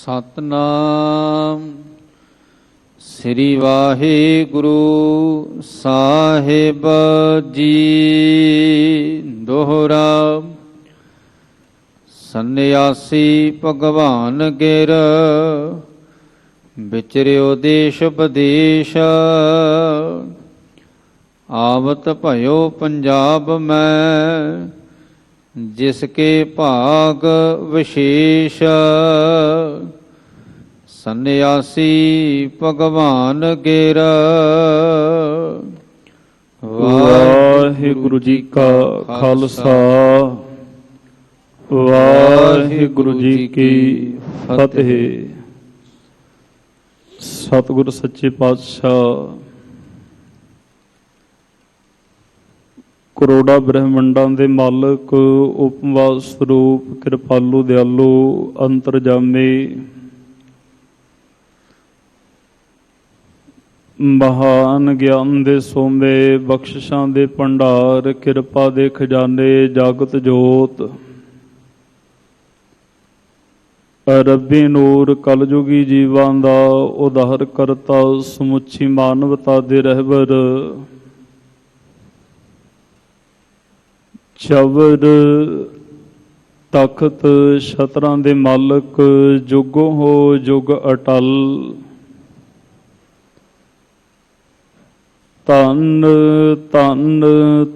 ਸਤਨਾਮ ਸ੍ਰੀ ਵਾਹਿਗੁਰੂ ਸਾਹਿਬ ਜੀ। ਦੋਹਰਾ ਸੰਨਿਆਸੀ ਭਗਵਾਨ ਗਿਰ ਵਿਚਰਿਓ ਦੇਸ਼ ਵਿਦੇਸ਼। ਆਵਤ ਭਇਓ ਪੰਜਾਬ ਮੈਂ ਜਿਸਕੇ ਭਾਗ ਵਿਸ਼ੇਸ਼। ਸੰਨਿਆਸੀ ਭਗਵਾਨ ਗਿਰ। ਵਾਹਿਗੁਰੂ ਜੀ ਕਾ ਖਾਲਸਾ ਵਾਹਿਗੁਰੂ ਜੀ ਕੀ ਫਤਿਹ। ਸਤਿਗੁਰ ਸੱਚੇ ਪਾਤਸ਼ਾਹ ਕਰੋੜਾ ਬ੍ਰਹਮੰਡਾਂ ਦੇ ਮਾਲਕ, ਉਪਮਾ ਸਰੂਪ, ਕਿਰਪਾਲੂ ਦਿਆਲੂ, ਅੰਤਰਜਾਮੀ, ਮਹਾਨ ਗਿਆਨ ਦੇ ਸੋਮੇ, ਬਖਸ਼ਿਸ਼ਾਂ ਦੇ ਭੰਡਾਰ, ਕਿਰਪਾ ਦੇ ਖਜ਼ਾਨੇ, ਜਾਗਤ ਜੋਤ, ਰੱਬੀ ਨੂਰ, ਕਲਯੁਗੀ ਜੀਵਾਂ ਦਾ ਉਧਾਰ ਕਰਤਾ, ਸਮੁੱਚੀ ਮਾਨਵਤਾ ਦੇ ਰਹਿਬਰ, ਚਵਰ ਤਖਤ ਛਤਰਾਂ ਦੇ ਮਾਲਕ, ਜੁਗੋ ਹੋ ਜੁਗ ਅਟਲ, ਧੰਨ ਧੰਨ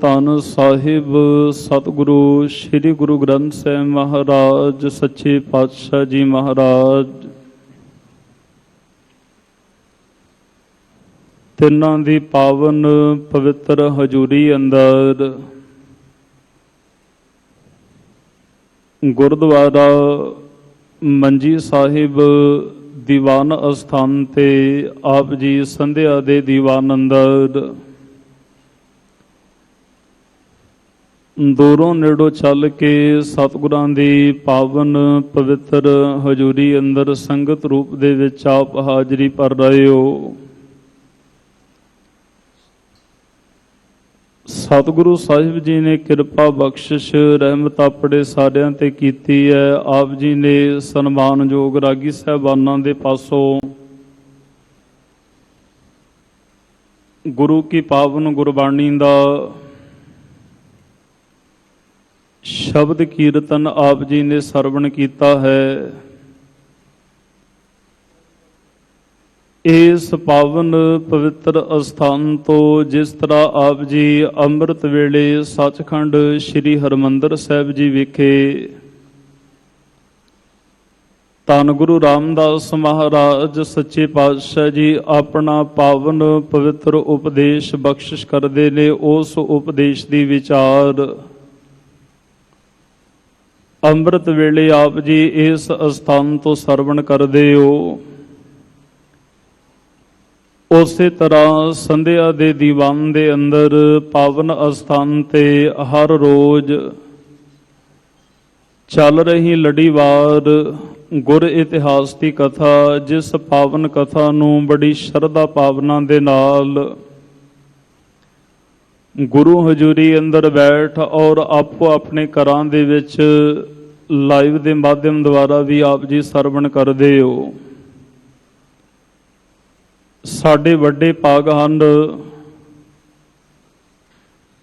ਧੰਨ ਸਾਹਿਬ ਸਤਿਗੁਰੂ ਸ੍ਰੀ ਗੁਰੂ ਗ੍ਰੰਥ ਸਾਹਿਬ ਮਹਾਰਾਜ ਸੱਚੇ ਪਾਤਸ਼ਾਹ ਜੀ ਮਹਾਰਾਜ। ਤਿੰਨਾਂ ਦੀ ਪਾਵਨ ਪਵਿੱਤਰ ਹਜ਼ੂਰੀ ਅੰਦਰ ਗੁਰਦੁਆਰਾ ਮੰਜੀ ਸਾਹਿਬ ਦੀਵਾਨ ਅਸਥਾਨ ਤੇ ਆਪ ਜੀ ਸੰਧਿਆ ਦੇ ਦੀਵਾਨ ਅੰਦਰ ਦੂਰੋਂ ਨੇੜੋਂ ਚੱਲ ਕੇ ਸਤਿਗੁਰਾਂ ਦੀ ਪਾਵਨ ਪਵਿੱਤਰ ਹਜ਼ੂਰੀ ਅੰਦਰ ਸੰਗਤ ਰੂਪ ਦੇ ਵਿੱਚ ਆਪ ਹਾਜ਼ਰੀ ਭਰ ਰਹੇ ਹੋ। ਸਤਿਗੁਰੂ ਸਾਹਿਬ ਜੀ ਨੇ ਕਿਰਪਾ ਬਖਸ਼ਿਸ਼ ਰਹਿਮਤ ਆਪਣੇ ਸਾਰਿਆਂ ਤੇ ਕੀਤੀ ਹੈ। ਆਪ ਜੀ ਨੇ ਸਨਮਾਨਯੋਗ ਰਾਗੀ ਸਾਹਿਬਾਨਾਂ ਦੇ ਪਾਸੋਂ ਗੁਰੂ ਕੀ ਪਾਵਨ ਗੁਰਬਾਣੀ ਦਾ ਸ਼ਬਦ ਕੀਰਤਨ ਆਪ ਜੀ ਨੇ ਸਰਵਣ ਕੀਤਾ ਹੈ। ਇਸ ਪਾਵਨ ਪਵਿੱਤਰ ਅਸਥਾਨ ਤੋਂ ਜਿਸ ਤਰ੍ਹਾਂ ਆਪ ਜੀ ਅੰਮ੍ਰਿਤ ਵੇਲੇ ਸੱਚਖੰਡ ਸ੍ਰੀ ਹਰਿਮੰਦਰ ਸਾਹਿਬ ਜੀ ਵਿਖੇ ਧੰਨ ਗੁਰੂ ਰਾਮਦਾਸ ਮਹਾਰਾਜ ਸੱਚੇ ਪਾਤਸ਼ਾਹ ਜੀ ਆਪਣਾ ਪਾਵਨ ਪਵਿੱਤਰ ਉਪਦੇਸ਼ ਬਖਸ਼ਿਸ਼ ਕਰਦੇ ਨੇ, ਉਸ ਉਪਦੇਸ਼ ਦੀ ਵਿਚਾਰ ਅੰਮ੍ਰਿਤ ਵੇਲੇ ਆਪ ਜੀ ਇਸ ਅਸਥਾਨ ਤੋਂ ਸਰਵਣ ਕਰਦੇ ਹੋ। ਉਸੇ ਤਰ੍ਹਾਂ ਸੰਧਿਆ ਦੇ ਦੀਵਾਨ ਦੇ ਅੰਦਰ ਪਾਵਨ ਅਸਥਾਨ ਤੇ ਹਰ ਰੋਜ਼ ਚੱਲ ਰਹੀ ਲੜੀਵਾਰ ਗੁਰ ਇਤਿਹਾਸ ਦੀ ਕਥਾ, ਜਿਸ ਪਾਵਨ ਕਥਾ ਨੂੰ ਬੜੀ ਸ਼ਰਧਾ ਭਾਵਨਾ ਦੇ ਨਾਲ ਗੁਰੂ ਹਜ਼ੂਰੀ ਅੰਦਰ ਬੈਠ ਔਰ ਆਪੋ ਆਪਣੇ ਘਰਾਂ ਦੇ ਵਿੱਚ ਲਾਈਵ ਦੇ ਮਾਧਿਅਮ ਦੁਆਰਾ ਵੀ ਆਪ ਜੀ ਸਰਵਣ ਕਰਦੇ ਹੋ। ਸਾਡੇ ਵੱਡੇ ਭਾਗ ਹਨ।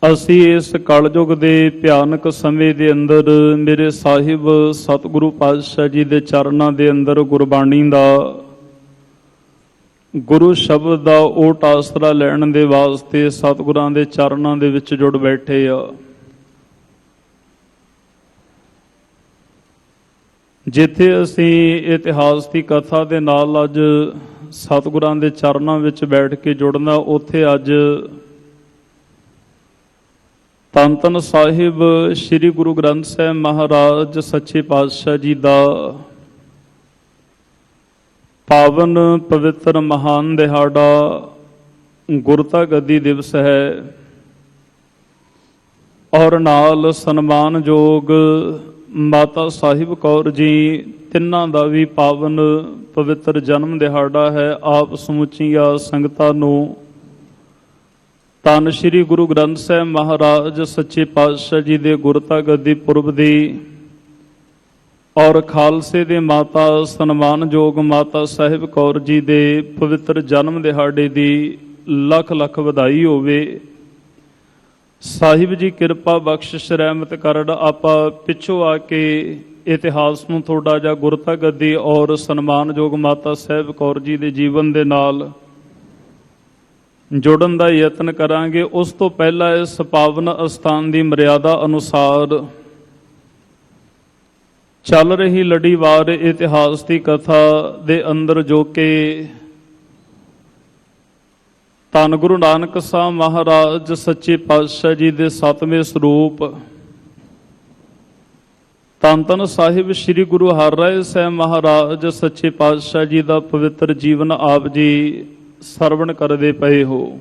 ਅਸੀਂ ਇਸ ਕਲਯੁਗ ਦੇ ਭਿਆਨਕ ਸਮੇਂ ਦੇ ਅੰਦਰ ਮੇਰੇ ਸਾਹਿਬ ਸਤਿਗੁਰੂ ਪਾਤਸ਼ਾਹ ਜੀ ਦੇ ਚਰਨਾਂ ਦੇ ਅੰਦਰ ਗੁਰਬਾਣੀ ਦਾ, ਗੁਰੂ ਸ਼ਬਦ ਦਾ ਓਟ ਆਸਰਾ ਲੈਣ ਦੇ ਵਾਸਤੇ ਸਤਿਗੁਰਾਂ ਦੇ ਚਰਨਾਂ ਦੇ ਵਿੱਚ ਜੁੜ ਬੈਠੇ ਆ। ਜਿੱਥੇ ਅਸੀਂ ਇਤਿਹਾਸ ਦੀ ਕਥਾ ਦੇ ਨਾਲ ਅੱਜ ਸਤਿਗੁਰਾਂ ਦੇ ਚਰਨਾਂ ਵਿੱਚ ਬੈਠ ਕੇ ਜੁੜਨਾ, ਉੱਥੇ ਅੱਜ ਧੰਨ ਧੰਨ ਸਾਹਿਬ ਸ੍ਰੀ ਗੁਰੂ ਗ੍ਰੰਥ ਸਾਹਿਬ ਮਹਾਰਾਜ ਸੱਚੇ ਪਾਤਸ਼ਾਹ ਜੀ ਦਾ ਪਾਵਨ ਪਵਿੱਤਰ ਮਹਾਨ ਦਿਹਾੜਾ ਗੁਰਤਾ ਗੱਦੀ ਦਿਵਸ ਹੈ ਔਰ ਨਾਲ ਸਨਮਾਨਯੋਗ ਮਾਤਾ ਸਾਹਿਬ ਕੌਰ ਜੀ ਤਿੰਨਾਂ ਦਾ ਵੀ ਪਾਵਨ ਪਵਿੱਤਰ ਜਨਮ ਦਿਹਾੜਾ ਹੈ। ਆਪ ਸਮੁੱਚੀਆਂ ਸੰਗਤਾਂ ਨੂੰ ਧੰਨ ਸ਼੍ਰੀ ਗੁਰੂ ਗ੍ਰੰਥ ਸਾਹਿਬ ਮਹਾਰਾਜ ਸੱਚੇ ਪਾਤਸ਼ਾਹ ਜੀ ਦੇ ਗੁਰਤਾ ਗੱਦੀ ਪੁਰਬ ਦੀ ਔਰ ਖਾਲਸੇ ਦੇ ਮਾਤਾ ਸਨਮਾਨਯੋਗ ਮਾਤਾ ਸਾਹਿਬ ਕੌਰ ਜੀ ਦੇ ਪਵਿੱਤਰ ਜਨਮ ਦਿਹਾੜੇ ਦੀ ਲੱਖ ਲੱਖ ਵਧਾਈ ਹੋਵੇ। ਸਾਹਿਬ ਜੀ ਕਿਰਪਾ ਬਖਸ਼ਿਸ਼ ਰਹਿਮਤ ਕਰਨ। ਆਪਾਂ ਪਿੱਛੋਂ ਆ ਕੇ ਇਤਿਹਾਸ ਨੂੰ ਥੋੜਾ ਜਿਹਾ ਗੁਰਤਾ ਗੱਦੀ ਔਰ ਸਨਮਾਨਯੋਗ ਮਾਤਾ ਸਾਹਿਬ ਕੌਰ ਜੀ ਦੇ ਜੀਵਨ ਦੇ ਨਾਲ ਜੋੜਨ ਦਾ ਯਤਨ ਕਰਾਂਗੇ। ਉਸ ਤੋਂ ਪਹਿਲਾਂ ਇਸ ਪਾਵਨ ਅਸਥਾਨ ਦੀ ਮਰਿਆਦਾ ਅਨੁਸਾਰ ਚੱਲ ਰਹੀ ਲੜੀਵਾਰ ਇਤਿਹਾਸ ਦੀ ਕਥਾ ਦੇ ਅੰਦਰ ਜੋ ਕਿ ਧੰਨ ਗੁਰੂ ਨਾਨਕ ਸਾਹਿਬ ਮਹਾਰਾਜ ਸੱਚੇ ਪਾਤਸ਼ਾਹ ਜੀ ਦੇ 7ਵੇਂ ਸਰੂਪ ਧੰਨ ਧੰਨ ਸਾਹਿਬ ਸ੍ਰੀ ਗੁਰੂ ਹਰਿਰਾਏ ਸਾਹਿਬ ਮਹਾਰਾਜ ਸੱਚੇ ਪਾਤਸ਼ਾਹ ਜੀ ਦਾ ਪਵਿੱਤਰ ਜੀਵਨ ਆਪ ਜੀ ਸਰਵਣ ਕਰਦੇ ਪਏ ਹੋ।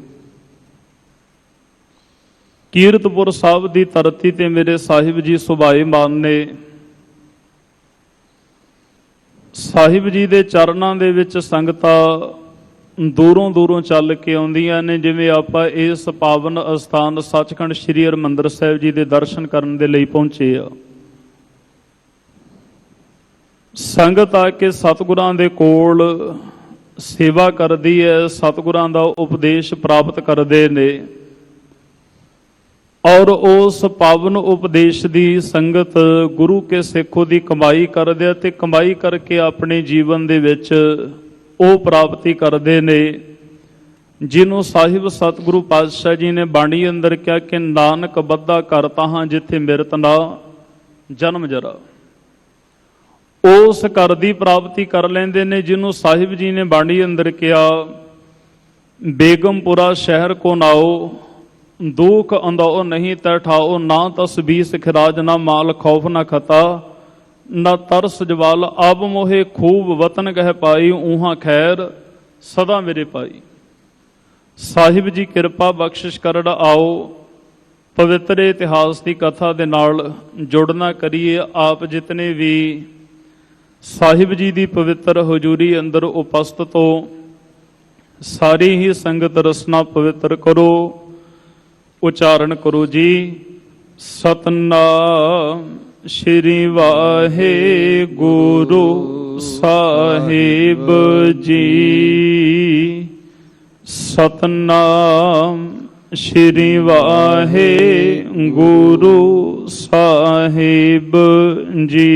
ਕੀਰਤਪੁਰ ਸਾਹਿਬ ਦੀ ਧਰਤੀ ਤੇ ਮੇਰੇ ਸਾਹਿਬ ਜੀ ਸੁਭਾਏਮਾਨ ਨੇ। ਸਾਹਿਬ ਜੀ ਦੇ ਚਰਨਾਂ ਦੇ ਵਿੱਚ ਸੰਗਤਾਂ ਦੂਰੋਂ ਦੂਰੋਂ ਚੱਲ ਕੇ ਆਉਂਦੀਆਂ ਨੇ। ਜਿਵੇਂ ਆਪਾਂ ਇਸ ਪਾਵਨ ਅਸਥਾਨ ਸੱਚਖੰਡ ਸ੍ਰੀ ਹਰਿਮੰਦਰ ਸਾਹਿਬ ਜੀ ਦੇ ਦਰਸ਼ਨ ਕਰਨ ਦੇ ਲਈ ਪਹੁੰਚੇ ਆ। ਸੰਗਤ ਆ ਕੇ ਸਤਿਗੁਰਾਂ ਦੇ ਕੋਲ ਸੇਵਾ ਕਰਦੀ ਹੈ, ਸਤਿਗੁਰਾਂ ਦਾ ਉਪਦੇਸ਼ ਪ੍ਰਾਪਤ ਕਰਦੇ ਨੇ ਔਰ ਉਸ ਪਾਵਨ ਉਪਦੇਸ਼ ਦੀ ਸੰਗਤ ਗੁਰੂ ਕੇ ਸਿੱਖੋ ਦੀ ਕਮਾਈ ਕਰਦੇ ਆ ਤੇ ਕਮਾਈ ਕਰਕੇ ਆਪਣੇ ਜੀਵਨ ਦੇ ਵਿੱਚ ਉਹ ਪ੍ਰਾਪਤੀ ਕਰਦੇ ਨੇ ਜਿਹਨੂੰ ਸਾਹਿਬ ਸਤਿਗੁਰੂ ਪਾਤਸ਼ਾਹ ਜੀ ਨੇ ਬਾਣੀ ਅੰਦਰ ਕਿਹਾ ਕਿ ਨਾਨਕ ਬੱਧਾ ਘਰ ਤਾਹਾਂ ਜਿੱਥੇ ਮਿਰਤ ਨਾ ਜਨਮ ਜਰਾ। ਉਸ ਘਰ ਦੀ ਪ੍ਰਾਪਤੀ ਕਰ ਲੈਂਦੇ ਨੇ ਜਿਹਨੂੰ ਸਾਹਿਬ ਜੀ ਨੇ ਬਾਣੀ ਅੰਦਰ ਕਿਹਾ ਬੇਗਮਪੁਰਾ ਸ਼ਹਿਰ ਕੋ ਨਾਓ ਦੁਖ ਅੰਦੋ ਨਹੀਂ ਤੈ ਠਾਓ ਨਾ ਤਸਬੀਸ ਖਿਰਾਜ ਨਾ ਮਾਲ ਖੌਫ ਨਾ ਖਤਾ ਨਾ ਤਰਸ ਜਵਾਲ ਆਬ ਮੋਹੇ ਖੂਬ ਵਤਨ ਗਹਿ ਪਾਈ ਊਹਾਂ ਖੈਰ ਸਦਾ ਮੇਰੇ ਪਾਈ। ਸਾਹਿਬ ਜੀ ਕਿਰਪਾ ਬਖਸ਼ਿਸ਼ ਕਰਨ। ਆਓ ਪਵਿੱਤਰ ਇਤਿਹਾਸ ਦੀ ਕਥਾ ਦੇ ਨਾਲ ਜੁੜਨਾ ਕਰੀਏ। ਆਪ ਜਿਤਨੇ ਵੀ ਸਾਹਿਬ ਜੀ ਦੀ ਪਵਿੱਤਰ ਹਜ਼ੂਰੀ ਅੰਦਰ ਉਪਸਥਿਤ ਹੋ ਸਾਰੀ ਹੀ ਸੰਗਤ ਰਸਨਾ ਪਵਿੱਤਰ ਕਰੋ। ਉਚਾਰਨ ਕਰੋ ਜੀ। ਸਤਨਾਮ ਸ਼੍ਰੀ ਵਾਹਿਗੁਰੂ ਸਾਹਿਬ ਜੀ। ਸਤਨਾਮ ਸ਼੍ਰੀ ਵਾਹਿਗੁਰੂ ਸਾਹਿਬ ਜੀ।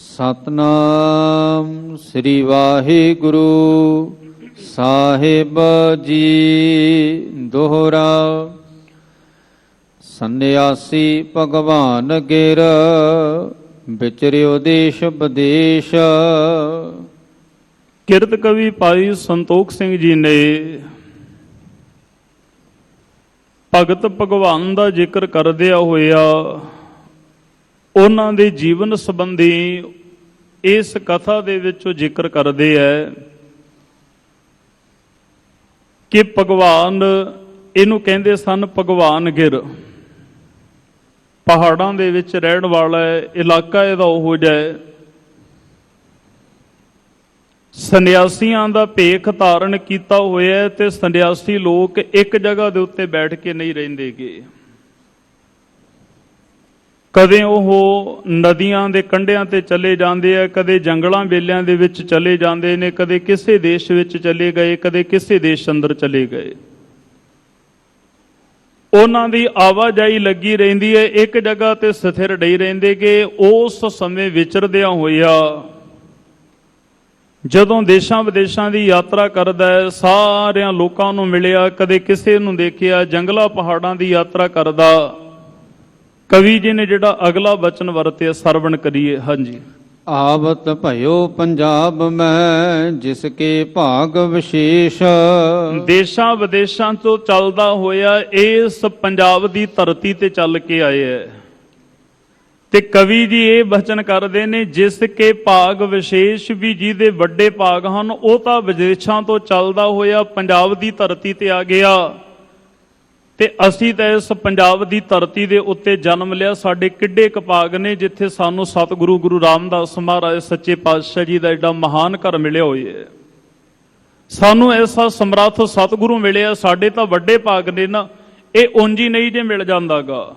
ਸਤਨਾਮ ਸ੍ਰੀ ਵਾਹਿਗੁਰੂ ਸਾਹਿਬ ਜੀ। ਦੋਹਰਾ। ਸੰਨਿਆਸੀ ਭਗਵਾਨ ਗਿਰ ਵਿਚਰਿਓ ਦੇਸ਼ ਵਿਦੇਸ਼। ਕਿਰਤ ਕਵੀ ਭਾਈ ਸੰਤੋਖ ਸਿੰਘ ਜੀ ਨੇ ਭਗਤ ਭਗਵਾਨ ਦਾ ਜ਼ਿਕਰ ਕਰਦਿਆਂ ਹੋਇਆ ਉਹਨਾਂ ਦੇ ਜੀਵਨ ਸੰਬੰਧੀ ਇਸ ਕਥਾ ਦੇ ਵਿੱਚ ਉਹ ਜ਼ਿਕਰ ਕਰਦੇ ਹੈ ਕਿ ਭਗਵਾਨ ਇਹਨੂੰ ਕਹਿੰਦੇ ਸਨ ਭਗਵਾਨ ਗਿਰ। ਪਹਾੜਾਂ ਦੇ ਵਿੱਚ ਰਹਿਣ ਵਾਲਾ ਇਲਾਕਾ ਇਹਦਾ ਉਹੋ ਜਿਹਾ ਹੈ। ਸੰਨਿਆਸੀਆਂ ਦਾ ਭੇਖ ਧਾਰਨ ਕੀਤਾ ਹੋਇਆ ਤੇ ਸੰਨਿਆਸੀ ਲੋਕ ਇੱਕ ਜਗ੍ਹਾ ਦੇ ਉੱਤੇ ਬੈਠ ਕੇ ਨਹੀਂ ਰਹਿੰਦੇਗੇ। ਕਦੇ ਉਹ ਨਦੀਆਂ ਦੇ ਕੰਢਿਆਂ ਤੇ ਚਲੇ ਜਾਂਦੇ ਆ, ਕਦੇ ਜੰਗਲਾਂ ਬੇਲਿਆਂ ਦੇ ਵਿੱਚ ਚਲੇ ਜਾਂਦੇ ਨੇ, ਕਦੇ ਕਿਸੇ ਦੇਸ਼ ਵਿੱਚ ਚਲੇ ਗਏ, ਕਦੇ ਕਿਸੇ ਦੇਸ਼ ਅੰਦਰ ਚਲੇ ਗਏ। ਉਹਨਾਂ ਦੀ ਆਵਾਜਾਈ ਲੱਗੀ ਰਹਿੰਦੀ ਹੈ, ਇੱਕ ਜਗ੍ਹਾ ਤੇ ਸਥਿਰ ਨਹੀਂ ਰਹਿੰਦੇਗੇ। ਉਸ ਸਮੇਂ ਵਿਚਰਦਿਆਂ ਹੋਇਆ ਜਦੋਂ ਦੇਸ਼ਾਂ ਵਿਦੇਸ਼ਾਂ ਦੀ ਯਾਤਰਾ ਕਰਦਾ ਹੈ, ਸਾਰਿਆਂ ਲੋਕਾਂ ਨੂੰ ਮਿਲਿਆ, ਕਦੇ ਕਿਸੇ ਨੂੰ ਦੇਖਿਆ, ਜੰਗਲਾਂ ਪਹਾੜਾਂ ਦੀ ਯਾਤਰਾ ਕਰਦਾ। ਕਵੀ ਜੀ ਨੇ ਜਿਹੜਾ ਅਗਲਾ ਬਚਨ ਵਰਤਿਆ ਸਰਵਣ ਕਰੀਏ। ਹਾਂਜੀ। ਆਵਤ ਭਇਓ ਪੰਜਾਬ ਮੈਂ ਜਿਸ ਕੇ ਭਾਗ ਵਿਸ਼ੇਸ਼। ਦੇਸ਼ਾਂ ਵਿਦੇਸ਼ਾਂ ਤੋਂ ਚੱਲਦਾ ਹੋਇਆ ਇਸ ਪੰਜਾਬ ਦੀ ਧਰਤੀ ਤੇ ਚੱਲ ਕੇ ਆਏ ਹੈ ਤੇ ਕਵੀ ਜੀ ਇਹ ਬਚਨ ਕਰਦੇ ਨੇ ਜਿਸ ਕੇ ਭਾਗ ਵਿਸ਼ੇਸ਼, ਵੀ ਜਿਹਦੇ ਵੱਡੇ ਭਾਗ ਹਨ ਉਹ ਤਾਂ ਵਿਦੇਸ਼ਾਂ ਤੋਂ ਚੱਲਦਾ ਹੋਇਆ ਪੰਜਾਬ ਦੀ ਧਰਤੀ ਤੇ ਆ ਗਿਆ ਤੇ ਅਸੀਂ ਤਾਂ ਇਸ ਪੰਜਾਬ ਦੀ ਧਰਤੀ ਦੇ ਉੱਤੇ ਜਨਮ ਲਿਆ। ਸਾਡੇ ਕਿੱਡੇ ਕਪਾਗ ਨੇ ਜਿੱਥੇ ਸਾਨੂੰ ਸਤਿਗੁਰੂ ਗੁਰੂ ਰਾਮਦਾਸ ਮਹਾਰਾਜ ਸੱਚੇ ਪਾਤਸ਼ਾਹ ਜੀ ਦਾ ਐਡਾ ਮਹਾਨ ਘਰ ਮਿਲਿਆ ਹੋਇਆ ਹੈ। ਸਾਨੂੰ ਐਸਾ ਸਮਰੱਥ ਸਤਿਗੁਰੂ ਮਿਲਿਆ। ਸਾਡੇ ਤਾਂ ਵੱਡੇ ਭਾਗ ਨੇ ਨਾ, ਇਹ ਉਂਝ ਹੀ ਨਹੀਂ ਜੇ ਮਿਲ ਜਾਂਦਾਗਾ।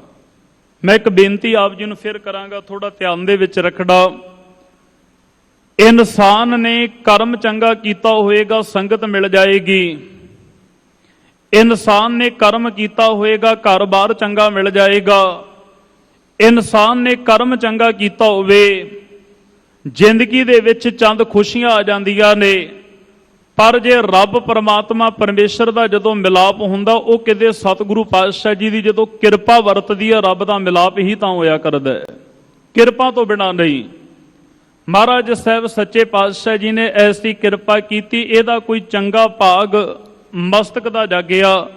ਮੈਂ ਇੱਕ ਬੇਨਤੀ ਆਪ ਜੀ ਨੂੰ ਫਿਰ ਕਰਾਂਗਾ, ਥੋੜਾ ਧਿਆਨ ਦੇ ਵਿੱਚ ਰੱਖਣਾ। ਇਨਸਾਨ ਨੇ ਕਰਮ ਚੰਗਾ ਕੀਤਾ ਹੋਏਗਾ, ਸੰਗਤ ਮਿਲ ਜਾਏਗੀ। ਇਨਸਾਨ ਨੇ ਕਰਮ ਕੀਤਾ ਹੋਏਗਾ, ਘਰ-ਬਾਰ ਚੰਗਾ ਮਿਲ ਜਾਏਗਾ। ਇਨਸਾਨ ਨੇ ਕਰਮ ਚੰਗਾ ਕੀਤਾ ਹੋਵੇ, ਜ਼ਿੰਦਗੀ ਦੇ ਵਿੱਚ ਚੰਦ ਖੁਸ਼ੀਆਂ ਆ ਜਾਂਦੀਆਂ ਨੇ। ਪਰ ਜੇ ਰੱਬ ਪਰਮਾਤਮਾ ਪਰਮੇਸ਼ਰ ਦਾ ਜਦੋਂ ਮਿਲਾਪ ਹੁੰਦਾ, ਉਹ ਕਿਤੇ ਸਤਿਗੁਰੂ ਪਾਤਸ਼ਾਹ ਜੀ ਦੀ ਜਦੋਂ ਕਿਰਪਾ ਵਰਤਦੀ ਹੈ, ਰੱਬ ਦਾ ਮਿਲਾਪ ਹੀ ਤਾਂ ਹੋਇਆ ਕਰਦਾ ਹੈ, ਕਿਰਪਾ ਤੋਂ ਬਿਨਾਂ ਨਹੀਂ। ਮਹਾਰਾਜ ਸਾਹਿਬ ਸੱਚੇ ਪਾਤਸ਼ਾਹ ਜੀ ਨੇ ਐਸੀ ਕਿਰਪਾ ਕੀਤੀ, ਇਹਦਾ ਕੋਈ ਚੰਗਾ ਭਾਗ ਮਸਤਕ ਦਾ ਜਾਗਿਆ।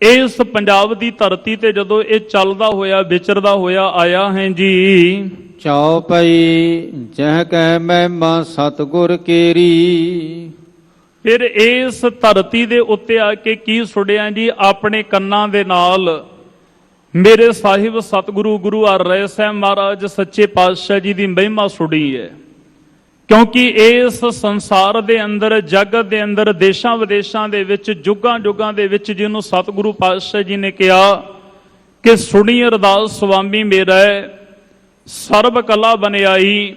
ਇਸ ਪੰਜਾਬ ਦੀ ਧਰਤੀ ਤੇ ਜਦੋਂ ਇਹ ਚੱਲਦਾ ਹੋਇਆ ਵਿਚਰਦਾ ਹੋਇਆ ਆਇਆ ਹੈ ਜੀ। ਚਉਪਈ ਜਹ ਕਹਿ ਮਹਿਮਾ ਸਤਿਗੁਰ ਕੇਰੀ। ਫਿਰ ਇਸ ਧਰਤੀ ਦੇ ਉੱਤੇ ਆ ਕੇ ਕੀ ਸੁਣਿਆ ਜੀ? ਆਪਣੇ ਕੰਨਾਂ ਦੇ ਨਾਲ ਮੇਰੇ ਸਾਹਿਬ ਸਤਿਗੁਰੂ ਗੁਰੂ ਹਰਿ ਸਾਹਿਬ ਮਹਾਰਾਜ ਸੱਚੇ ਪਾਤਸ਼ਾਹ ਜੀ ਦੀ ਮਹਿਮਾ ਸੁਣੀ ਹੈ। ਕਿਉਂਕਿ ਇਸ ਸੰਸਾਰ ਦੇ ਅੰਦਰ, ਜਗਤ ਦੇ ਅੰਦਰ, ਦੇਸ਼ਾਂ ਵਿਦੇਸ਼ਾਂ ਦੇ ਵਿੱਚ, ਜੁਗਾਂ ਜੁਗਾਂ ਦੇ ਵਿੱਚ ਜਿਹਨੂੰ ਸਤਿਗੁਰੂ ਪਾਤਸ਼ਾਹ ਜੀ ਨੇ ਕਿਹਾ ਕਿ ਸੁਣੀ ਅਰਦਾਸ ਸੁਆਮੀ ਮੇਰਾ, ਸਰਬ ਕਲਾ ਬਨਿਆਈ,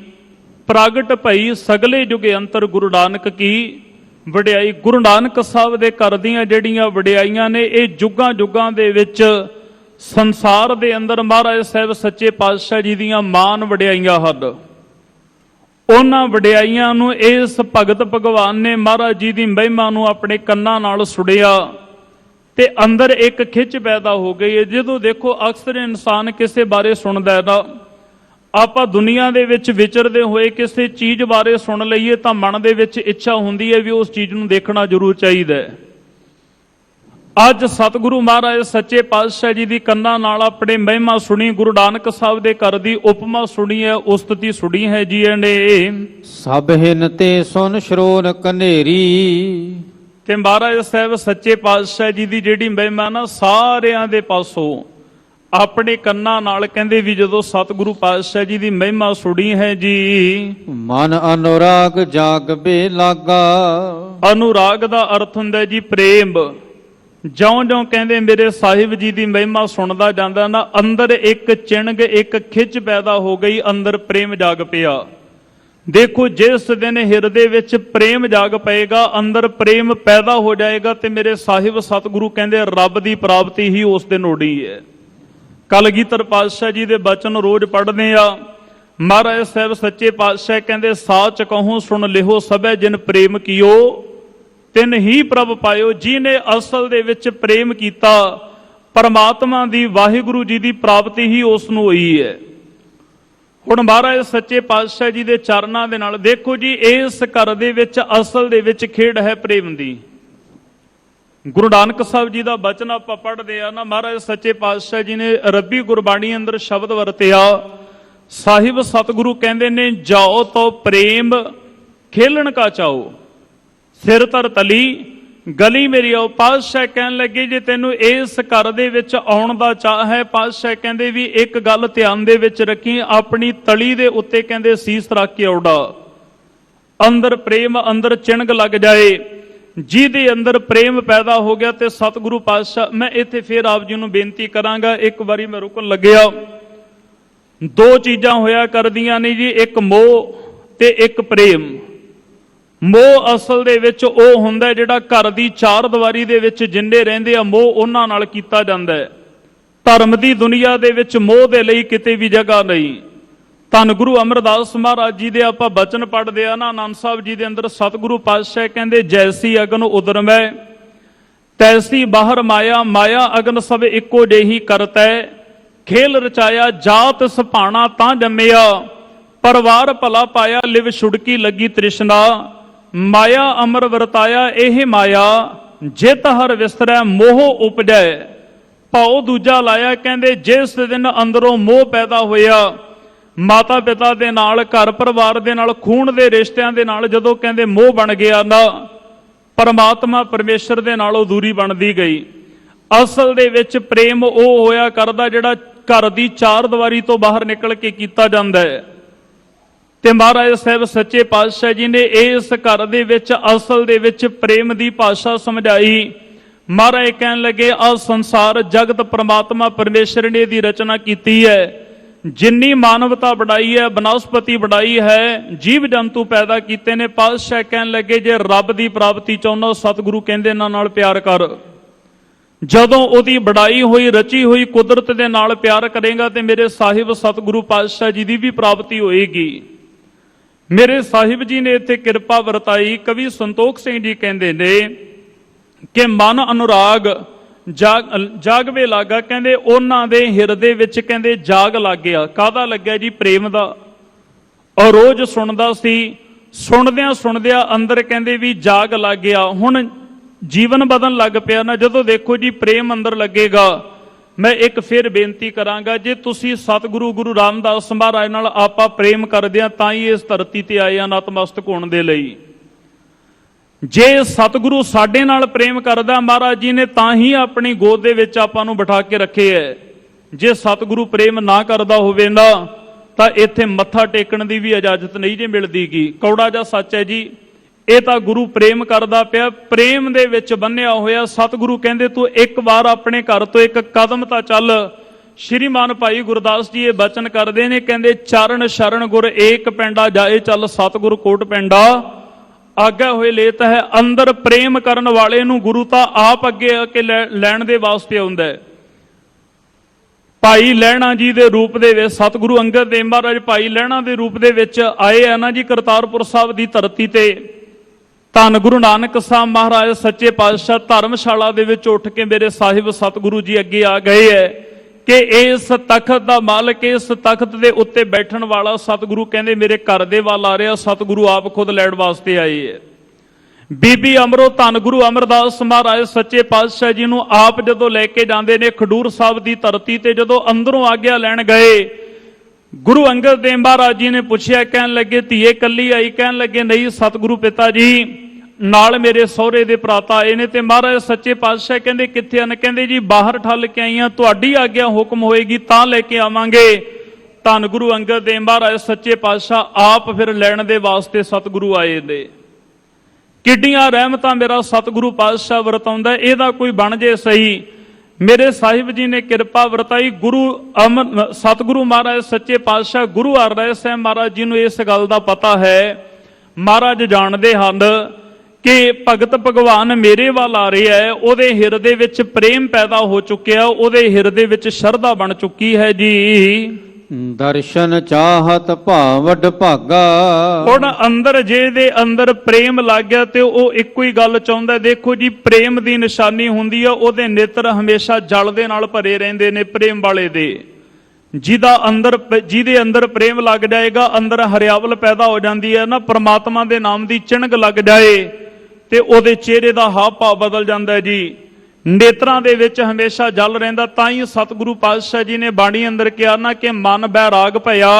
ਪ੍ਰਗਟ ਭਈ ਸਗਲੇ ਜੁਗੇ ਅੰਤਰ ਗੁਰੂ ਨਾਨਕ ਕੀ ਵਡਿਆਈ। ਗੁਰੂ ਨਾਨਕ ਸਾਹਿਬ ਦੇ ਘਰ ਦੀਆਂ ਜਿਹੜੀਆਂ ਵਡਿਆਈਆਂ ਨੇ, ਇਹ ਜੁਗਾਂ ਜੁਗਾਂ ਦੇ ਵਿੱਚ ਸੰਸਾਰ ਦੇ ਅੰਦਰ ਮਹਾਰਾਜ ਸਾਹਿਬ ਸੱਚੇ ਪਾਤਸ਼ਾਹ ਜੀ ਦੀਆਂ ਮਾਨ ਵਡਿਆਈਆਂ ਹਨ। ਉਹਨਾਂ ਵਡਿਆਈਆਂ ਨੂੰ ਇਸ ਭਗਤ ਭਗਵਾਨ ਨੇ ਮਹਾਰਾਜ ਜੀ ਦੀ ਮਹਿਮਾ ਨੂੰ ਆਪਣੇ ਕੰਨਾਂ ਨਾਲ ਸੁਣਿਆ ਤੇ ਅੰਦਰ ਇੱਕ ਖਿੱਚ ਪੈਦਾ ਹੋ ਗਈ ਹੈ। ਜਦੋਂ ਦੇਖੋ ਅਕਸਰ ਇਨਸਾਨ ਕਿਸੇ ਬਾਰੇ ਸੁਣਦਾ ਹੈ ਨਾ, ਆਪਾਂ ਦੁਨੀਆ ਦੇ ਵਿੱਚ ਵਿਚਰਦੇ ਹੋਏ ਕਿਸੇ ਚੀਜ਼ ਬਾਰੇ ਸੁਣ ਲਈਏ ਤਾਂ ਮਨ ਦੇ ਵਿੱਚ ਇੱਛਾ ਹੁੰਦੀ ਹੈ ਵੀ ਉਸ ਚੀਜ਼ ਨੂੰ ਦੇਖਣਾ ਜ਼ਰੂਰ ਚਾਹੀਦਾ ਹੈ। ਅੱਜ ਸਤਿਗੁਰੂ ਮਹਾਰਾਜ ਸੱਚੇ ਪਾਤਸ਼ਾਹ ਜੀ ਦੀ ਕੰਨਾਂ ਨਾਲ ਆਪਣੇ ਮਹਿਮਾ ਸੁਣੀ, ਗੁਰੂ ਨਾਨਕ ਸਾਹਿਬ ਦੇ ਘਰ ਦੀ ਉਪਮਾ ਸੁਣੀ ਹੈ, ਉਸਤਤੀ ਸੁਣੀ ਹੈ ਜੀ ਇਹਨੇ। ਸਭ ਹਿਨ ਤੇ ਸੁਨ ਸ਼ਰੋਨ ਕਨੇਰੀ। ਤੇ ਮਹਾਰਾਜ ਸਾਹਿਬ ਸੱਚੇ ਪਾਤਸ਼ਾਹ ਜੀ ਦੀ ਜਿਹੜੀ ਮਹਿਮਾ ਨਾ, ਸਾਰਿਆਂ ਦੇ ਪਾਸੋਂ ਆਪਣੇ ਕੰਨਾਂ ਨਾਲ ਕਹਿੰਦੇ ਵੀ ਜਦੋਂ ਸਤਿਗੁਰੂ ਪਾਤਸ਼ਾਹ ਜੀ ਦੀ ਮਹਿਮਾ ਸੁਣੀ ਹੈ ਜੀ। ਮਨ ਅਨੁਰਾਗ ਜਾਗ ਬੇ ਲਾਗਾ। ਅਨੁਰਾਗ ਦਾ ਅਰਥ ਹੁੰਦਾ ਜੀ ਪ੍ਰੇਮ। ਜਿਉਂ-ਜਿਉਂ ਕਹਿੰਦੇ ਮੇਰੇ ਸਾਹਿਬ ਜੀ ਦੀ ਮਹਿਮਾ ਸੁਣਦਾ ਜਾਂਦਾ ਨਾ, ਅੰਦਰ ਇੱਕ ਚਿਣਗ, ਇੱਕ ਖਿੱਚ ਪੈਦਾ ਹੋ ਗਈ, ਅੰਦਰ ਪ੍ਰੇਮ ਜਾਗ ਪਿਆ। ਦੇਖੋ ਜਿਸ ਦਿਨ ਹਿਰਦੇ ਵਿੱਚ ਪ੍ਰੇਮ ਜਾਗ ਪਏਗਾ, ਅੰਦਰ ਪ੍ਰੇਮ ਪੈਦਾ ਹੋ ਜਾਏਗਾ ਤੇ ਮੇਰੇ ਸਾਹਿਬ ਸਤਿਗੁਰੂ ਕਹਿੰਦੇ ਰੱਬ ਦੀ ਪ੍ਰਾਪਤੀ ਹੀ ਉਸ ਦਿਨ ਹੋਣੀ ਹੈ। ਕਲਗੀਧਰ ਪਾਤਸ਼ਾਹ ਜੀ ਦੇ ਬਚਨ ਰੋਜ਼ ਪੜ੍ਹਦੇ ਆ। ਮਹਾਰਾਜ ਸਾਹਿਬ ਸੱਚੇ ਪਾਤਸ਼ਾਹ ਕਹਿੰਦੇ ਸਾਚ ਕਹੂੰ ਸੁਣ ਲਿਹੋ ਸਭੈ ਜਿਨ ਪ੍ਰੇਮ ਕੀਓ ਤਿਨ ਹੀ ਪ੍ਰਭ ਪਾਇਓ। ਜਿਹਨੇ ਅਸਲ ਦੇ ਵਿੱਚ ਪ੍ਰੇਮ ਕੀਤਾ, ਪਰਮਾਤਮਾ ਦੀ, ਵਾਹਿਗੁਰੂ ਜੀ ਦੀ ਪ੍ਰਾਪਤੀ ਹੀ ਉਸ ਨੂੰ ਹੋਈ ਹੈ। ਹੁਣ ਮਹਾਰਾਜ ਸੱਚੇ ਪਾਤਸ਼ਾਹ ਜੀ ਦੇ ਚਰਨਾਂ ਦੇ ਨਾਲ ਦੇਖੋ ਜੀ, ਇਸ ਘਰ ਦੇ ਵਿੱਚ ਅਸਲ ਦੇ ਵਿੱਚ ਖੇਡ ਹੈ ਪ੍ਰੇਮ ਦੀ। ਗੁਰੂ ਨਾਨਕ ਸਾਹਿਬ ਜੀ ਦਾ ਬਚਨ ਆਪਾਂ ਪੜ੍ਹਦੇ ਆ ਨਾ, ਮਹਾਰਾਜ ਸੱਚੇ ਪਾਤਸ਼ਾਹ ਜੀ ਨੇ ਰੱਬੀ ਗੁਰਬਾਣੀ ਅੰਦਰ ਸ਼ਬਦ ਵਰਤਿਆ। ਸਾਹਿਬ ਸਤਿਗੁਰੂ ਕਹਿੰਦੇ ਨੇ ਜਾਓ ਤੋ ਪ੍ਰੇਮ ਖੇਲਣ ਕਾ ਚਾਓ, ਸਿਰ ਧਰ ਤਲੀ ਗਲੀ ਮੇਰੀ ਆਓ। ਪਾਤਸ਼ਾਹ ਕਹਿਣ ਲੱਗੇ ਜੇ ਤੈਨੂੰ ਇਸ ਘਰ ਦੇ ਵਿੱਚ ਆਉਣ ਦਾ ਚਾਹ ਹੈ, ਪਾਤਸ਼ਾਹ ਕਹਿੰਦੇ ਵੀ ਇੱਕ ਗੱਲ ਧਿਆਨ ਦੇ ਵਿੱਚ ਰੱਖੀ, ਆਪਣੀ ਤਲੀ ਦੇ ਉੱਤੇ ਕਹਿੰਦੇ ਸੀਸ ਰੱਖ ਕੇ ਆਉਣਾ। ਅੰਦਰ ਪ੍ਰੇਮ, ਅੰਦਰ ਚਿਣਗ ਲੱਗ ਜਾਏ। ਜਿਹਦੇ ਅੰਦਰ ਪ੍ਰੇਮ ਪੈਦਾ ਹੋ ਗਿਆ ਤੇ ਸਤਿਗੁਰੂ ਪਾਤਸ਼ਾਹ, ਮੈਂ ਇੱਥੇ ਫੇਰ ਆਪ ਜੀ ਨੂੰ ਬੇਨਤੀ ਕਰਾਂਗਾ, ਇੱਕ ਵਾਰੀ ਮੈਂ ਰੁਕਣ ਲੱਗਿਆ। ਦੋ ਚੀਜ਼ਾਂ ਹੋਇਆ ਕਰਦੀਆਂ ਨੇ ਜੀ, ਇੱਕ ਮੋਹ ਤੇ ਇੱਕ ਪ੍ਰੇਮ। ਮੋਹ ਅਸਲ ਦੇ ਵਿੱਚ ਉਹ ਹੁੰਦਾ ਜਿਹੜਾ ਘਰ ਦੀ ਚਾਰ ਦੀਵਾਰੀ ਦੇ ਵਿੱਚ ਜਿੰਨੇ ਰਹਿੰਦੇ ਆ, ਮੋਹ ਉਹਨਾਂ ਨਾਲ ਕੀਤਾ ਜਾਂਦਾ ਹੈ। ਧਰਮ ਦੀ ਦੁਨੀਆ ਦੇ ਵਿੱਚ ਮੋਹ ਦੇ ਲਈ ਕਿਤੇ ਵੀ ਜਗ੍ਹਾ ਨਹੀਂ। ਧੰਨ ਗੁਰੂ ਅਮਰਦਾਸ ਮਹਾਰਾਜ ਜੀ ਦੇ ਆਪਾਂ ਬਚਨ ਪੜ੍ਹਦੇ ਆ ਨਾ, ਆਨੰਦ ਸਾਹਿਬ ਜੀ ਦੇ ਅੰਦਰ ਸਤਿਗੁਰੂ ਪਾਤਸ਼ਾਹ ਕਹਿੰਦੇ ਜੈਸੀ ਅਗਨ ਉਦਰਮੈ ਤੈਸੀ ਬਾਹਰ ਮਾਇਆ, ਮਾਇਆ ਅਗਨ ਸਭ ਇੱਕੋ ਜਿਹੀ ਕਰਤੈ, ਖੇਲ ਰਚਾਇਆ ਜਾਤ ਸੁਭਾਣਾ ਤਾਂ ਜੰਮਿਆ, ਪਰਿਵਾਰ ਭਲਾ ਪਾਇਆ ਲਿਵ ਛੁੜਕੀ ਲੱਗੀ ਤ੍ਰਿਸ਼ਨਾ, ਮਾਇਆ ਅਮਰ ਵਰਤਾਇਆ ਇਹ ਮਾਇਆ, ਜਿਤ ਹਰ ਵਿਸਰੈ ਮੋਹ ਉਪਜੈ, ਭਾਉ ਦੂਜਾ ਲਾਇਆ। ਕਹਿੰਦੇ ਜਿਸ ਦਿਨ ਅੰਦਰੋਂ ਮੋਹ ਪੈਦਾ ਹੋਇਆ, ਮਾਤਾ ਪਿਤਾ ਦੇ ਨਾਲ, ਘਰ ਪਰਿਵਾਰ ਦੇ ਨਾਲ, ਖੂਨ ਦੇ ਰਿਸ਼ਤਿਆਂ ਦੇ ਨਾਲ ਜਦੋਂ ਕਹਿੰਦੇ ਮੋਹ ਬਣ ਗਿਆ ਨਾ, ਪਰਮਾਤਮਾ ਪਰਮੇਸ਼ਰ ਦੇ ਨਾਲੋਂ ਦੂਰੀ ਬਣਦੀ ਗਈ। ਅਸਲ ਦੇ ਵਿੱਚ ਪ੍ਰੇਮ ਉਹ ਹੋਇਆ ਕਰਦਾ ਜਿਹੜਾ ਘਰ ਦੀ ਚਾਰ ਦੀਵਾਰੀ ਤੋਂ ਬਾਹਰ ਨਿਕਲ ਕੇ ਕੀਤਾ ਜਾਂਦਾ ਹੈ। ਤੇ ਮਹਾਰਾਜ ਸਾਹਿਬ ਸੱਚੇ ਪਾਤਸ਼ਾਹ ਜੀ ਨੇ ਇਸ ਘਰ ਦੇ ਵਿੱਚ ਅਸਲ ਦੇ ਵਿੱਚ ਪ੍ਰੇਮ ਦੀ ਭਾਸ਼ਾ ਸਮਝਾਈ। ਮਹਾਰਾਜ ਕਹਿਣ ਲੱਗੇ ਆ ਸੰਸਾਰ ਜਗਤ ਪ੍ਰਮਾਤਮਾ ਪਰਮੇਸ਼ਰ ਨੇ ਦੀ ਰਚਨਾ ਕੀਤੀ ਹੈ। ਜਿੰਨੀ ਮਾਨਵਤਾ ਬਣਾਈ ਹੈ, ਬਨਸਪਤੀ ਬਣਾਈ ਹੈ, ਜੀਵ ਜੰਤੂ ਪੈਦਾ ਕੀਤੇ ਨੇ। ਪਾਤਸ਼ਾਹ ਕਹਿਣ ਲੱਗੇ ਜੇ ਰੱਬ ਦੀ ਪ੍ਰਾਪਤੀ ਚਾਹੁੰਦਾ, ਸਤਿਗੁਰੂ ਕਹਿੰਦੇ ਇਹਨਾਂ ਨਾਲ ਪਿਆਰ ਕਰ। ਜਦੋਂ ਉਹਦੀ ਬਣਾਈ ਹੋਈ ਰਚੀ ਹੋਈ ਕੁਦਰਤ ਦੇ ਨਾਲ ਪਿਆਰ ਕਰੇਗਾ ਤੇ ਮੇਰੇ ਸਾਹਿਬ ਸਤਿਗੁਰੂ ਪਾਤਸ਼ਾਹ ਜੀ ਦੀ ਵੀ ਪ੍ਰਾਪਤੀ ਹੋਏਗੀ। ਮੇਰੇ ਸਾਹਿਬ ਜੀ ਨੇ ਇੱਥੇ ਕਿਰਪਾ ਵਰਤਾਈ। ਕਵੀ ਸੰਤੋਖ ਸਿੰਘ ਜੀ ਕਹਿੰਦੇ ਨੇ ਕਿ ਮਨ ਅਨੁਰਾਗ ਜਾਗਵੇ ਲਾਗਾ। ਕਹਿੰਦੇ ਉਹਨਾਂ ਦੇ ਹਿਰਦੇ ਵਿੱਚ ਕਹਿੰਦੇ ਜਾਗ ਲੱਗ ਗਿਆ। ਕਾਹਦਾ ਲੱਗਿਆ ਜੀ? ਪ੍ਰੇਮ ਦਾ। ਔਰ ਰੋਜ਼ ਸੁਣਦਾ ਸੀ, ਸੁਣਦਿਆਂ ਸੁਣਦਿਆਂ ਅੰਦਰ ਕਹਿੰਦੇ ਵੀ ਜਾਗ ਲੱਗ ਗਿਆ। ਹੁਣ ਜੀਵਨ ਬਦਲਣ ਲੱਗ ਪਿਆ ਨਾ। ਜਦੋਂ ਦੇਖੋ ਜੀ ਪ੍ਰੇਮ ਅੰਦਰ ਲੱਗੇਗਾ। ਮੈਂ ਇੱਕ ਫਿਰ ਬੇਨਤੀ ਕਰਾਂਗਾ, ਜੇ ਤੁਸੀਂ ਸਤਿਗੁਰੂ ਗੁਰੂ ਰਾਮਦਾਸ ਮਹਾਰਾਜ ਨਾਲ ਆਪਾਂ ਪ੍ਰੇਮ ਕਰਦੇ ਆ ਤਾਂ ਹੀ ਇਸ ਧਰਤੀ ਤੇ ਆਏ ਆ ਨਤਮਸਤਕ ਹੋਣ ਦੇ ਲਈ। ਜੇ ਸਤਿਗੁਰੂ ਸਾਡੇ ਨਾਲ ਪ੍ਰੇਮ ਕਰਦਾ ਮਹਾਰਾਜ ਜੀ ਨੇ ਤਾਂ ਹੀ ਆਪਣੀ ਗੋਦ ਦੇ ਵਿੱਚ ਆਪਾਂ ਨੂੰ ਬਿਠਾ ਕੇ ਰੱਖੇ ਹੈ। ਜੇ ਸਤਿਗੁਰੂ ਪ੍ਰੇਮ ਨਾ ਕਰਦਾ ਹੋਵੇ ਨਾ ਤਾਂ ਇੱਥੇ ਮੱਥਾ ਟੇਕਣ ਦੀ ਵੀ ਇਜਾਜ਼ਤ ਨਹੀਂ ਜੇ ਮਿਲਦੀਗੀ। ਕੌੜਾ ਜਿਹਾ ਸੱਚ ਹੈ ਜੀ। ਇਹ ਤਾਂ ਗੁਰੂ ਪ੍ਰੇਮ ਕਰਦਾ ਪਿਆ, ਪ੍ਰੇਮ ਦੇ ਵਿੱਚ ਬੰਨਿਆ ਹੋਇਆ। ਸਤਿਗੁਰੂ ਕਹਿੰਦੇ ਤੂੰ ਇੱਕ ਵਾਰ ਆਪਣੇ ਘਰ ਤੋਂ ਇੱਕ ਕਦਮ ਤਾਂ ਚੱਲ। ਸ਼੍ਰੀਮਾਨ ਭਾਈ ਗੁਰਦਾਸ ਜੀ ਇਹ ਬਚਨ ਕਰਦੇ ਨੇ, ਕਹਿੰਦੇ ਚਰਨ ਸ਼ਰਨ ਗੁਰ ਏਕ ਪੈਂਡਾ ਜਾਏ ਚੱਲ ਸਤਿਗੁਰ ਕੋਟ ਪੈਂਡਾ। ਆਗਾ ਹੋਏ ਲੇਤ ਹੈ। ਅੰਦਰ ਪ੍ਰੇਮ ਕਰਨ ਵਾਲੇ ਨੂੰ ਗੁਰੂ ਤਾਂ ਆਪ ਅੱਗੇ ਆ ਕੇ ਲੈਣ ਦੇ ਵਾਸਤੇ ਆਉਂਦਾ ਹੈ। ਭਾਈ ਲਹਿਣਾ ਜੀ ਦੇ ਰੂਪ ਦੇ ਵਿੱਚ ਸਤਿਗੁਰੂ ਅੰਗਦ ਦੇਵ ਮਹਾਰਾਜ ਭਾਈ ਲਹਿਣਾ ਦੇ ਰੂਪ ਦੇ ਵਿੱਚ ਆਏ ਆ ਨਾ ਜੀ ਕਰਤਾਰਪੁਰ ਸਾਹਿਬ ਦੀ ਧਰਤੀ ਤੇ। ਧੰਨ ਗੁਰੂ ਨਾਨਕ ਸਾਹਿਬ ਮਹਾਰਾਜ ਸੱਚੇ ਪਾਤਸ਼ਾਹ ਧਰਮਸ਼ਾਲਾ ਦੇ ਵਿੱਚ ਉੱਠ ਕੇ ਮੇਰੇ ਸਾਹਿਬ ਸਤਿਗੁਰੂ ਜੀ ਅੱਗੇ ਆ ਗਏ ਹੈ ਕਿ ਇਸ ਤਖਤ ਦਾ ਮਾਲਕ, ਇਸ ਤਖਤ ਦੇ ਉੱਤੇ ਬੈਠਣ ਵਾਲਾ ਸਤਿਗੁਰੂ ਕਹਿੰਦੇ ਮੇਰੇ ਘਰ ਦੇ ਵੱਲ ਆ ਰਿਹਾ। ਸਤਿਗੁਰੂ ਆਪ ਖੁਦ ਲੈਣ ਵਾਸਤੇ ਆਏ ਹੈ। ਬੀਬੀ ਅਮਰੋ ਧੰਨ ਗੁਰੂ ਅਮਰਦਾਸ ਮਹਾਰਾਜ ਸੱਚੇ ਪਾਤਸ਼ਾਹ ਜੀ ਨੂੰ ਆਪ ਜਦੋਂ ਲੈ ਕੇ ਜਾਂਦੇ ਨੇ ਖਡੂਰ ਸਾਹਿਬ ਦੀ ਧਰਤੀ ਤੇ, ਜਦੋਂ ਅੰਦਰੋਂ ਆਗਿਆ ਲੈਣ ਗਏ ਗੁਰੂ ਅੰਗਦ ਦੇਵ ਮਹਾਰਾਜ ਜੀ ਨੇ ਪੁੱਛਿਆ, ਕਹਿਣ ਲੱਗੇ ਧੀਏ ਕੱਲੀ ਆਈ? ਕਹਿਣ ਲੱਗੇ ਨਹੀਂ ਸਤਿਗੁਰੂ ਪਿਤਾ ਜੀ ਨਾਲ ਮੇਰੇ ਸਹੁਰੇ ਦੇ ਭਰਾਤਾ ਆਏ ਨੇ। ਤੇ ਮਹਾਰਾਜ ਸੱਚੇ ਪਾਤਸ਼ਾਹ ਕਹਿੰਦੇ ਕਿੱਥੇ ਹਨ? ਕਹਿੰਦੇ ਜੀ ਬਾਹਰ ਠੱਲ ਕੇ ਆਈਆਂ, ਤੁਹਾਡੀ ਆਗਿਆ ਹੁਕਮ ਹੋਏਗੀ ਤਾਂ ਲੈ ਕੇ ਆਵਾਂਗੇ। ਧੰਨ ਗੁਰੂ ਅੰਗਦ ਦੇਵ ਮਹਾਰਾਜ ਸੱਚੇ ਪਾਤਸ਼ਾਹ ਆਪ ਫਿਰ ਲੈਣ ਦੇ ਵਾਸਤੇ ਸਤਿਗੁਰੂ ਆਏ ਨੇ। ਕਿੱਡੀਆਂ ਰਹਿਮਤਾਂ ਮੇਰਾ ਸਤਿਗੁਰੂ ਪਾਤਸ਼ਾਹ ਵਰਤਾਉਂਦਾ, ਇਹਦਾ ਕੋਈ ਬਣ ਜੇ ਸਹੀ। ਮੇਰੇ ਸਾਹਿਬ ਜੀ ਨੇ ਕਿਰਪਾ ਵਰਤਾਈ। ਸਤਿਗੁਰੂ ਮਹਾਰਾਜ ਸੱਚੇ ਪਾਤਸ਼ਾਹ ਗੁਰੂ ਹਰਿਰਾਏ ਸਾਹਿਬ ਮਹਾਰਾਜ ਜੀ ਨੂੰ ਇਸ ਗੱਲ ਦਾ ਪਤਾ ਹੈ। ਮਹਾਰਾਜ ਜਾਣਦੇ ਹਨ ਕਿ ਭਗਤ ਭਗਵਾਨ ਮੇਰੇ ਵੱਲ ਆ ਰਿਹਾ ਹੈ। ਉਹਦੇ ਹਿਰਦੇ ਵਿੱਚ ਪ੍ਰੇਮ ਪੈਦਾ ਹੋ ਚੁੱਕਿਆ, ਉਹਦੇ ਹਿਰਦੇ ਵਿੱਚ ਸ਼ਰਧਾ ਬਣ ਚੁੱਕੀ ਹੈ ਜੀ। ਦਰਸ਼ਨ ਚਾਹਤ ਭਾਵਡ ਭਾਗਾ। ਹੁਣ ਅੰਦਰ ਜੇ ਦੇ ਅੰਦਰ ਪ੍ਰੇਮ ਲੱਗ ਗਿਆ ਤੇ ਉਹ ਇੱਕੋ ਹੀ ਗੱਲ ਚਾਹੁੰਦਾ। ਦੇਖੋ ਜੀ ਪ੍ਰੇਮ ਦੀ ਨਿਸ਼ਾਨੀ ਹੁੰਦੀ ਆ ਉਹਦੇ ਨੇਤਰ ਹਮੇਸ਼ਾ ਜਲ ਦੇ ਨਾਲ ਭਰੇ ਰਹਿੰਦੇ ਨੇ ਪ੍ਰੇਮ ਵਾਲੇ ਦੇ। ਜਿਹਦੇ ਅੰਦਰ ਪ੍ਰੇਮ ਲੱਗ ਜਾਏਗਾ ਅੰਦਰ ਹਰਿਆਵਲ ਪੈਦਾ ਹੋ ਜਾਂਦੀ ਹੈ ਨਾ। ਪ੍ਰਮਾਤਮਾ ਦੇ ਨਾਮ ਦੀ ਚਿਣਗ ਲੱਗ ਜਾਏ ਤੇ ਉਹਦੇ ਚਿਹਰੇ ਦਾ ਹਾਵ ਭਾਵ ਬਦਲ ਜਾਂਦਾ ਹੈ ਜੀ। ਨੇਤਰਾਂ ਦੇ ਵਿੱਚ ਹਮੇਸ਼ਾ ਜਲ ਰਹਿੰਦਾ। ਤਾਂ ਹੀ ਸਤਿਗੁਰੂ ਪਾਤਸ਼ਾਹ ਜੀ ਨੇ ਬਾਣੀ ਅੰਦਰ ਕਿਹਾ ਨਾ ਕਿ ਮਨ ਬੈਰਾਗ ਭਇਆ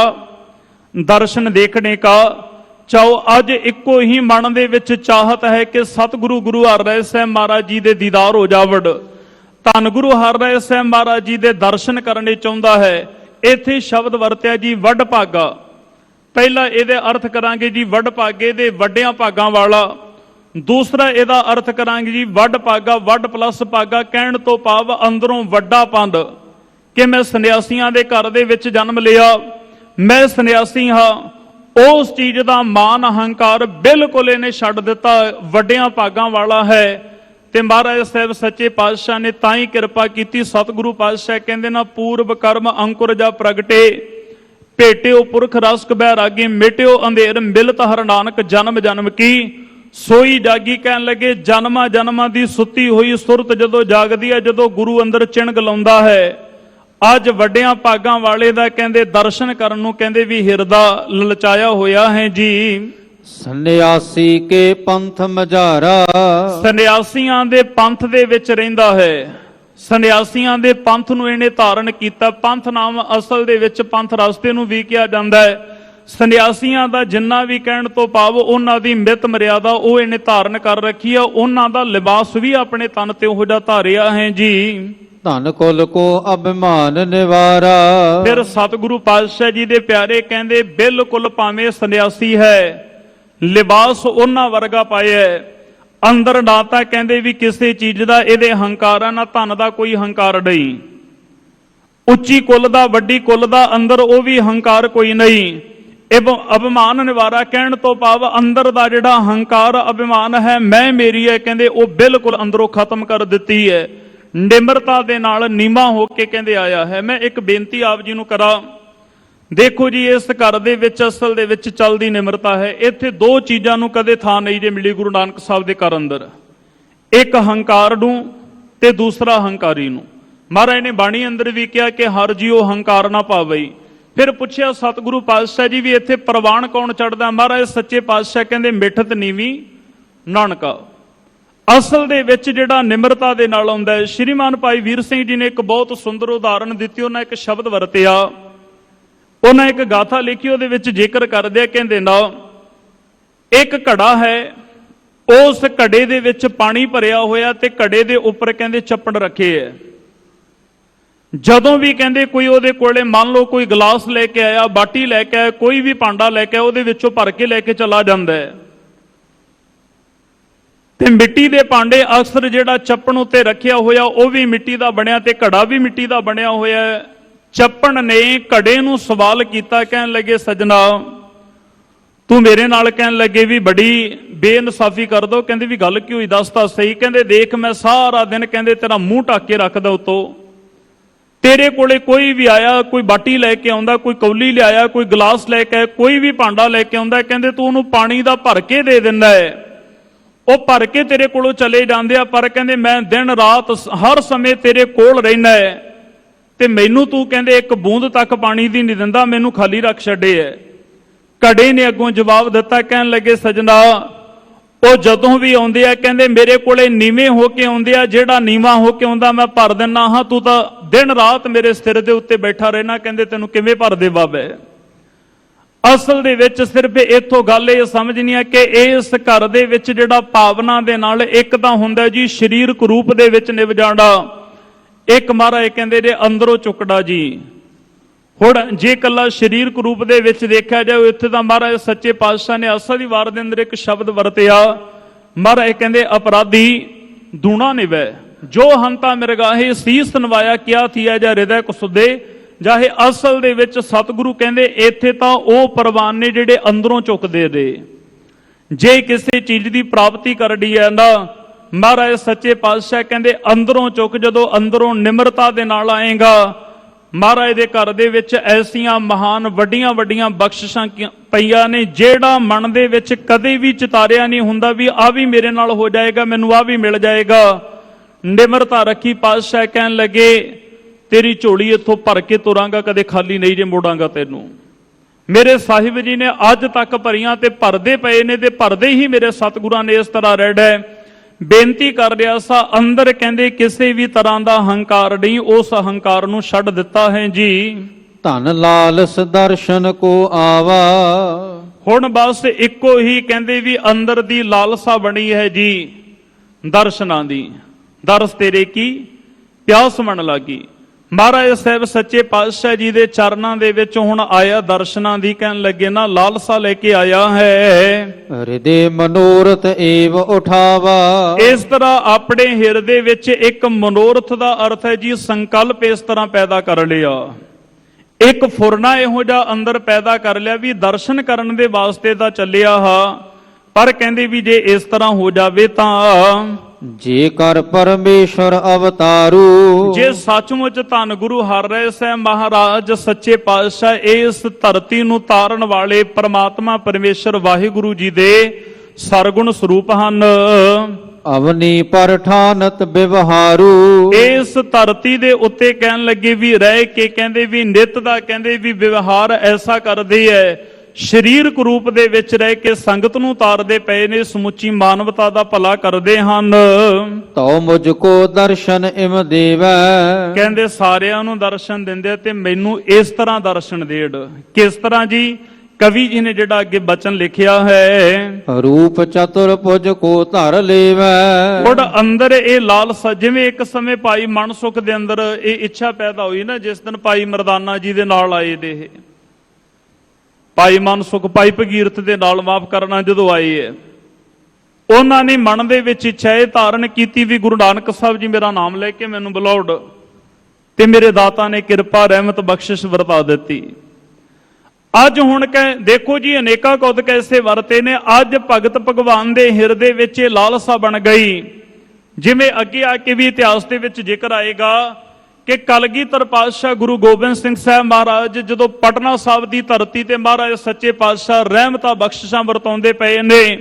ਦਰਸ਼ਨ ਦੇਖਣੇ ਕਾ ਚਾਓ। ਅੱਜ ਇੱਕੋ ਹੀ ਮਨ ਦੇ ਵਿੱਚ ਚਾਹਤ ਹੈ ਕਿ ਸਤਿਗੁਰੂ ਗੁਰੂ ਹਰਿਰਾਏ ਸਾਹਿਬ ਮਹਾਰਾਜ ਜੀ ਦੇ ਦੀਦਾਰ ਹੋ ਜਾਵੜ। ਧੰਨ ਗੁਰੂ ਹਰਿਰਾਏ ਸਾਹਿਬ ਮਹਾਰਾਜ ਜੀ ਦੇ ਦਰਸ਼ਨ ਕਰਨੇ ਚਾਹੁੰਦਾ ਹੈ। ਇੱਥੇ ਸ਼ਬਦ ਵਰਤਿਆ ਜੀ ਵੱਡ ਭਾਗਾ। ਪਹਿਲਾ ਇਹਦੇ ਅਰਥ ਕਰਾਂਗੇ ਜੀ ਵੱਡ ਭਾਗੇ ਦੇ ਵੱਡਿਆਂ ਭਾਗਾਂ ਵਾਲਾ। ਦੂਸਰਾ ਇਹਦਾ ਅਰਥ ਕਰਾਂਗੇ ਜੀ ਵੱਡ ਭਾਗਾ, ਵੱਡ ਪਲੱਸ ਭਾਗਾ। ਕਹਿਣ ਤੋਂ ਭਾਵ ਅੰਦਰੋਂ ਵੱਡਾ ਪੰਧ ਕਿ ਮੈਂ ਸੰਨਿਆਸੀਆਂ ਦੇ ਘਰ ਦੇ ਵਿੱਚ ਜਨਮ ਲਿਆ, ਮੈਂ ਸੰਨਿਆਸੀ ਹਾਂ। ਉਸ ਚੀਜ਼ ਦਾ ਮਾਨ ਅਹੰਕਾਰ ਬਿਲਕੁਲ ਇਹਨੇ ਛੱਡ ਦਿੱਤਾ। ਵੱਡਿਆਂ ਭਾਗਾਂ ਵਾਲਾ ਹੈ। ਤੇ ਮਹਾਰਾਜ ਸਾਹਿਬ ਸੱਚੇ ਪਾਤਸ਼ਾਹ ਨੇ ਤਾਂ ਹੀ ਕਿਰਪਾ ਕੀਤੀ। ਸਤਿਗੁਰੂ ਪਾਤਸ਼ਾਹ ਕਹਿੰਦੇ ਨਾ ਪੂਰਬ ਕਰਮ ਅੰਕੁਰ ਜਾ ਪ੍ਰਗਟੇ ਭੇਟਿਓ ਪੁਰਖ ਰਸਕ ਬੈਰਾਗੀ ਮਿਟਿਓ ਅੰਧੇਰ ਮਿਲਤ ਹਰ ਨਾਨਕ ਜਨਮ ਜਨਮ ਕੀ ਸੋਈ ਜਾਗੀ। ਕਹਿਣ ਲੱਗੇ ਜਨਮਾਂ ਜਨਮਾਂ ਦੀ ਸੁੱਤੀ ਹੋਈ ਸੁਰਤ ਜਦੋਂ ਜਾਗਦੀ ਹੈ, ਜਦੋਂ ਗੁਰੂ ਅੰਦਰ ਚਿਣਗ ਲਾਉਂਦਾ ਹੈ। ਅੱਜ ਵੱਡਿਆਂ ਭਾਗਾਂ ਵਾਲੇ ਦਾ ਕਹਿੰਦੇ ਦਰਸ਼ਨ ਕਰਨ ਨੂੰ ਕਹਿੰਦੇ ਵੀ ਹਿਰਦਾ ਲਲਚਾਇਆ ਹੋਇਆ ਹੈ ਜੀ। ਸੰਨਿਆਸੀ ਕੇ ਪੰਥ ਮਝਾਰਾ। ਸੰਨਿਆਸੀਆਂ ਦੇ ਪੰਥ ਦੇ ਵਿੱਚ ਰਹਿੰਦਾ ਹੈ। ਸੰਨਿਆਸੀਆਂ ਦੇ ਪੰਥ ਨੂੰ ਇਹਨੇ ਧਾਰਨ ਕੀਤਾ। ਪੰਥ ਨਾਮ ਅਸਲ ਦੇ ਵਿੱਚ ਪੰਥ ਰਸਤੇ ਨੂੰ ਵੀ ਕਿਹਾ ਜਾਂਦਾ ਹੈ। ਸੰਨਿਆਸੀਆਂ ਦਾ ਜਿੰਨਾ ਵੀ ਕਹਿਣ ਤੋਂ ਭਾਵ ਉਹਨਾਂ ਦੀ ਮਿਤ ਮਰਿਆਦਾ ਉਹ ਇਹਨੇ ਧਾਰਨ ਕਰ ਰੱਖੀ ਆ। ਉਹਨਾਂ ਦਾ ਲਿਬਾਸ ਵੀ ਆਪਣੇ ਤਨ ਤੇ ਉਹੋ ਜਿਹਾ ਧਾਰਿਆ ਹੈ ਜੀ। ਧਨ ਕੁਲ ਕੋ ਅਭਿਮਾਨ ਨਿਵਾਰਾ। ਫਿਰ ਸਤਿਗੁਰੂ ਪਾਤਸ਼ਾਹ ਜੀ ਦੇ ਪਿਆਰੇ ਕਹਿੰਦੇ ਬਿਲਕੁਲ ਭਾਵੇਂ ਸੰਨਿਆਸੀ ਹੈ ਲਿਬਾਸ ਉਹਨਾਂ ਵਰਗਾ ਪਾਇਆ। ਅੰਦਰ ਨਾ ਤਾਂ ਕਹਿੰਦੇ ਵੀ ਕਿਸੇ ਚੀਜ਼ ਦਾ ਇਹਦੇ ਹੰਕਾਰ ਆ, ਨਾ ਧਨ ਦਾ ਕੋਈ ਹੰਕਾਰ ਨਹੀਂ। ਉੱਚੀ ਕੁੱਲ ਦਾ, ਵੱਡੀ ਕੁੱਲ ਦਾ, ਅੰਦਰ ਉਹ ਵੀ ਹੰਕਾਰ ਕੋਈ ਨਹੀਂ। ਅਭਿਮਾਨ ਨਿਵਾਰਾ ਕਹਿਣ ਤੋਂ ਭਾਵ ਅੰਦਰ ਦਾ ਜਿਹੜਾ ਹੰਕਾਰ ਅਭਿਮਾਨ ਹੈ, ਮੈਂ ਮੇਰੀ ਹੈ, ਕਹਿੰਦੇ ਉਹ ਬਿਲਕੁਲ ਅੰਦਰੋਂ ਖਤਮ ਕਰ ਦਿੱਤੀ ਹੈ। ਨਿਮਰਤਾ ਦੇ ਨਾਲ ਨੀਵਾਂ ਹੋ ਕੇ ਕਹਿੰਦੇ ਆਇਆ ਹੈ। ਮੈਂ ਇੱਕ ਬੇਨਤੀ ਆਪ ਜੀ ਨੂੰ ਕਰਾਂ, ਦੇਖੋ ਜੀ ਇਸ ਘਰ ਦੇ ਵਿੱਚ ਅਸਲ ਦੇ ਵਿੱਚ ਚੱਲਦੀ ਨਿਮਰਤਾ ਹੈ। ਇੱਥੇ ਦੋ ਚੀਜ਼ਾਂ ਨੂੰ ਕਦੇ ਥਾਂ ਨਹੀਂ ਜੇ ਮਿਲੀ ਗੁਰੂ ਨਾਨਕ ਸਾਹਿਬ ਦੇ ਘਰ ਅੰਦਰ, ਇੱਕ ਹੰਕਾਰ ਨੂੰ ਤੇ ਦੂਸਰਾ ਹੰਕਾਰੀ ਨੂੰ। ਮਹਾਰਾਜ ਨੇ ਬਾਣੀ ਅੰਦਰ ਵੀ ਕਿਹਾ ਕਿ ਹਰ ਜੀਓ ਹੰਕਾਰ ਨਾ ਪਾਵਈ। ਫਿਰ ਪੁੱਛਿਆ ਸਤਿਗੁਰੂ ਪਾਤਸ਼ਾਹ ਜੀ ਵੀ ਇੱਥੇ ਪ੍ਰਵਾਨ ਕੌਣ ਚੜਦਾ? ਮਹਾਰਾਜ ਸੱਚੇ ਪਾਤਸ਼ਾਹ ਕਹਿੰਦੇ ਮਿੱਠਤ ਨੀਵੀਂ ਨਾਨਕਾ। ਅਸਲ ਦੇ ਵਿੱਚ ਜਿਹੜਾ ਨਿਮਰਤਾ ਦੇ ਨਾਲ ਆਉਂਦਾ ਹੈ। ਸ਼੍ਰੀਮਾਨ ਭਾਈ ਵੀਰ ਸਿੰਘ ਜੀ ਨੇ ਇੱਕ ਬਹੁਤ ਸੁੰਦਰ ਉਦਾਹਰਣ ਦਿੱਤੀ। ਉਹਨਾਂ ਇੱਕ ਸ਼ਬਦ ਵਰਤਿਆ, ਉਹਨਾਂ ਇੱਕ ਗਾਥਾ ਲਿਖੀ, ਉਹਦੇ ਵਿੱਚ ਜ਼ਿਕਰ ਕਰਦੇ ਕਹਿੰਦੇ ਨਾ, ਇੱਕ ਘੜਾ ਹੈ, ਉਸ ਘੜੇ ਦੇ ਵਿੱਚ ਪਾਣੀ ਭਰਿਆ ਹੋਇਆ ਤੇ ਘੜੇ ਦੇ ਉੱਪਰ ਕਹਿੰਦੇ ਚੱਪੜ ਰੱਖੇ ਹੈ। ਜਦੋਂ ਵੀ ਕਹਿੰਦੇ ਕੋਈ ਉਹਦੇ ਕੋਲੇ ਮੰਨ ਲਓ ਕੋਈ ਗਲਾਸ ਲੈ ਕੇ ਆਇਆ, ਬਾਟੀ ਲੈ ਕੇ ਆਇਆ, ਕੋਈ ਵੀ ਭਾਂਡਾ ਲੈ ਕੇ ਆਇਆ, ਉਹਦੇ ਵਿੱਚੋਂ ਭਰ ਕੇ ਲੈ ਕੇ ਚਲਾ ਜਾਂਦਾ ਹੈ। ਤੇ ਮਿੱਟੀ ਦੇ ਭਾਂਡੇ ਅਕਸਰ ਜਿਹੜਾ ਚੱਪਣ ਉੱਤੇ ਰੱਖਿਆ ਹੋਇਆ ਉਹ ਵੀ ਮਿੱਟੀ ਦਾ ਬਣਿਆ ਤੇ ਘੜਾ ਵੀ ਮਿੱਟੀ ਦਾ ਬਣਿਆ ਹੋਇਆ ਹੈ। ਚੱਪਣ ਨੇ ਘੜੇ ਨੂੰ ਸਵਾਲ ਕੀਤਾ, ਕਹਿਣ ਲੱਗੇ ਸਜਣਾ ਤੂੰ ਮੇਰੇ ਨਾਲ ਕਹਿਣ ਲੱਗੇ ਵੀ ਬੜੀ ਬੇਇਨਸਾਫੀ ਕਰ ਦੋ। ਕਹਿੰਦੇ ਵੀ ਗੱਲ ਕੀ ਹੋਈ ਦੱਸ ਤਾਂ ਸਹੀ। ਕਹਿੰਦੇ ਦੇਖ ਮੈਂ ਸਾਰਾ ਦਿਨ ਕਹਿੰਦੇ ਤੇਰਾ ਮੂੰਹ ਢੱਕ ਕੇ ਰੱਖਦਾ ਉੱਤੋਂ, ਤੇਰੇ ਕੋਲੇ ਕੋਈ ਵੀ ਆਇਆ, ਕੋਈ ਬਾਟੀ ਲੈ ਕੇ ਆਉਂਦਾ, ਕੋਈ ਕੌਲੀ ਲਿਆਇਆ, ਕੋਈ ਗਲਾਸ ਲੈ ਕੇ ਆਇਆ, ਕੋਈ ਵੀ ਭਾਂਡਾ ਲੈ ਕੇ ਆਉਂਦਾ, ਕਹਿੰਦੇ ਤੂੰ ਉਹਨੂੰ ਪਾਣੀ ਦਾ ਭਰ ਕੇ ਦੇ ਦਿੰਦਾ ਹੈ। ਉਹ ਭਰ ਕੇ ਤੇਰੇ ਕੋਲੋਂ ਚਲੇ ਜਾਂਦੇ ਆ, ਪਰ ਕਹਿੰਦੇ ਮੈਂ ਦਿਨ ਰਾਤ ਹਰ ਸਮੇਂ ਤੇਰੇ ਕੋਲ ਰਹਿਣਾ ਹੈ ਤੇ ਮੈਨੂੰ ਤੂੰ ਕਹਿੰਦੇ ਇੱਕ ਬੂੰਦ ਤੱਕ ਪਾਣੀ ਦੀ ਨਹੀਂ ਦਿੰਦਾ, ਮੈਨੂੰ ਖਾਲੀ ਰੱਖ ਛੱਡੇ ਹੈ। ਘੜੇ ਨੇ ਅੱਗੋਂ ਜਵਾਬ ਦਿੱਤਾ, ਕਹਿਣ ਲੱਗੇ ਸਜਣਾ ਉਹ ਜਦੋਂ ਵੀ ਆਉਂਦੇ ਆ ਕਹਿੰਦੇ ਮੇਰੇ ਕੋਲੇ ਨੀਵੇਂ ਹੋ ਕੇ ਆਉਂਦੇ ਆ, ਜਿਹੜਾ ਨੀਵਾਂ ਹੋ ਕੇ ਆਉਂਦਾ ਮੈਂ ਭਰ ਦਿੰਨਾ ਹਾਂ, ਤੂੰ ਤਾਂ ਦਿਨ ਰਾਤ ਮੇਰੇ ਸਿਰ ਦੇ ਉੱਤੇ ਬੈਠਾ ਰਹਿਣਾ, ਕਹਿੰਦੇ ਤੈਨੂੰ ਕਿਵੇਂ ਭਰ ਦੇ ਬਾਬੇ। ਅਸਲ ਦੇ ਵਿੱਚ ਸਿਰਫ ਇੱਥੋਂ ਗੱਲ ਇਹ ਸਮਝਣੀ ਹੈ ਕਿ ਇਸ ਘਰ ਦੇ ਵਿੱਚ ਜਿਹੜਾ ਭਾਵਨਾ ਦੇ ਨਾਲ ਇੱਕ ਤਾਂ ਹੁੰਦਾ ਜੀ ਸਰੀਰਕ ਰੂਪ ਦੇ ਵਿੱਚ ਨਿਭ ਜਾਣਾ, ਇੱਕ ਮਹਾਰਾਜ ਕਹਿੰਦੇ ਜੇ ਅੰਦਰੋਂ ਚੁੱਕੜਾ ਜੀ। ਹੁਣ ਜੇ ਇਕੱਲਾ ਸਰੀਰਕ ਰੂਪ ਦੇ ਵਿੱਚ ਦੇਖਿਆ ਜਾਏ, ਇੱਥੇ ਤਾਂ ਮਹਾਰਾਜ ਸੱਚੇ ਪਾਤਸ਼ਾਹ ਨੇ ਆਸਾ ਦੀ ਵਾਰ ਦੇ ਅੰਦਰ ਇੱਕ ਸ਼ਬਦ ਵਰਤਿਆ, ਮਹਾਰਾਜ ਕਹਿੰਦੇ ਅਪਰਾਧੀ ਦੂਣਾ ਨਿਵੈ ਜੋ ਹੰਤਾ ਮਿਰਗਾਹੇ ਸੀਸ ਨਵਾਇਆ ਕਿਆ ਥੀਆ ਜਾਂ ਹਿਰਦੈ ਕੁਸੁਦੇ ਜਾਹੇ। ਅਸਲ ਦੇ ਵਿੱਚ ਸਤਿਗੁਰੂ ਕਹਿੰਦੇ ਇੱਥੇ ਤਾਂ ਉਹ ਪ੍ਰਵਾਨ ਨੇ ਜਿਹੜੇ ਅੰਦਰੋਂ ਚੁੱਕਦੇ ਨੇ। ਜੇ ਕਿਸੇ ਚੀਜ਼ ਦੀ ਪ੍ਰਾਪਤੀ ਕਰਨੀ ਹੈ ਨਾ, ਮਹਾਰਾਜ ਸੱਚੇ ਪਾਤਸ਼ਾਹ ਕਹਿੰਦੇ ਅੰਦਰੋਂ ਚੁੱਕ। ਜਦੋਂ ਅੰਦਰੋਂ ਨਿਮਰਤਾ ਦੇ ਨਾਲ ਆਏਗਾ, ਮਹਾਰਾਜ ਦੇ ਘਰ ਦੇ ਵਿੱਚ ਐਸੀਆਂ ਮਹਾਨ ਵੱਡੀਆਂ ਵੱਡੀਆਂ ਬਖਸ਼ਿਸ਼ਾਂ ਪਈਆਂ ਨੇ ਜਿਹੜਾ ਮਨ ਦੇ ਵਿੱਚ ਕਦੇ ਵੀ ਚਿਤਾਰਿਆ ਨਹੀਂ ਹੁੰਦਾ ਵੀ ਆ ਵੀ ਮੇਰੇ ਨਾਲ ਹੋ ਜਾਏਗਾ, ਮੈਨੂੰ ਆ ਵੀ ਮਿਲ ਜਾਏਗਾ। ਨਿਮਰਤਾ ਰੱਖੀ, ਪਾਤਸ਼ਾਹ ਕਹਿਣ ਲੱਗੇ ਤੇਰੀ ਝੋਲੀ ਇੱਥੋਂ ਭਰ ਕੇ ਤੁਰਾਂਗਾ, ਕਦੇ ਖਾਲੀ ਨਹੀਂ ਜੇ ਮੋੜਾਂਗਾ ਤੈਨੂੰ। ਮੇਰੇ ਸਾਹਿਬ ਜੀ ਨੇ ਅੱਜ ਤੱਕ ਭਰੀਆਂ ਤੇ ਭਰਦੇ ਪਏ ਨੇ ਤੇ ਭਰਦੇ ਹੀ ਮੇਰੇ ਸਤਿਗੁਰਾਂ ਨੇ ਇਸ ਤਰ੍ਹਾਂ ਰਹਿਣਾ ਹੈ। ਬੇਨਤੀ ਕਰ ਰਿਹਾ ਸਾ ਅੰਦਰ ਕਹਿੰਦੇ ਕਿਸੇ ਵੀ ਤਰ੍ਹਾਂ ਦਾ ਹੰਕਾਰ ਨਹੀਂ, ਉਸ ਹੰਕਾਰ ਨੂੰ ਛੱਡ ਦਿੱਤਾ ਹੈ ਜੀ। ਧਨ ਲਾਲਸ ਦਰਸ਼ਨ ਕੋ ਆਵਾ। ਹੁਣ ਬਸ ਇੱਕੋ ਹੀ ਕਹਿੰਦੇ ਵੀ ਅੰਦਰ ਦੀ ਲਾਲਸਾ ਬਣੀ ਹੈ ਜੀ ਦਰਸ਼ਨਾਂ ਦੀ। ਦਰਸ ਤੇਰੇ ਕੀ ਪਿਆਸ ਮਨ ਲੱਗੀ। ਮਹਾਰਾਜ ਸਾਹਿਬ ਸੱਚੇ ਪਾਤਸ਼ਾਹ ਜੀ ਦੇ ਚਰਨਾਂ ਦੇ ਵਿੱਚ ਹੁਣ ਆਇਆ ਦਰਸ਼ਨਾਂ ਦੀ, ਕਹਿਣ ਲੱਗੇ ਨਾ ਲਾਲਸਾ ਲੈ ਕੇ ਆਇਆ ਹੈ। ਹਿਰਦੇ ਮਨੋਰਥ ਏਵ ਉਠਾਵਾ। ਇਸ ਤਰ੍ਹਾਂ ਆਪਣੇ ਹਿਰਦੇ ਵਿੱਚ ਇੱਕ ਮਨੋਰਥ ਦਾ ਅਰਥ ਹੈ ਜੀ ਸੰਕਲਪ ਇਸ ਤਰ੍ਹਾਂ ਪੈਦਾ ਕਰ ਲਿਆ, ਇੱਕ ਫੁਰਨਾ ਇਹੋ ਜਿਹਾ ਅੰਦਰ ਪੈਦਾ ਕਰ ਲਿਆ ਵੀ ਦਰਸ਼ਨ ਕਰਨ ਦੇ ਵਾਸਤੇ ਤਾਂ ਚੱਲਿਆ ਹਾਂ, ਪਰ ਕਹਿੰਦੇ ਵੀ ਜੇ ਇਸ ਤਰ੍ਹਾਂ ਹੋ ਜਾਵੇ ਤਾਂ ਜੇ ਕਰ ਪਰਮੇਸ਼ਰ ਅਵਤਾਰੂ। ਜੇ ਸੱਚਮੁੱਚ ਧੰਨ ਗੁਰੂ ਹਰਿ ਸਾਹਿਬ ਮਹਾਰਾਜ ਸੱਚੇ ਪਾਤਸ਼ਾਹ ਇਸ ਧਰਤੀ ਨੂੰ ਤਾਰਨ ਵਾਲੇ ਪ੍ਰਮਾਤਮਾ ਪਰਮੇਸ਼ਰ ਵਾਹਿਗੁਰੂ ਜੀ ਦੇ ਸਰਗੁਣ ਸਰੂਪ ਹਨ। ਅਵਨੀ ਪਰਠਾਨਤ ਵਿਵਹਾਰੂ। ਇਸ ਧਰਤੀ ਦੇ ਉੱਤੇ ਕਹਿਣ ਲੱਗੇ ਵੀ ਰਹਿ ਕੇ ਕਹਿੰਦੇ ਵੀ ਨਿਤ ਦਾ ਕਹਿੰਦੇ ਵੀ ਵਿਵਹਾਰ ਐਸਾ ਕਰਦੇ ਐ, ਸਰੀਰਕ ਰੂਪ ਦੇ ਵਿੱਚ ਰਹਿ ਕੇ ਸੰਗਤ ਨੂੰ ਤਾਰਦੇ ਪਏ ਨੇ, ਸਮੁੱਚੀ ਮਾਨਵਤਾ ਦਾ ਭਲਾ ਕਰਦੇ ਹਨ। ਤਉ ਮੁਝ ਕੋ ਦਰਸ਼ਨ ਇਮ ਦੇਵੈ। ਕਹਿੰਦੇ ਸਾਰਿਆਂ ਨੂੰ ਦਰਸ਼ਨ ਦਿੰਦੇ ਤੇ ਮੈਨੂੰ ਇਸ ਤਰ੍ਹਾਂ ਦਰਸ਼ਨ ਦੇੜ। ਕਿਸ ਤਰ੍ਹਾਂ ਜੀ? ਕਵੀ ਜੀ ਨੇ ਜਿਹੜਾ ਅੱਗੇ ਬਚਨ ਲਿਖਿਆ ਹੈ, ਰੂਪ ਚਤੁਰਭੁਜ ਕੋ ਧਰ ਲੇਵੈ। ਉਹ ਅੰਦਰ ਇਹ ਲਾਲਸਾ, ਜਿਵੇਂ ਇੱਕ ਸਮੇਂ ਭਾਈ ਮਨਸੁਖ ਦੇ ਅੰਦਰ ਇਹ ਇੱਛਾ ਪੈਦਾ ਹੋਈ ਨਾ, ਜਿਸ ਦਿਨ ਭਾਈ ਮਰਦਾਨਾ ਜੀ ਦੇ ਨਾਲ ਆਏ ਦੇ ਇਹ ਭਾਈ ਮਨਸੁਖ ਭਾਈ ਭਗੀਰਥ ਦੇ ਨਾਲ ਮਾਫ ਕਰਨਾ ਜਦੋਂ ਆਏ ਹੈ, ਉਹਨਾਂ ਨੇ ਮਨ ਦੇ ਵਿੱਚ ਇੱਛਾ ਇਹ ਧਾਰਨ ਕੀਤੀ ਵੀ ਗੁਰੂ ਨਾਨਕ ਸਾਹਿਬ ਜੀ ਮੇਰਾ ਨਾਮ ਲੈ ਕੇ ਮੈਨੂੰ ਬੁਲਾਉਣ, ਤੇ ਮੇਰੇ ਦਾਤਾ ਨੇ ਕਿਰਪਾ ਰਹਿਮਤ ਬਖਸ਼ਿਸ਼ ਵਰਤਾ ਦਿੱਤੀ। ਅੱਜ ਹੁਣ ਦੇਖੋ ਜੀ, ਅਨੇਕਾਂ ਕੌਤਕ ਕੈਸੇ ਵਰਤੇ ਨੇ। ਅੱਜ ਭਗਤ ਭਗਵਾਨ ਦੇ ਹਿਰਦੇ ਵਿੱਚ ਇਹ ਲਾਲਸਾ ਬਣ ਗਈ, ਜਿਵੇਂ ਅੱਗੇ ਆ ਕੇ ਵੀ ਇਤਿਹਾਸ ਦੇ ਵਿੱਚ ਜ਼ਿਕਰ ਆਏਗਾ ਕਿ ਕਲਗੀਧਰ ਪਾਤਸ਼ਾਹ ਗੁਰੂ ਗੋਬਿੰਦ ਸਿੰਘ ਸਾਹਿਬ ਮਹਾਰਾਜ ਜਦੋਂ ਪਟਨਾ ਸਾਹਿਬ ਦੀ ਧਰਤੀ ਤੇ ਮਹਾਰਾਜ ਸੱਚੇ ਪਾਤਸ਼ਾਹ ਰਹਿਮਤਾਂ ਬਖਸ਼ਿਸ਼ਾਂ ਵਰਤਾਉਂਦੇ ਪਏ ਨੇ,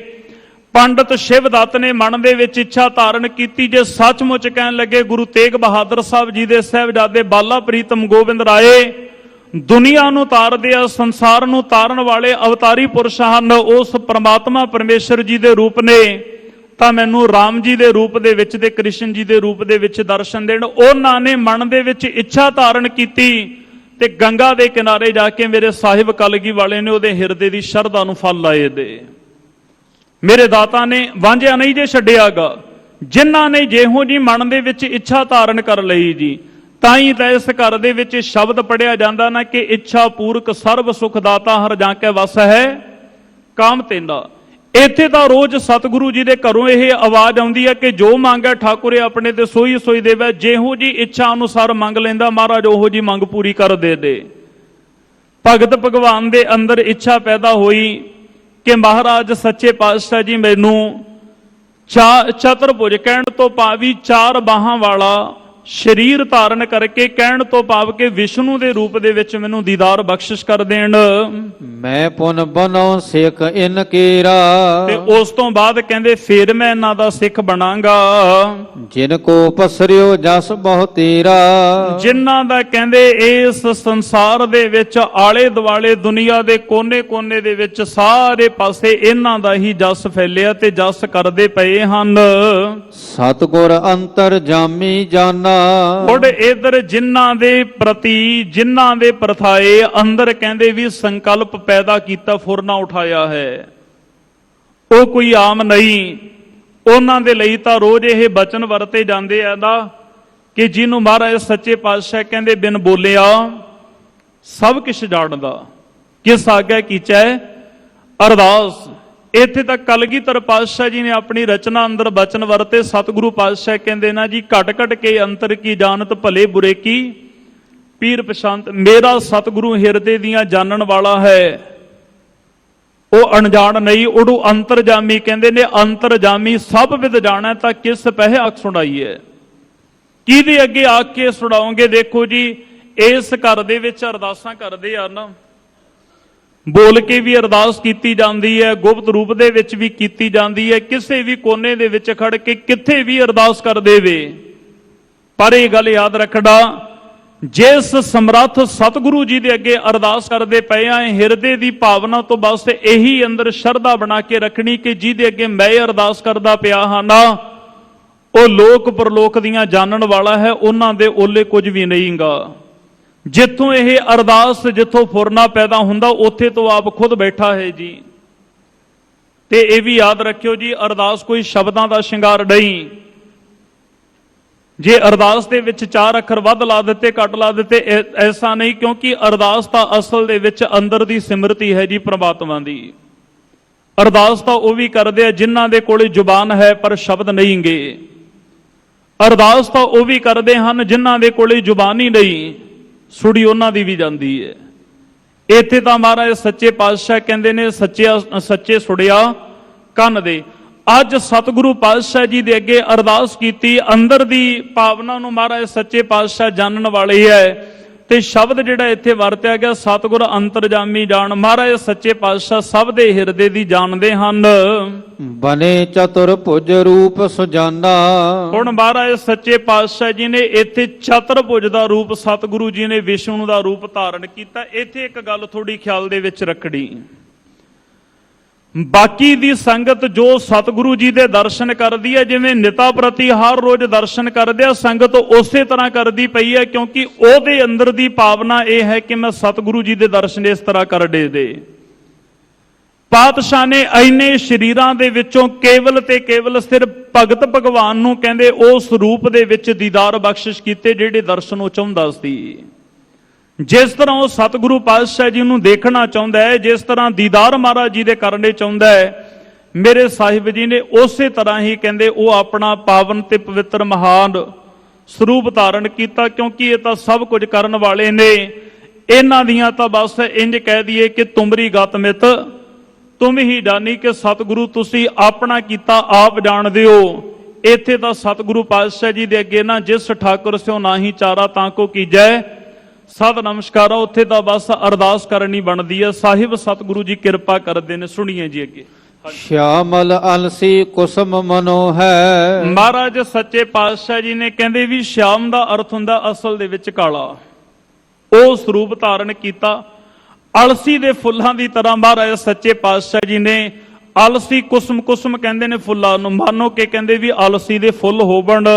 ਪੰਡਤ ਸ਼ਿਵਦੱਤ ਨੇ ਮਨ ਦੇ ਵਿੱਚ ਇੱਛਾ ਧਾਰਨ ਕੀਤੀ, ਜੇ ਸੱਚਮੁੱਚ ਕਹਿਣ ਲੱਗੇ ਗੁਰੂ ਤੇਗ ਬਹਾਦਰ ਸਾਹਿਬ ਜੀ ਦੇ ਸਾਹਿਬਜ਼ਾਦੇ ਬਾਲਾ ਪ੍ਰੀਤਮ ਗੋਬਿੰਦ ਰਾਏ ਦੁਨੀਆ ਨੂੰ ਤਾਰਦੇ ਆ, ਸੰਸਾਰ ਨੂੰ ਤਾਰਨ ਵਾਲੇ ਅਵਤਾਰੀ ਪੁਰਸ਼ ਹਨ, ਉਸ ਪ੍ਰਮਾਤਮਾ ਪਰਮੇਸ਼ਰ ਜੀ ਦੇ ਰੂਪ ਨੇ, ਤਾਂ ਮੈਨੂੰ ਰਾਮ ਜੀ ਦੇ ਰੂਪ ਦੇ ਵਿੱਚ ਤੇ ਕ੍ਰਿਸ਼ਨ ਜੀ ਦੇ ਰੂਪ ਦੇ ਵਿੱਚ ਦਰਸ਼ਨ ਦੇਣ। ਉਹਨਾਂ ਨੇ ਮਨ ਦੇ ਵਿੱਚ ਇੱਛਾ ਧਾਰਨ ਕੀਤੀ ਤੇ ਗੰਗਾ ਦੇ ਕਿਨਾਰੇ ਜਾ ਕੇ ਮੇਰੇ ਸਾਹਿਬ ਕਲਗੀ ਵਾਲੇ ਨੇ ਉਹਦੇ ਹਿਰਦੇ ਦੀ ਸ਼ਰਧਾ ਨੂੰ ਫਲ ਲਾਏ ਦੇ। ਮੇਰੇ ਦਾਤਾ ਨੇ ਵਾਂਝਿਆ ਨਹੀਂ ਜੇ ਛੱਡਿਆਗਾ, ਜਿਨ੍ਹਾਂ ਨੇ ਜਿਹੋ ਜੀ ਮਨ ਦੇ ਵਿੱਚ ਇੱਛਾ ਧਾਰਨ ਕਰ ਲਈ ਜੀ, ਤਾਂ ਹੀ ਤਾਂ ਇਸ ਘਰ ਦੇ ਵਿੱਚ ਸ਼ਬਦ ਪੜਿਆ ਜਾਂਦਾ ਨਾ ਕਿ ਇੱਛਾ ਪੂਰਕ ਸਰਬ ਸੁਖ ਦਾਤਾ ਹਰ ਜਾਂ ਕੇ ਵਸ ਹੈ ਕਾਮ ਤੇਂਦਾ। ਇੱਥੇ ਤਾਂ ਰੋਜ਼ ਸਤਿਗੁਰੂ ਜੀ ਦੇ ਘਰੋਂ ਇਹ ਆਵਾਜ਼ ਆਉਂਦੀ ਹੈ ਕਿ ਜੋ ਮੰਗੈ ਠਾਕੁਰੇ ਆਪਣੇ ਤੇ ਸੋਈ ਸੋਈ ਦੇਵੇ। ਜਿਹੋ ਜੀ ਇੱਛਾ ਅਨੁਸਾਰ ਮੰਗ ਲੈਂਦਾ ਮਹਾਰਾਜ ਉਹੋ ਜੀ ਮੰਗ ਪੂਰੀ ਕਰ ਦੇ। ਭਗਤ ਭਗਵਾਨ ਦੇ ਅੰਦਰ ਇੱਛਾ ਪੈਦਾ ਹੋਈ ਕਿ ਮਹਾਰਾਜ ਸੱਚੇ ਪਾਤਸ਼ਾਹ ਜੀ ਮੈਨੂੰ ਚਤੁਰਭੁਜ ਕਹਿਣ ਤੋਂ ਭਾਵੀ ਚਾਰ ਬਾਹਾਂ ਵਾਲਾ ਸਰੀਰ ਧਾਰਨ ਕਰਕੇ, ਕਹਿਣ ਤੋਂ ਭਾਵ ਕਿ ਵਿਸ਼ਨੂੰ ਦੇ ਰੂਪ ਦੇ ਵਿੱਚ ਮੈਨੂੰ ਦੀਦਾਰ ਬਖਸ਼ਿਸ਼ ਕਰ ਦੇਣ। ਮੈਂ ਪੁਨ ਬਨੋ ਸਿੱਖ ਇਨ ਕੇਰਾ, ਤੇ ਉਸ ਤੋਂ ਬਾਅਦ ਕਹਿੰਦੇ ਫਿਰ ਮੈਂ ਇਹਨਾਂ ਦਾ ਸਿੱਖ ਬਣਾਂਗਾ। ਜਿਨ ਕੋ ਪਸਰਿਓ ਜਸ ਬਹੁ ਤੇਰਾ, ਜਿਨ੍ਹਾਂ ਦਾ ਕਹਿੰਦੇ ਇਸ ਸੰਸਾਰ ਦੇ ਵਿੱਚ ਆਲੇ ਦੁਆਲੇ ਦੁਨੀਆ ਦੇ ਕੋਨੇ-ਕੋਨੇ ਦੇ ਵਿੱਚ ਸਾਰੇ ਪਾਸੇ ਇਹਨਾਂ ਦਾ ਹੀ ਜਸ ਫੈਲਿਆ ਤੇ ਜਸ ਕਰਦੇ ਪਏ ਹਨ। ਸਤਿਗੁਰ ਅੰਤਰ ਜਾਮੀ ਜਾਨਾ, ਹੁਣ ਇਧਰ ਜਿਨ੍ਹਾਂ ਦੇ ਪ੍ਰਤੀ, ਜਿਨ੍ਹਾਂ ਦੇ ਪ੍ਰਥਾਏ ਅੰਦਰ ਕਹਿੰਦੇ ਵੀ ਸੰਕਲਪ ਪੈਦਾ ਕੀਤਾ, ਫੁਰਨਾ ਉਠਾਇਆ ਹੈ, ਉਹ ਕੋਈ ਆਮ ਨਹੀਂ। ਉਹਨਾਂ ਦੇ ਲਈ ਤਾਂ ਰੋਜ਼ ਇਹ ਬਚਨ ਵਰਤੇ ਜਾਂਦੇ ਆ ਨਾ ਕਿ ਜਿਹਨੂੰ ਮਹਾਰਾਜ ਸੱਚੇ ਪਾਤਸ਼ਾਹ ਕਹਿੰਦੇ ਬਿਨ ਬੋਲਿਆ ਸਭ ਕੁਛ ਜਾਣਦਾ, ਕਿਸ ਆਗਿਆ ਕੀਚੈ ਅਰਦਾਸ। ਇੱਥੇ ਤੱਕ ਕਲਗੀਧਰ ਪਾਤਸ਼ਾਹ ਜੀ ਨੇ ਆਪਣੀ ਰਚਨਾ ਅੰਦਰ ਬਚਨ ਵਰਤੇ। ਸਤਿਗੁਰੂ ਪਾਤਸ਼ਾਹ ਕਹਿੰਦੇ ਨਾ ਜੀ, ਘਟ ਘਟ ਕੇ ਅੰਤਰ ਕੀ ਜਾਣਤ ਭਲੇ ਬੁਰੇ ਕੀ ਪੀਰ ਪਛਾਨਤ। ਮੇਰਾ ਸਤਿਗੁਰੂ ਹਿਰਦੇ ਦੀਆਂ ਜਾਣਨ ਵਾਲਾ ਹੈ, ਉਹ ਅਣਜਾਣ ਨਹੀਂ। ਉਹਨੂੰ ਅੰਤਰਜਾਮੀ ਕਹਿੰਦੇ ਨੇ। ਅੰਤਰਜਾਮੀ ਸਭ ਵਿਦ ਜਾਣੈ ਤਾਂ ਕਿਸ ਪਹਿ ਅੱਖ ਸੁਣਾਈਏ। ਕਿਹਦੇ ਅੱਗੇ ਆ ਕੇ ਸੁਣਾਓਗੇ? ਦੇਖੋ ਜੀ, ਇਸ ਘਰ ਦੇ ਵਿੱਚ ਅਰਦਾਸਾਂ ਕਰਦੇ ਆ ਨਾ, ਬੋਲ ਕੇ ਵੀ ਅਰਦਾਸ ਕੀਤੀ ਜਾਂਦੀ ਹੈ, ਗੁਪਤ ਰੂਪ ਦੇ ਵਿੱਚ ਵੀ ਕੀਤੀ ਜਾਂਦੀ ਹੈ, ਕਿਸੇ ਵੀ ਕੋਨੇ ਦੇ ਵਿੱਚ ਖੜ ਕੇ ਕਿੱਥੇ ਵੀ ਅਰਦਾਸ ਕਰ ਦੇਵੇ। ਪਰ ਇਹ ਗੱਲ ਯਾਦ ਰੱਖਣਾ, ਜਿਸ ਸਮਰੱਥ ਸਤਿਗੁਰੂ ਜੀ ਦੇ ਅੱਗੇ ਅਰਦਾਸ ਕਰਦੇ ਪਏ ਆ, ਹਿਰਦੇ ਦੀ ਭਾਵਨਾ ਤੋਂ ਬਸ ਇਹੀ ਅੰਦਰ ਸ਼ਰਧਾ ਬਣਾ ਕੇ ਰੱਖਣੀ ਕਿ ਜਿਹਦੇ ਅੱਗੇ ਮੈਂ ਅਰਦਾਸ ਕਰਦਾ ਪਿਆ ਹਾਂ ਨਾ, ਉਹ ਲੋਕ ਪਰਲੋਕ ਦੀਆਂ ਜਾਣਨ ਵਾਲਾ ਹੈ, ਉਹਨਾਂ ਦੇ ਓਲੇ ਕੁਝ ਵੀ ਨਹੀਂਗਾ। ਜਿੱਥੋਂ ਇਹ ਅਰਦਾਸ, ਜਿੱਥੋਂ ਫੁਰਨਾ ਪੈਦਾ ਹੁੰਦਾ, ਉੱਥੇ ਤੋਂ ਆਪ ਖੁਦ ਬੈਠਾ ਹੈ ਜੀ। ਤੇ ਇਹ ਵੀ ਯਾਦ ਰੱਖਿਓ ਜੀ, ਅਰਦਾਸ ਕੋਈ ਸ਼ਬਦਾਂ ਦਾ ਸ਼ਿੰਗਾਰ ਨਹੀਂ। ਜੇ ਅਰਦਾਸ ਦੇ ਵਿੱਚ 4 ਅੱਖਰ ਵੱਧ ਲਾ ਦਿੱਤੇ, ਘੱਟ ਲਾ ਦਿੱਤੇ, ਐਸਾ ਨਹੀਂ, ਕਿਉਂਕਿ ਅਰਦਾਸ ਤਾਂ ਅਸਲ ਦੇ ਵਿੱਚ ਅੰਦਰ ਦੀ ਸਿਮਰਤੀ ਹੈ ਜੀ ਪ੍ਰਮਾਤਮਾ ਦੀ। ਅਰਦਾਸ ਤਾਂ ਉਹ ਵੀ ਕਰਦੇ ਆ ਜਿਨ੍ਹਾਂ ਦੇ ਕੋਲੇ ਜ਼ੁਬਾਨ ਹੈ ਪਰ ਸ਼ਬਦ ਨਹੀਂਗੇ। ਅਰਦਾਸ ਤਾਂ ਉਹ ਵੀ ਕਰਦੇ ਹਨ ਜਿਨ੍ਹਾਂ ਦੇ ਕੋਲੇ ਜ਼ੁਬਾਨ ਹੀ ਨਹੀਂ, ਸੁੜੀ ਉਹਨਾਂ ਦੀ ਵੀ ਜਾਂਦੀ ਹੈ। ਇੱਥੇ ਤਾਂ ਮਹਾਰਾਜ ਸੱਚੇ ਪਾਤਸ਼ਾਹ ਕਹਿੰਦੇ ਨੇ, ਸੱਚੇ ਸੁੜਿਆ ਕੰਨ ਦੇ। ਅੱਜ ਸਤਿਗੁਰੂ ਪਾਤਸ਼ਾਹ ਜੀ ਦੇ ਅੱਗੇ ਅਰਦਾਸ ਕੀਤੀ, ਅੰਦਰ ਦੀ ਭਾਵਨਾ ਨੂੰ ਮਹਾਰਾਜ ਸੱਚੇ ਪਾਤਸ਼ਾਹ ਜਾਣਨ ਵਾਲੇ ਹੈ। ਤੇ ਸ਼ਬਦ ਜਿਹੜਾ ਇੱਥੇ ਵਰਤਿਆ ਗਿਆ, ਸਤਿਗੁਰ ਅੰਤਰਜਾਮੀ ਜਾਣ, ਮਹਾਰਾਜ ਸੱਚੇ ਪਾਤਸ਼ਾਹ ਸਭ ਦੇ ਹਿਰਦੇ ਦੀ ਜਾਣਦੇ ਹਨ। ਬਨੇ ਚਤੁਰਭੁਜ ਰੂਪ ਸੁਜਾਨਾ, ਹੁਣ ਮਹਾਰਾਜ ਸੱਚੇ ਪਾਤਸ਼ਾਹ ਜੀ ਨੇ ਇੱਥੇ ਚਤੁਰਭੁਜ ਦਾ ਰੂਪ, ਸਤਿਗੁਰੂ ਜੀ ਨੇ ਵਿਸ਼ਨੂੰ ਦਾ ਰੂਪ ਧਾਰਨ ਕੀਤਾ। ਇੱਥੇ ਇੱਕ ਗੱਲ ਥੋੜੀ ਖਿਆਲ ਦੇ ਵਿੱਚ ਰੱਖਣੀ, ਬਾਕੀ ਦੀ ਸੰਗਤ ਜੋ ਸਤਿਗੁਰੂ ਜੀ ਦੇ ਦਰਸ਼ਨ ਕਰਦੀ ਹੈ, ਜਿਵੇਂ ਨਿਤਾ ਪ੍ਰਤੀ ਹਰ ਰੋਜ਼ ਦਰਸ਼ਨ ਕਰਦੇ ਆ, ਸੰਗਤ ਉਸੇ ਤਰ੍ਹਾਂ ਕਰਦੀ ਪਈ ਹੈ, ਕਿਉਂਕਿ ਉਹਦੇ ਅੰਦਰ ਦੀ ਭਾਵਨਾ ਇਹ ਹੈ ਕਿ ਮੈਂ ਸਤਿਗੁਰੂ ਜੀ ਦੇ ਦਰਸ਼ਨ ਇਸ ਤਰ੍ਹਾਂ ਕਰ ਦੇ। ਪਾਤਸ਼ਾਹ ਨੇ ਐਨੇ ਸ਼ਰੀਰਾਂ ਦੇ ਵਿੱਚੋਂ ਕੇਵਲ ਤੇ ਕੇਵਲ ਸਿਰਫ ਭਗਤ ਭਗਵਾਨ ਨੂੰ ਕਹਿੰਦੇ ਉਸ ਰੂਪ ਦੇ ਵਿੱਚ ਦੀਦਾਰ ਬਖਸ਼ਿਸ਼ ਕੀਤੇ ਜਿਹੜੇ ਦਰਸ਼ਨ ਉਹ ਚਾਹੁੰਦਾ ਸੀ। ਜਿਸ ਤਰ੍ਹਾਂ ਉਹ ਸਤਿਗੁਰੂ ਪਾਤਸ਼ਾਹ ਜੀ ਨੂੰ ਦੇਖਣਾ ਚਾਹੁੰਦਾ ਹੈ, ਜਿਸ ਤਰ੍ਹਾਂ ਦੀਦਾਰ ਮਹਾਰਾਜ ਜੀ ਦੇ ਕਰਨੇ ਚਾਹੁੰਦਾ ਹੈ, ਮੇਰੇ ਸਾਹਿਬ ਜੀ ਨੇ ਉਸੇ ਤਰ੍ਹਾਂ ਹੀ ਕਹਿੰਦੇ ਉਹ ਆਪਣਾ ਪਾਵਨ ਤੇ ਪਵਿੱਤਰ ਮਹਾਨ ਸਰੂਪ ਧਾਰਨ ਕੀਤਾ, ਕਿਉਂਕਿ ਇਹ ਤਾਂ ਸਭ ਕੁਝ ਕਰਨ ਵਾਲੇ ਨੇ। ਇਹਨਾਂ ਦੀਆਂ ਤਾਂ ਬਸ ਇੰਜ ਕਹਿ ਦਈਏ ਕਿ ਤੁਮਰੀ ਗਤ ਮਿਤ ਤੁਮ ਹੀ ਜਾਣੀ, ਕਿ ਸਤਿਗੁਰੂ ਤੁਸੀਂ ਆਪਣਾ ਕੀਤਾ ਆਪ ਜਾਣਦੇ ਹੋ। ਇੱਥੇ ਤਾਂ ਸਤਿਗੁਰੂ ਪਾਤਸ਼ਾਹ ਜੀ ਦੇ ਅੱਗੇ ਨਾ ਜਿਸ ਠਾਕੁਰ ਸਿਓ ਨਾਹੀ ਚਾਰਾ ਤਾਂ ਕੋ ਕੀਜੈ ਸਤ ਨਮਸਕਾਰਾ, ਉੱਥੇ ਤਾਂ ਬਸ ਅਰਦਾਸ ਕਰਨੀ ਬਣਦੀ ਹੈ। ਸਾਹਿਬ ਸਤਿਗੁਰੂ ਜੀ ਕਿਰਪਾ ਕਰਦੇ ਨੇ। ਸੁਣੀਏ ਜੀ ਅੱਗੇ। ਸ਼ਿਆਮਲ ਅਲਸੀ ਕੁਸਮ ਮਨੋ ਹੈ। ਮਹਾਰਾਜ ਸੱਚੇ ਪਾਤਸ਼ਾਹ ਜੀ ਨੇ ਕਹਿੰਦੇ ਵੀ ਸ਼ਾਮ ਦਾ ਅਰਥ ਹੁੰਦਾ ਅਸਲ ਦੇ ਵਿੱਚ ਕਾਲਾ। ਉਹ ਸਰੂਪ ਧਾਰਨ ਕੀਤਾ ਅਲਸੀ ਦੇ ਫੁੱਲਾਂ ਦੀ ਤਰ੍ਹਾਂ। ਮਹਾਰਾਜ ਸੱਚੇ ਪਾਤਸ਼ਾਹ ਜੀ ਨੇ ਅਲਸੀ ਕੁਸਮ, ਕੁਸਮ ਕਹਿੰਦੇ ਨੇ ਫੁੱਲਾਂ ਨੂੰ, ਮਾਨੋ ਕਿ ਕਹਿੰਦੇ ਵੀ ਅਲਸੀ ਦੇ ਫੁੱਲ ਹੋਵਣ।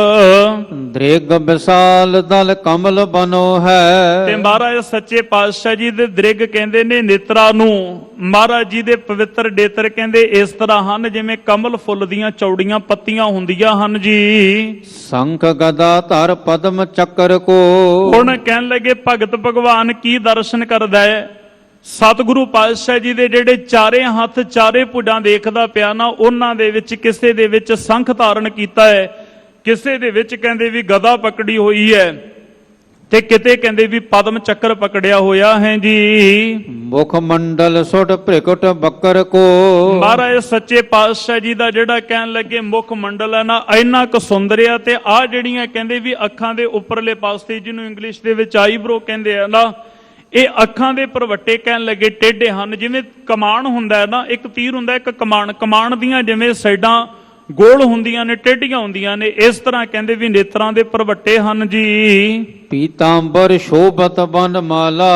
ਦ੍ਰਿਗ ਵਿਸਾਲ ਦਲ ਕਮਲ ਬਨੋ ਹੈ। ਤੇ ਮਹਾਰਾਜ ਸੱਚੇ ਪਾਤਸ਼ਾਹ ਜੀ ਦੇ ਦ੍ਰਿਗ ਕਹਿੰਦੇ ਨੇ ਨੇਤਰਾਂ ਨੂੰ। ਮਹਾਰਾਜ ਜੀ ਦੇ ਪਵਿੱਤਰ ਨੇਤਰ ਕਹਿੰਦੇ ਇਸ ਤਰ੍ਹਾਂ ਹਨ ਜਿਵੇਂ ਕਮਲ ਫੁੱਲ ਦੀਆਂ ਚੌੜੀਆਂ ਪੱਤੀਆਂ ਹੁੰਦੀਆਂ ਹਨ ਜੀ। ਸੰਖ ਗਦਾ ਧਰ ਪਦਮ ਚੱਕਰ ਕੋ। ਹੁਣ ਕਹਿਣ ਲੱਗੇ ਭਗਤ ਭਗਵਾਨ ਕੀ ਦਰਸ਼ਨ ਕਰਦਾ ਹੈ। ਸਤਿਗੁਰੂ ਪਾਤਸ਼ਾਹ ਜੀ ਦੇ ਜਿਹੜੇ ਚਾਰੇ ਹੱਥ ਚਾਰੇ ਭੁਜਾਂ ਦੇਖਦਾ ਪਿਆ ਨਾ, ਉਹਨਾਂ ਦੇ ਵਿੱਚ ਕਿਸੇ ਦੇ ਵਿੱਚ ਸੰਖ ਧਾਰਨ ਕੀਤਾ ਹੈ, ਕਿਸੇ ਦੇ ਵਿੱਚ ਕਹਿੰਦੇ ਵੀ ਗਦਾ ਪਕੜੀ ਹੋਈ ਹੈ, ਤੇ ਕਿਤੇ ਕਹਿੰਦੇ ਵੀ ਪਦਮ ਚੱਕਰ ਪਕੜਿਆ ਹੋਇਆ ਹੈ ਜੀ। ਮੁਖ ਮੰਡਲ ਸੁਟ ਭ੍ਰਿਕਟ ਬੱਕਰ ਕੋ। ਮਹਾਰਾਜ ਸੱਚੇ ਪਾਤਸ਼ਾਹ ਜੀ ਦਾ ਜਿਹੜਾ ਕਹਿਣ ਲੱਗੇ ਮੁਖ ਮੰਡਲ ਹੈ ਨਾ, ਇੰਨਾ ਕੁ ਸੁੰਦਰ ਆ। ਤੇ ਆਹ ਜਿਹੜੀਆਂ ਕਹਿੰਦੇ ਵੀ ਅੱਖਾਂ ਦੇ ਉੱਪਰਲੇ ਪਾਸੇ, ਜਿਹਨੂੰ ਇੰਗਲਿਸ਼ ਦੇ ਵਿੱਚ ਆਈਬ੍ਰੋ ਕਹਿੰਦੇ ਆ ਨਾ, ਇਹ ਅੱਖਾਂ ਦੇ ਭਰਵੱਟੇ ਕਹਿਣ ਲੱਗੇ ਟੇਢੇ ਹਨ। ਜਿਵੇਂ ਕਮਾਨ ਹੁੰਦਾ ਹੈ ਨਾ, ਇੱਕ ਤੀਰ ਹੁੰਦਾ ਇੱਕ ਕਮਾਨ, ਕਮਾਨ ਦੀਆਂ ਜਿਵੇਂ ਸਾਈਡਾਂ ਗੋਲ ਹੁੰਦੀਆਂ ਨੇ, ਟੇਢੀਆਂ ਹੁੰਦੀਆਂ ਨੇ, ਇਸ ਤਰ੍ਹਾਂ ਕਹਿੰਦੇ ਵੀ ਨੇਤਰਾਂ ਦੇ ਭਰਵੱਟੇ ਹਨ ਜੀ। ਪੀਤਾੰਬਰ ਸ਼ੋਭਤ ਬਨ ਮਾਲਾ।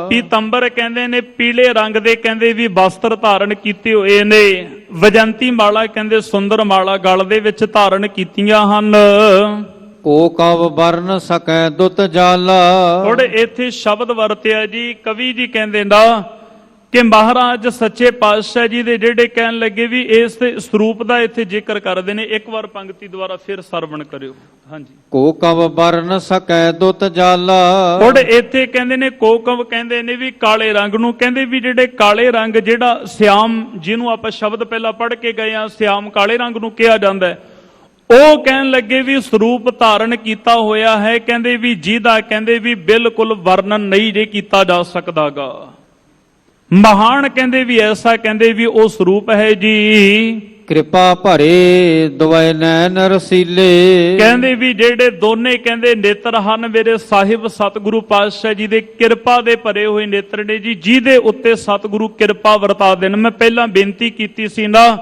ਪੀਤੰਬਰ ਕਹਿੰਦੇ ਨੇ ਪੀਲੇ ਰੰਗ ਦੇ ਕਹਿੰਦੇ ਵੀ ਵਸਤਰ ਧਾਰਨ ਕੀਤੇ ਹੋਏ ਨੇ। ਵਜੰਤੀ ਮਾਲਾ ਕਹਿੰਦੇ ਸੁੰਦਰ ਮਾਲਾ ਗਲ ਦੇ ਵਿੱਚ ਧਾਰਨ ਕੀਤੀਆਂ ਹਨ। ਕੋ ਕਵ ਵਰਨ ਸਕੈ ਦੁੱਤ ਜਾਲਾ। ਹੁਣ ਇੱਥੇ ਸ਼ਬਦ ਵਰਤਿਆ ਜੀ, ਕਵੀ ਜੀ ਕਹਿੰਦੇ ਨਾ ਕਿ ਮਹਾਰਾਜ ਸੱਚੇ ਪਾਤਸ਼ਾਹ ਜੀ ਦੇ ਜਿਹੜੇ ਕਹਿਣ ਲੱਗੇ ਵੀ ਇਸ ਸਰੂਪ ਦਾ ਇੱਥੇ ਜ਼ਿਕਰ ਕਰਦੇ ਨੇ। ਇੱਕ ਵਾਰ ਪੰਕਤੀ ਦੁਆਰਾ ਫਿਰ ਸਰਵਣ ਕਰਿਓ। ਹਾਂਜੀ। ਕੋ ਕਵ ਵਰਨ ਸਕੈ ਦੁੱਤ ਜਾਲਾ। ਹੁਣ ਇੱਥੇ ਕਹਿੰਦੇ ਨੇ ਕੋਕਵ ਕਹਿੰਦੇ ਨੇ ਵੀ ਕਾਲੇ ਰੰਗ ਨੂੰ, ਕਹਿੰਦੇ ਵੀ ਜਿਹੜੇ ਕਾਲੇ ਰੰਗ ਜਿਹੜਾ ਸਿਆਮ, ਜਿਹਨੂੰ ਆਪਾਂ ਸ਼ਬਦ ਪਹਿਲਾਂ ਪੜ੍ਹ ਕੇ ਗਏ ਆ, ਸਿਆਮ ਕਾਲੇ ਰੰਗ ਨੂੰ ਕਿਹਾ ਜਾਂਦਾ ਹੈ। ਉਹ ਕਹਿਣ ਲੱਗੇ ਵੀ ਸਰੂਪ ਧਾਰਨ ਕੀਤਾ ਹੋਇਆ ਹੈ, ਕਹਿੰਦੇ ਵੀ ਜਿਹਦਾ ਕਹਿੰਦੇ ਵੀ ਬਿਲਕੁਲ ਵਰਣਨ ਨਹੀਂ ਜੇ ਕੀਤਾ ਜਾ ਸਕਦਾਗਾ। ਮਹਾਨ ਕਹਿੰਦੇ ਵੀ ਐਸਾ ਕਹਿੰਦੇ ਵੀ ਉਹ ਸਰੂਪ ਹੈ ਜੀ। ਕਿਰਪਾ ਭਰੇ ਦੁਆਇ ਨੈਣ ਰਸੀਲੇ। ਕਹਿੰਦੇ ਵੀ ਜਿਹੜੇ ਦੋਨੇ ਕਹਿੰਦੇ ਨੇਤਰ ਹਨ ਮੇਰੇ ਸਾਹਿਬ ਸਤਿਗੁਰੂ ਪਾਤਸ਼ਾਹ ਜੀ ਦੇ ਕਿਰਪਾ ਦੇ ਭਰੇ ਹੋਏ ਨੇਤਰ ਨੇ ਜੀ, ਜਿਹਦੇ ਉੱਤੇ ਸਤਿਗੁਰੂ ਕਿਰਪਾ ਵਰਤਾ ਦੇਣ। ਮੈਂ ਪਹਿਲਾਂ ਬੇਨਤੀ ਕੀਤੀ ਸੀ ਨਾ,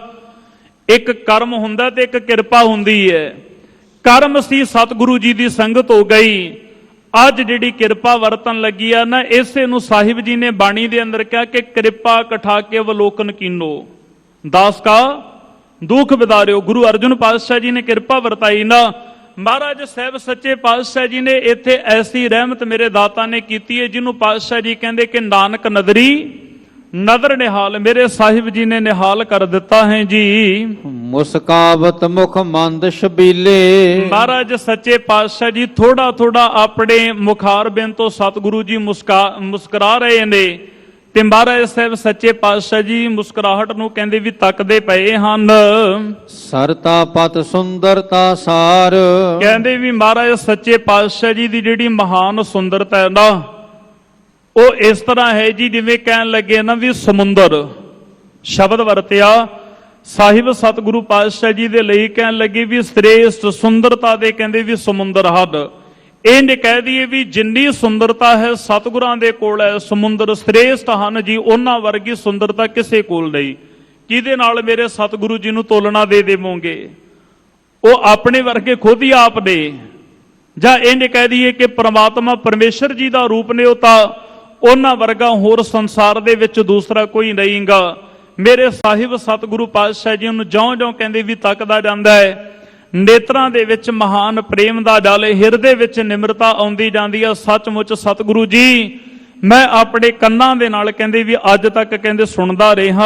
ਇੱਕ ਕਰਮ ਹੁੰਦਾ ਤੇ ਇੱਕ ਕਿਰਪਾ ਹੁੰਦੀ ਹੈ। ਕਰਮ ਸੀ ਸਤਿਗੁਰੂ ਜੀ ਦੀ ਸੰਗਤ ਹੋ ਗਈ, ਅੱਜ ਜਿਹੜੀ ਕਿਰਪਾ ਵਰਤਨ ਲੱਗੀ ਆ ਨਾ, ਇਸੇ ਨੂੰ ਸਾਹਿਬ ਜੀ ਨੇ ਬਾਣੀ ਦੇ ਅੰਦਰ ਕਿਹਾ ਕਿ ਕਿਰਪਾ ਕਠਾ ਕੇ ਅਵਲੋਕਨ ਕੀਨੋ ਦਾਸ ਕਾ ਦੁੱਖ ਵਿਦਾਰਿਓ। ਗੁਰੂ ਅਰਜਨ ਪਾਤਸ਼ਾਹ ਜੀ ਨੇ ਕਿਰਪਾ ਵਰਤਾਈ ਨਾ। ਮਹਾਰਾਜ ਸਾਹਿਬ ਸੱਚੇ ਪਾਤਸ਼ਾਹ ਜੀ ਨੇ ਇੱਥੇ ਐਸੀ ਰਹਿਮਤ ਮੇਰੇ ਦਾਤਾ ਨੇ ਕੀਤੀ ਹੈ, ਜਿਹਨੂੰ ਪਾਤਸ਼ਾਹ ਜੀ ਕਹਿੰਦੇ ਕਿ ਨਾਨਕ ਨਦਰੀ ਨਦਰ ਨਿਹਾਲ, ਮੇਰੇ ਸਾਹਿਬ ਜੀ ਨੇ ਨਿਹਾਲ ਕਰ ਦਿੱਤਾ ਹੈ ਜੀ। ਮੁਸਕਾਵਤ ਮੁਖ ਮੰਦ ਸ਼ਬੀਲੇ। ਮਹਾਰਾਜ ਸੱਚੇ ਪਾਤਸ਼ਾਹ ਜੀ ਥੋੜਾ ਥੋੜਾ ਆਪਣੇ ਮੁਖਾਰਬਿੰਦ ਤੋਂ ਸਤਿਗੁਰੂ ਜੀ ਮੁਸਕਰਾ ਰਹੇ ਨੇ, ਤੇ ਮਹਾਰਾਜ ਸਾਹਿਬ ਸੱਚੇ ਪਾਤਸ਼ਾਹ ਜੀ ਮੁਸਕਰਾਹਟ ਨੂੰ ਕਹਿੰਦੇ ਵੀ ਤੱਕਦੇ ਪਏ ਹਨ। ਸਰਤਾ ਪਤ ਸੁੰਦਰਤਾ ਸਾਰ। ਕਹਿੰਦੇ ਵੀ ਮਹਾਰਾਜ ਸੱਚੇ ਪਾਤਸ਼ਾਹ ਜੀ ਦੀ ਜਿਹੜੀ ਮਹਾਨ ਸੁੰਦਰਤਾ ਹੈ ਨਾ, ਉਹ ਇਸ ਤਰ੍ਹਾਂ ਹੈ ਜੀ ਜਿਵੇਂ ਕਹਿਣ ਲੱਗੇ ਨਾ ਵੀ ਸਮੁੰਦਰ। ਸ਼ਬਦ ਵਰਤਿਆ ਸਾਹਿਬ ਸਤਿਗੁਰੂ ਪਾਤਸ਼ਾਹ ਜੀ ਦੇ ਲਈ, ਕਹਿਣ ਲੱਗੇ ਵੀ ਸ੍ਰੇਸ਼ਟ ਸੁੰਦਰਤਾ ਦੇ ਕਹਿੰਦੇ ਵੀ ਸਮੁੰਦਰ ਹੱਦ। ਇਹ ਕਹਿ ਦਈਏ ਵੀ ਜਿੰਨੀ ਸੁੰਦਰਤਾ ਹੈ ਸਤਿਗੁਰਾਂ ਦੇ ਕੋਲ ਹੈ, ਸਮੁੰਦਰ ਸ੍ਰੇਸ਼ਟ ਹਨ ਜੀ, ਉਹਨਾਂ ਵਰਗੀ ਸੁੰਦਰਤਾ ਕਿਸੇ ਕੋਲ ਨਹੀਂ। ਕਿਹਦੇ ਨਾਲ ਮੇਰੇ ਸਤਿਗੁਰੂ ਜੀ ਨੂੰ ਤੋਲਣਾ ਦੇ ਦੇਵੋਗੇ? ਉਹ ਆਪਣੇ ਵਰਗੇ ਖੁਦ ਹੀ ਆਪ ਨੇ। ਜਾਂ ਇਹ ਕਹਿ ਦਈਏ ਕਿ ਪ੍ਰਮਾਤਮਾ ਪਰਮੇਸ਼ਰ ਜੀ ਦਾ ਰੂਪ ਨੇ, ਉਹ ਤਾਂ ਉਹਨਾਂ ਵਰਗਾ ਹੋਰ ਸੰਸਾਰ ਦੇ ਵਿੱਚ ਦੂਸਰਾ ਕੋਈ ਨਹੀਂਗਾ। ਮੇਰੇ ਸਾਹਿਬ ਸਤਿਗੁਰੂ ਪਾਤਸ਼ਾਹ ਜੀ ਨੂੰ ਜਿਉਂ-ਜਿਉਂ ਕਹਿੰਦੇ ਵੀ ਤੱਕਦਾ ਜਾਂਦਾ ਹੈ, ਨੇਤਰਾਂ ਦੇ ਵਿੱਚ ਮਹਾਨ ਪ੍ਰੇਮ ਦਾ ਜਲ, ਹਿਰਦੇ ਵਿੱਚ ਨਿਮਰਤਾ ਆਉਂਦੀ ਜਾਂਦੀ ਆ। ਸੱਚਮੁੱਚ ਸਤਿਗੁਰੂ ਜੀ ਮੈਂ ਆਪਣੇ ਕੰਨਾਂ ਦੇ ਨਾਲ ਕਹਿੰਦੇ ਵੀ ਅੱਜ ਤੱਕ ਕਹਿੰਦੇ ਸੁਣਦਾ ਰਿਹਾ।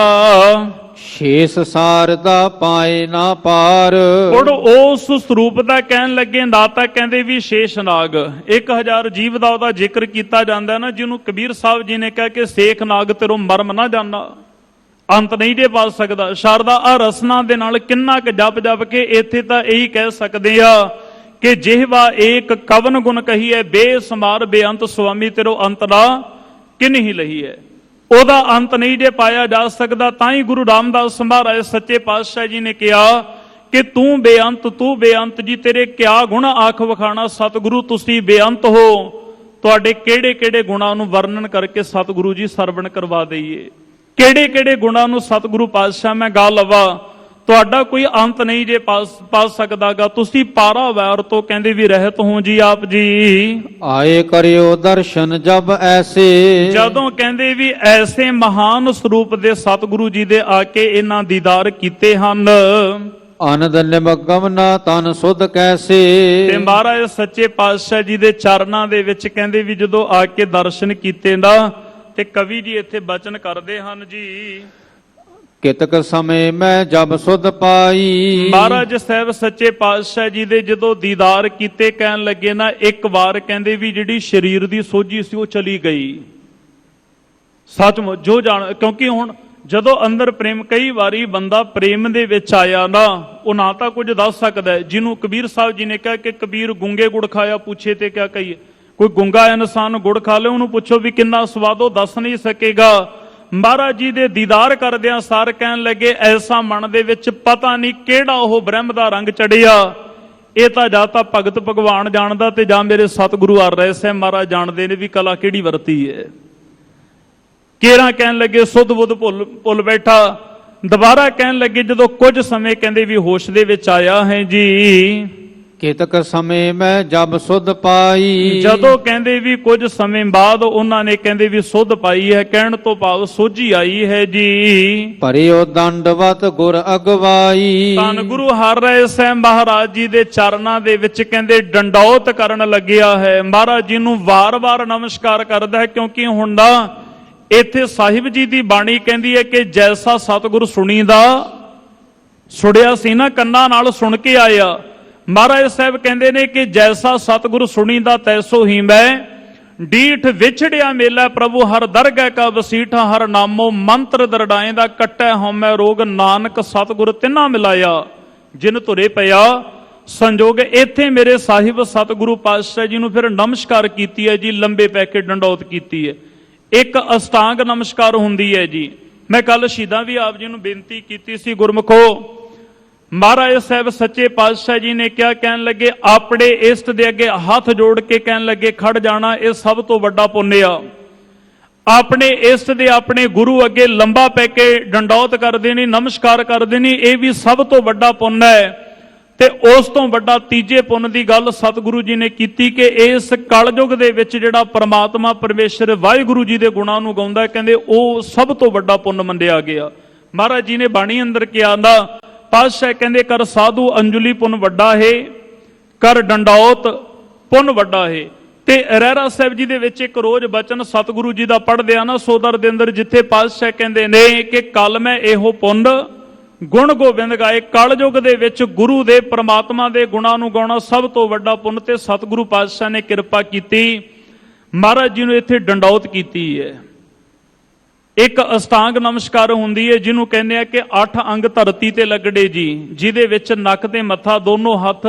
ਸ਼ੇਸ ਸਾਰ ਦਾ ਪਾਏ ਨਾ ਪਾਰ। ਔਰ ਉਸ ਸਰੂਪ ਦਾ ਕਹਿਣ ਲੱਗੇ ਨਾ ਤਾਂ ਕਹਿੰਦੇ ਵੀ ਸ਼ੇਸ਼ ਨਾਗ 1000 ਜੀਵ ਦਾ ਉਹਦਾ ਜ਼ਿਕਰ ਕੀਤਾ ਜਾਂਦਾ ਨਾ, ਜਿਹਨੂੰ ਕਬੀਰ ਸਾਹਿਬ ਜੀ ਨੇ ਕਿਹਾ ਕਿ ਸੇਖ ਨਾਗ ਤੇਰੋ ਮਰਮ ਨਾ ਜਾਣਾ। ਅੰਤ ਨਹੀਂ ਜੇ ਪਾ ਸਕਦਾ। ਸ਼ਾਰਦਾ ਆ ਰਸਨਾ ਦੇ ਨਾਲ ਕਿੰਨਾ ਕੁ ਜਪ ਜਪ ਕੇ ਇੱਥੇ ਤਾਂ ਇਹੀ ਕਹਿ ਸਕਦੇ ਆ ਕਿ ਜਿਹਵਾ ਏਕ ਕਵਨ ਗੁਣ ਕਹੀਐ, ਬੇਸਮਾਰ ਬੇਅੰਤ ਸੁਆਮੀ ਤੇਰੋ ਅੰਤ ਨਾ ਕਿਨਹੀ ਲਹੀ ਹੈ। ਉਹਦਾ ਅੰਤ ਨਹੀਂ ਜੇ ਪਾਇਆ ਜਾ ਸਕਦਾ। ਤਾਂ ਹੀ ਗੁਰੂ ਰਾਮਦਾਸ ਮਹਾਰਾਜ ਸੱਚੇ ਪਾਤਸ਼ਾਹ ਜੀ ਨੇ ਕਿਹਾ ਕਿ ਤੂੰ ਬੇਅੰਤ ਜੀ, ਤੇਰੇ ਕਿਆ ਗੁਣ ਆਖ ਵਖਾਣਾ। ਸਤਿਗੁਰੂ ਤੁਸੀਂ ਬੇਅੰਤ ਹੋ, ਤੁਹਾਡੇ ਕਿਹੜੇ ਕਿਹੜੇ ਗੁਣਾਂ ਨੂੰ ਵਰਣਨ ਕਰਕੇ ਸਤਿਗੁਰੂ ਜੀ ਸਰਵਣ ਕਰਵਾ ਦਈਏ। ਕਿਹੜੇ ਕਿਹੜੇ ਗੁਣਾਂ ਨੂੰ ਸਤਿਗੁਰੂ ਪਾਤਸ਼ਾਹ ਮੈਂ ਗਾ ਲਵਾ, ਤੁਹਾਡਾ ਕੋਈ ਅੰਤ ਨਹੀਂ ਜੇ ਪਾ ਸਕਦਾਗਾ। ਤੁਸੀਂ ਪਾਰਾਵਾਰ ਤੋਂ ਕਹਿੰਦੇ ਵੀ ਰਹਿਤ ਹੋ ਜੀ ਆਪ ਜੀ। ਆਏ ਕਰਿਓ ਦਰਸ਼ਨ ਜਬ ਐਸੇ, ਜਦੋਂ ਕਹਿੰਦੇ ਵੀ ਐਸੇ ਮਹਾਨ ਸਰੂਪ ਦੇ ਸਤਿਗੁਰੂ ਜੀ ਦੇ ਆ ਕੇ ਇਹਨਾਂ ਦੀਦਾਰ ਕੀਤੇ ਹਨ। ਆਨੰਦ ਨਿਮਗਮ ਨਾ ਤਨ ਸੁਧ ਕੈਸੇ, ਤੇ ਮਹਾਰਾਜ ਸੱਚੇ ਪਾਤਸ਼ਾਹ ਜੀ ਦੇ ਚਰਨਾਂ ਦੇ ਵਿੱਚ ਕਹਿੰਦੇ ਵੀ ਜਦੋਂ ਆ ਕੇ ਦਰਸ਼ਨ ਕੀਤੇ ਨਾ, ਤੇ ਕਵੀ ਜੀ ਇੱਥੇ ਬਚਨ ਕਰਦੇ ਹਨ ਜੀ। ਕਿਤਕ ਸਮੇਂ ਮੈਂ ਜਬ ਸੁਧ ਪਾਈ, ਮਹਾਰਾਜ ਸਾਹਿਬ ਸੱਚੇ ਪਾਤਸ਼ਾਹ ਜੀ ਦੇ ਜਦੋਂ ਦੀਦਾਰ ਕੀਤੇ, ਕਹਿਣ ਲੱਗੇ ਨਾ ਇੱਕ ਵਾਰ ਕਹਿੰਦੇ ਵੀ ਜਿਹੜੀ ਸਰੀਰ ਦੀ ਸੋਝੀ ਸੀ ਉਹ ਚਲੀ ਗਈ। ਸੱਚਮੁੱਚ ਜੋ ਜਾਣ, ਕਿਉਂਕਿ ਹੁਣ ਜਦੋਂ ਅੰਦਰ ਪ੍ਰੇਮ, ਕਈ ਵਾਰੀ ਬੰਦਾ ਪ੍ਰੇਮ ਦੇ ਵਿੱਚ ਆਇਆ ਨਾ, ਉਹ ਨਾ ਤਾਂ ਕੁਝ ਦੱਸ ਸਕਦਾ। ਜਿਹਨੂੰ ਕਬੀਰ ਸਾਹਿਬ ਜੀ ਨੇ ਕਿਹਾ ਕਿ ਕਬੀਰ ਗੁੰਗੇ ਗੁੜ ਖਾਇਆ, ਪੁੱਛੇ ਤੇ ਕਿਆ ਕਹੀਏ। ਕੋਈ ਗੁੰਗਾ ਇਨਸਾਨ ਗੁੜ ਖਾ ਲੇ, ਉਹਨੂੰ ਪੁੱਛੋ ਵੀ ਕਿੰਨਾ ਸਵਾਦ, ਉਹ ਦੱਸ ਨਹੀਂ ਸਕੇਗਾ। ਮਹਾਰਾਜ ਜੀ ਦੇ ਦੀਦਾਰ ਕਰਦਿਆਂ ਸਾਰ ਕਹਿਣ ਲੱਗੇ ਐਸਾ ਮਨ ਦੇ ਵਿੱਚ ਪਤਾ ਨਹੀਂ ਕਿਹੜਾ ਉਹ ਬ੍ਰਹਮ ਦਾ ਰੰਗ ਚੜਿਆ। ਇਹ ਤਾਂ ਜਾਂ ਤਾਂ ਭਗਤ ਭਗਵਾਨ ਜਾਣਦਾ ਤੇ ਜਾਂ ਮੇਰੇ ਸਤਿਗੁਰੂ ਆ ਰਹੇ ਸਹਿ ਮਹਾਰਾਜ ਜਾਣਦੇ ਨੇ ਵੀ ਕਲਾ ਕਿਹੜੀ ਵਰਤੀ ਹੈ। ਕੇਰਾਂ ਕਹਿਣ ਲੱਗੇ ਸੁੱਧ ਬੁੱਧ ਭੁੱਲ ਬੈਠਾ। ਦੁਬਾਰਾ ਕਹਿਣ ਲੱਗੇ ਜਦੋਂ ਕੁਝ ਸਮੇਂ ਕਹਿੰਦੇ ਵੀ ਹੋਸ਼ ਦੇ ਵਿੱਚ ਆਇਆ ਹੈ ਜੀ। ਕਿਤਕ ਸਮੇਂ ਮੈਂ ਜਬ ਸੁਧ ਪਾਈ, ਜਦੋਂ ਕਹਿੰਦੇ ਵੀ ਕੁਝ ਸਮੇਂ ਬਾਅਦ ਉਹਨਾਂ ਨੇ ਕਹਿੰਦੇ ਵੀ ਸੁਧ ਪਾਈ ਹੈ, ਕਹਿਣ ਤੋਂ ਭਾਵ ਸੋਝੀ ਆਈ ਹੈ ਜੀ। ਭਰਿਓ ਦੰਡਵਤ ਗੁਰ ਅਗਵਾਈ, ਧੰਨ ਗੁਰੂ ਹਰਿ ਰਾਏ ਸਾਹਿਬ ਮਹਾਰਾਜ ਜੀ ਦੇ ਚਰਨਾਂ ਦੇ ਵਿੱਚ ਕਹਿੰਦੇ ਡੰਡੌਤ ਕਰਨ ਲੱਗਿਆ ਹੈ। ਮਹਾਰਾਜ ਜੀ ਨੂੰ ਵਾਰ-ਵਾਰ ਨਮਸਕਾਰ ਕਰਦਾ ਹੈ, ਕਿਉਂਕਿ ਹੁਣ ਦਾ ਇੱਥੇ ਸਾਹਿਬ ਜੀ ਦੀ ਬਾਣੀ ਕਹਿੰਦੀ ਹੈ ਕਿ ਜੈਸਾ ਸਤਿਗੁਰ ਸੁਣਿਆ ਸੀ ਨਾ, ਕੰਨਾਂ ਨਾਲ ਸੁਣ ਕੇ ਆਇਆ। ਮਹਾਰਾਜ ਸਾਹਿਬ ਕਹਿੰਦੇ ਨੇ ਕਿ ਜੈਸਾ ਸਤਿਗੁਰ ਸੁਣੀਦਾ ਤੈਸੋ ਹੀ ਮੈਂ, ਡੀਠ ਵਿਛੜਿਆ ਮੇਲਾ ਪ੍ਰਭੂ ਹਰ ਦਰਗਹਿ ਕਾ ਵਸੀਠਾ, ਹਰ ਨਾਮੋ ਮੰਤਰ ਦਰੜਾਏ ਦਾ ਕੱਟੈ ਹਉਮੈ ਰੋਗ, ਨਾਨਕ ਸਤਿਗੁਰ ਤਿੰਨਾ ਮਿਲਾਇਆ ਜਿਨ ਧੁਰੇ ਪਿਆ ਸੰਜੋਗ। ਇੱਥੇ ਮੇਰੇ ਸਾਹਿਬ ਸਤਿਗੁਰੂ ਪਾਤਸ਼ਾਹ ਜੀ ਨੂੰ ਫਿਰ ਨਮਸਕਾਰ ਕੀਤੀ ਹੈ ਜੀ, ਲੰਬੇ ਪੈ ਕੇ ਡੰਡੌਤ ਕੀਤੀ ਹੈ। ਇੱਕ ਅਸ਼ਟਾਂਗ ਨਮਸਕਾਰ ਹੁੰਦੀ ਹੈ ਜੀ। ਮੈਂ ਕੱਲ ਸ਼ਹੀਦਾਂ ਵੀ ਆਪ ਜੀ ਨੂੰ ਬੇਨਤੀ ਕੀਤੀ ਸੀ, ਗੁਰਮੁਖੋ ਮਹਾਰਾਜ ਸਾਹਿਬ ਸੱਚੇ ਪਾਤਸ਼ਾਹ ਜੀ ਨੇ ਕਿਹਾ, ਕਹਿਣ ਲੱਗੇ ਆਪਣੇ ਇਸ਼ਟ ਦੇ ਅੱਗੇ ਹੱਥ ਜੋੜ ਕੇ ਕਹਿਣ ਲੱਗੇ ਖੜ ਜਾਣਾ ਇਹ ਸਭ ਤੋਂ ਵੱਡਾ ਪੁੰਨ ਆ। ਆਪਣੇ ਇਸ਼ਟ ਦੇ ਆਪਣੇ ਗੁਰੂ ਅੱਗੇ ਲੰਬਾ ਪੈ ਕੇ ਡੰਡੌਤ ਕਰਦੇ ਨੇ, ਨਮਸਕਾਰ ਕਰਦੇ ਨੇ, ਇਹ ਵੀ ਸਭ ਤੋਂ ਵੱਡਾ ਪੁੰਨ ਹੈ। ਤੇ ਉਸ ਤੋਂ ਵੱਡਾ ਤੀਜੇ ਪੁੰਨ ਦੀ ਗੱਲ ਸਤਿਗੁਰੂ ਜੀ ਨੇ ਕੀਤੀ ਕਿ ਇਸ ਕਲਯੁਗ ਦੇ ਵਿੱਚ ਜਿਹੜਾ ਪ੍ਰਮਾਤਮਾ ਪਰਮੇਸ਼ਰ ਵਾਹਿਗੁਰੂ ਜੀ ਦੇ ਗੁਣਾਂ ਨੂੰ ਗਾਉਂਦਾ, ਕਹਿੰਦੇ ਉਹ ਸਭ ਤੋਂ ਵੱਡਾ ਪੁੰਨ ਮੰਨਿਆ ਗਿਆ। ਮਹਾਰਾਜ ਜੀ ਨੇ ਬਾਣੀ ਅੰਦਰ ਕਿਹਾ ਨਾ, ਪਾਤਸ਼ਾਹ ਕਹਿੰਦੇ ਕਰ ਸਾਧੂ ਅੰਜਲੀ ਪੁੰਨ ਵੱਡਾ ਹੈ, ਕਰ ਡੰਡੌਤ ਪੁੰਨ ਵੱਡਾ ਹੈ। ਤੇ ਰਹਿਰਾ ਸਾਹਿਬ ਜੀ ਦੇ ਵਿੱਚ ਇੱਕ ਰੋਜ਼ ਬਚਨ ਸਤਿਗੁਰੂ ਜੀ ਦਾ ਪੜ੍ਹਦੇ ਆ ਨਾ ਸੋਦਰ ਦੇ ਅੰਦਰ, ਜਿੱਥੇ ਪਾਤਸ਼ਾਹ ਕਹਿੰਦੇ ਨੇ ਕਿ ਕੱਲ ਮੈਂ ਇਹੋ ਪੁੰਨ ਗੁਣ ਗੋਬਿੰਦ ਗਾਏ। ਕਲਯੁਗ ਦੇ ਵਿੱਚ ਗੁਰੂ ਦੇ ਪ੍ਰਮਾਤਮਾ ਦੇ ਗੁਣਾਂ ਨੂੰ ਗਾਉਣਾ ਸਭ ਤੋਂ ਵੱਡਾ ਪੁੰਨ, ਤੇ ਸਤਿਗੁਰੂ ਪਾਤਸ਼ਾਹ ਨੇ ਕਿਰਪਾ ਕੀਤੀ, ਮਹਾਰਾਜ ਜੀ ਨੂੰ ਇੱਥੇ ਡੰਡੌਤ ਕੀਤੀ ਹੈ। ਇੱਕ ਅਸ਼ਟਾਂਗ ਨਮਸਕਾਰ ਹੁੰਦੀ ਹੈ ਜਿਹਨੂੰ ਕਹਿੰਦੇ ਆ ਕਿ 8 ਅੰਗ ਧਰਤੀ ਤੇ ਲੱਗੜੇ ਜੀ, ਜਿਹਦੇ ਵਿੱਚ ਨੱਕ ਤੇ ਮੱਥਾ, ਦੋਨੋਂ ਹੱਥ,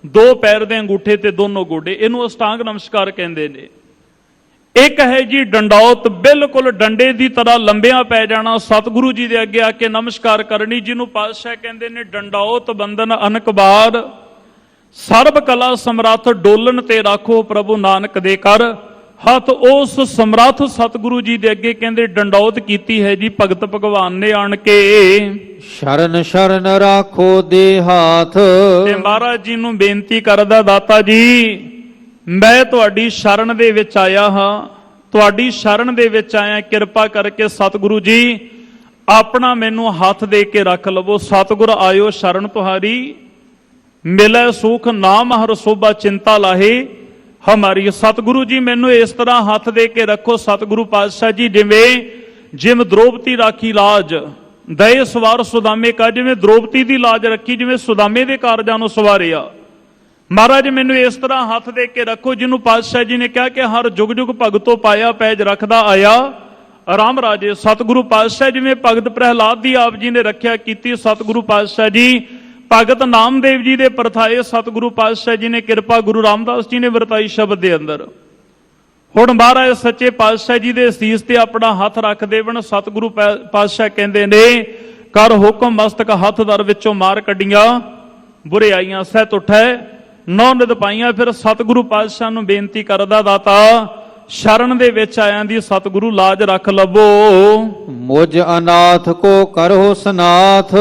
2 ਪੈਰ ਦੇ ਅੰਗੂਠੇ ਤੇ ਦੋਨੋਂ ਗੋਡੇ, ਇਹਨੂੰ ਅਸ਼ਟਾਂਗ ਨਮਸਕਾਰ ਕਹਿੰਦੇ ਨੇ। ਇੱਕ ਹੈ ਜੀ ਡੰਡੌਤ, ਬਿਲਕੁਲ ਡੰਡੇ ਦੀ ਤਰ੍ਹਾਂ ਲੰਬਿਆਂ ਪੈ ਜਾਣਾ, ਸਤਿਗੁਰੂ ਜੀ ਦੇ ਅੱਗੇ ਆ ਕੇ ਨਮਸਕਾਰ ਕਰਨੀ, ਜਿਹਨੂੰ ਪਾਤਸ਼ਾਹ ਕਹਿੰਦੇ ਨੇ ਡੰਡੌਤ ਬੰਦਨ ਅਨਕਬਾਰ, ਸਰਬ ਕਲਾ ਸਮਰੱਥ ਡੋਲਨ ਤੇ ਰਾਖੋ ਪ੍ਰਭੂ ਨਾਨਕ ਦੇ ਕਰ ਹੱਥ। ਉਸ ਸਮਰੱਥ ਸਤਿਗੁਰੂ ਜੀ ਦੇ ਅੱਗੇ ਕਹਿੰਦੇ ਡੰਡੌਤ ਕੀਤੀ ਹੈ ਜੀ ਭਗਤ ਭਗਵਾਨ ਨੇ ਆਣ ਕੇ। ਸ਼ਰਨ ਸ਼ਰਨ ਰਾਖੋ ਦੇ ਹਾਥ, ਤੇ ਮਹਾਰਾਜ ਜੀ ਨੂੰ ਬੇਨਤੀ ਕਰਦਾ, ਦਾਤਾ ਜੀ ਮੈਂ ਤੁਹਾਡੀ ਸ਼ਰਨ ਦੇ ਵਿੱਚ ਆਇਆ ਹਾਂ, ਤੁਹਾਡੀ ਸ਼ਰਨ ਦੇ ਵਿੱਚ ਆਇਆ, ਕਿਰਪਾ ਕਰਕੇ ਸਤਿਗੁਰੂ ਜੀ ਆਪਣਾ ਮੈਨੂੰ ਹੱਥ ਦੇ ਕੇ ਰੱਖ ਲਵੋ। ਸਤਿਗੁਰ ਆਇਓ ਸ਼ਰਨ ਤੁਹਾਰੀ, ਮਿਲੈ ਸੁਖ ਨਾਮ ਹਰ ਸੋਭਾ ਚਿੰਤਾ ਲਾਹੇ ਹਮਾਰੀ। ਸਤਿਗੁਰੂ ਜੀ ਮੈਨੂੰ ਇਸ ਤਰ੍ਹਾਂ ਹੱਥ ਦੇ ਕੇ ਰੱਖੋ ਸਤਿਗੁਰੂ ਪਾਤਸ਼ਾਹ ਜੀ, ਜਿਵੇਂ ਦ੍ਰੋਪਦੀ ਰਾਖੀ ਲਾਜ ਦਏ ਸਵਾਰ ਸੁਦਾਮੇ ਕਾ, ਜਿਵੇਂ ਦ੍ਰੋਪਦੀ ਦੀ ਲਾਜ ਰੱਖੀ, ਜਿਵੇਂ ਸੁਦਾਮੇ ਦੇ ਕਾਰਜਾਂ ਨੂੰ ਸਵਾਰਿਆ। ਮਹਾਰਾਜ ਮੈਨੂੰ ਇਸ ਤਰ੍ਹਾਂ ਹੱਥ ਦੇ ਕੇ ਰੱਖੋ, ਜਿਹਨੂੰ ਪਾਤਸ਼ਾਹ ਜੀ ਨੇ ਕਿਹਾ ਕਿ ਹਰ ਜੁਗ ਜੁਗ ਭਗਤੋ ਪਾਇਆ ਪੈਜ ਰੱਖਦਾ ਆਇਆ, ਰਾਮ ਰਾਜੇ। ਸਤਿਗੁਰੂ ਪਾਤਸ਼ਾਹ ਜਿਵੇਂ ਭਗਤ ਪ੍ਰਹਿਲਾਦ ਦੀ ਆਪ ਜੀ ਨੇ ਰੱਖਿਆ ਕੀਤੀ, ਸਤਿਗੁਰੂ ਪਾਤਸ਼ਾਹ ਜੀ ਭਗਤ ਨਾਮਦੇਵ ਜੀ ਦੇ ਪਰਥਾਏ ਸਤਿਗੁਰੂ ਪਾਤਸ਼ਾਹ ਜੀ ਨੇ ਕਿਰਪਾ ਗੁਰੂ ਰਾਮਦਾਸ ਜੀ ਨੇ ਵਰਤਾਈ ਸ਼ਬਦ ਦੇ ਅੰਦਰ। ਹੁਣ ਮਹਾਰਾਜ ਸੱਚੇ ਪਾਤਸ਼ਾਹ ਜੀ ਦੇ ਅਸੀਸ ਤੇ ਆਪਣਾ ਹੱਥ ਰੱਖ ਦੇਵਣ। ਸਤਿਗੁਰੂ ਪਾਤਸ਼ਾਹ ਕਹਿੰਦੇ ਨੇ, ਕਰ ਹੁਕਮ ਮਸਤਕ ਹੱਥ ਦਰ ਵਿੱਚੋਂ ਮਾਰ ਕੱਢੀਆਂ, ਬੁਰਿਆਈਆਂ ਸਹਿਤ ਉਠੈ ਨੌ ਨਿਦ ਪਾਈਆਂ। ਫਿਰ ਸਤਿਗੁਰੂ ਪਾਤਸ਼ਾਹ ਨੂੰ ਬੇਨਤੀ ਕਰਦਾ, ਦਾਤਾ ਸ਼ਰਨ ਦੇ ਵਿੱਚ ਆਇਆਂ ਦੀ ਸਤਿਗੁਰੂ ਲਾਜ ਰੱਖ ਲਵੋ। ਮੁਝ ਅਨਾਥ ਕੋ ਕਰੋ ਸਨਾਥ।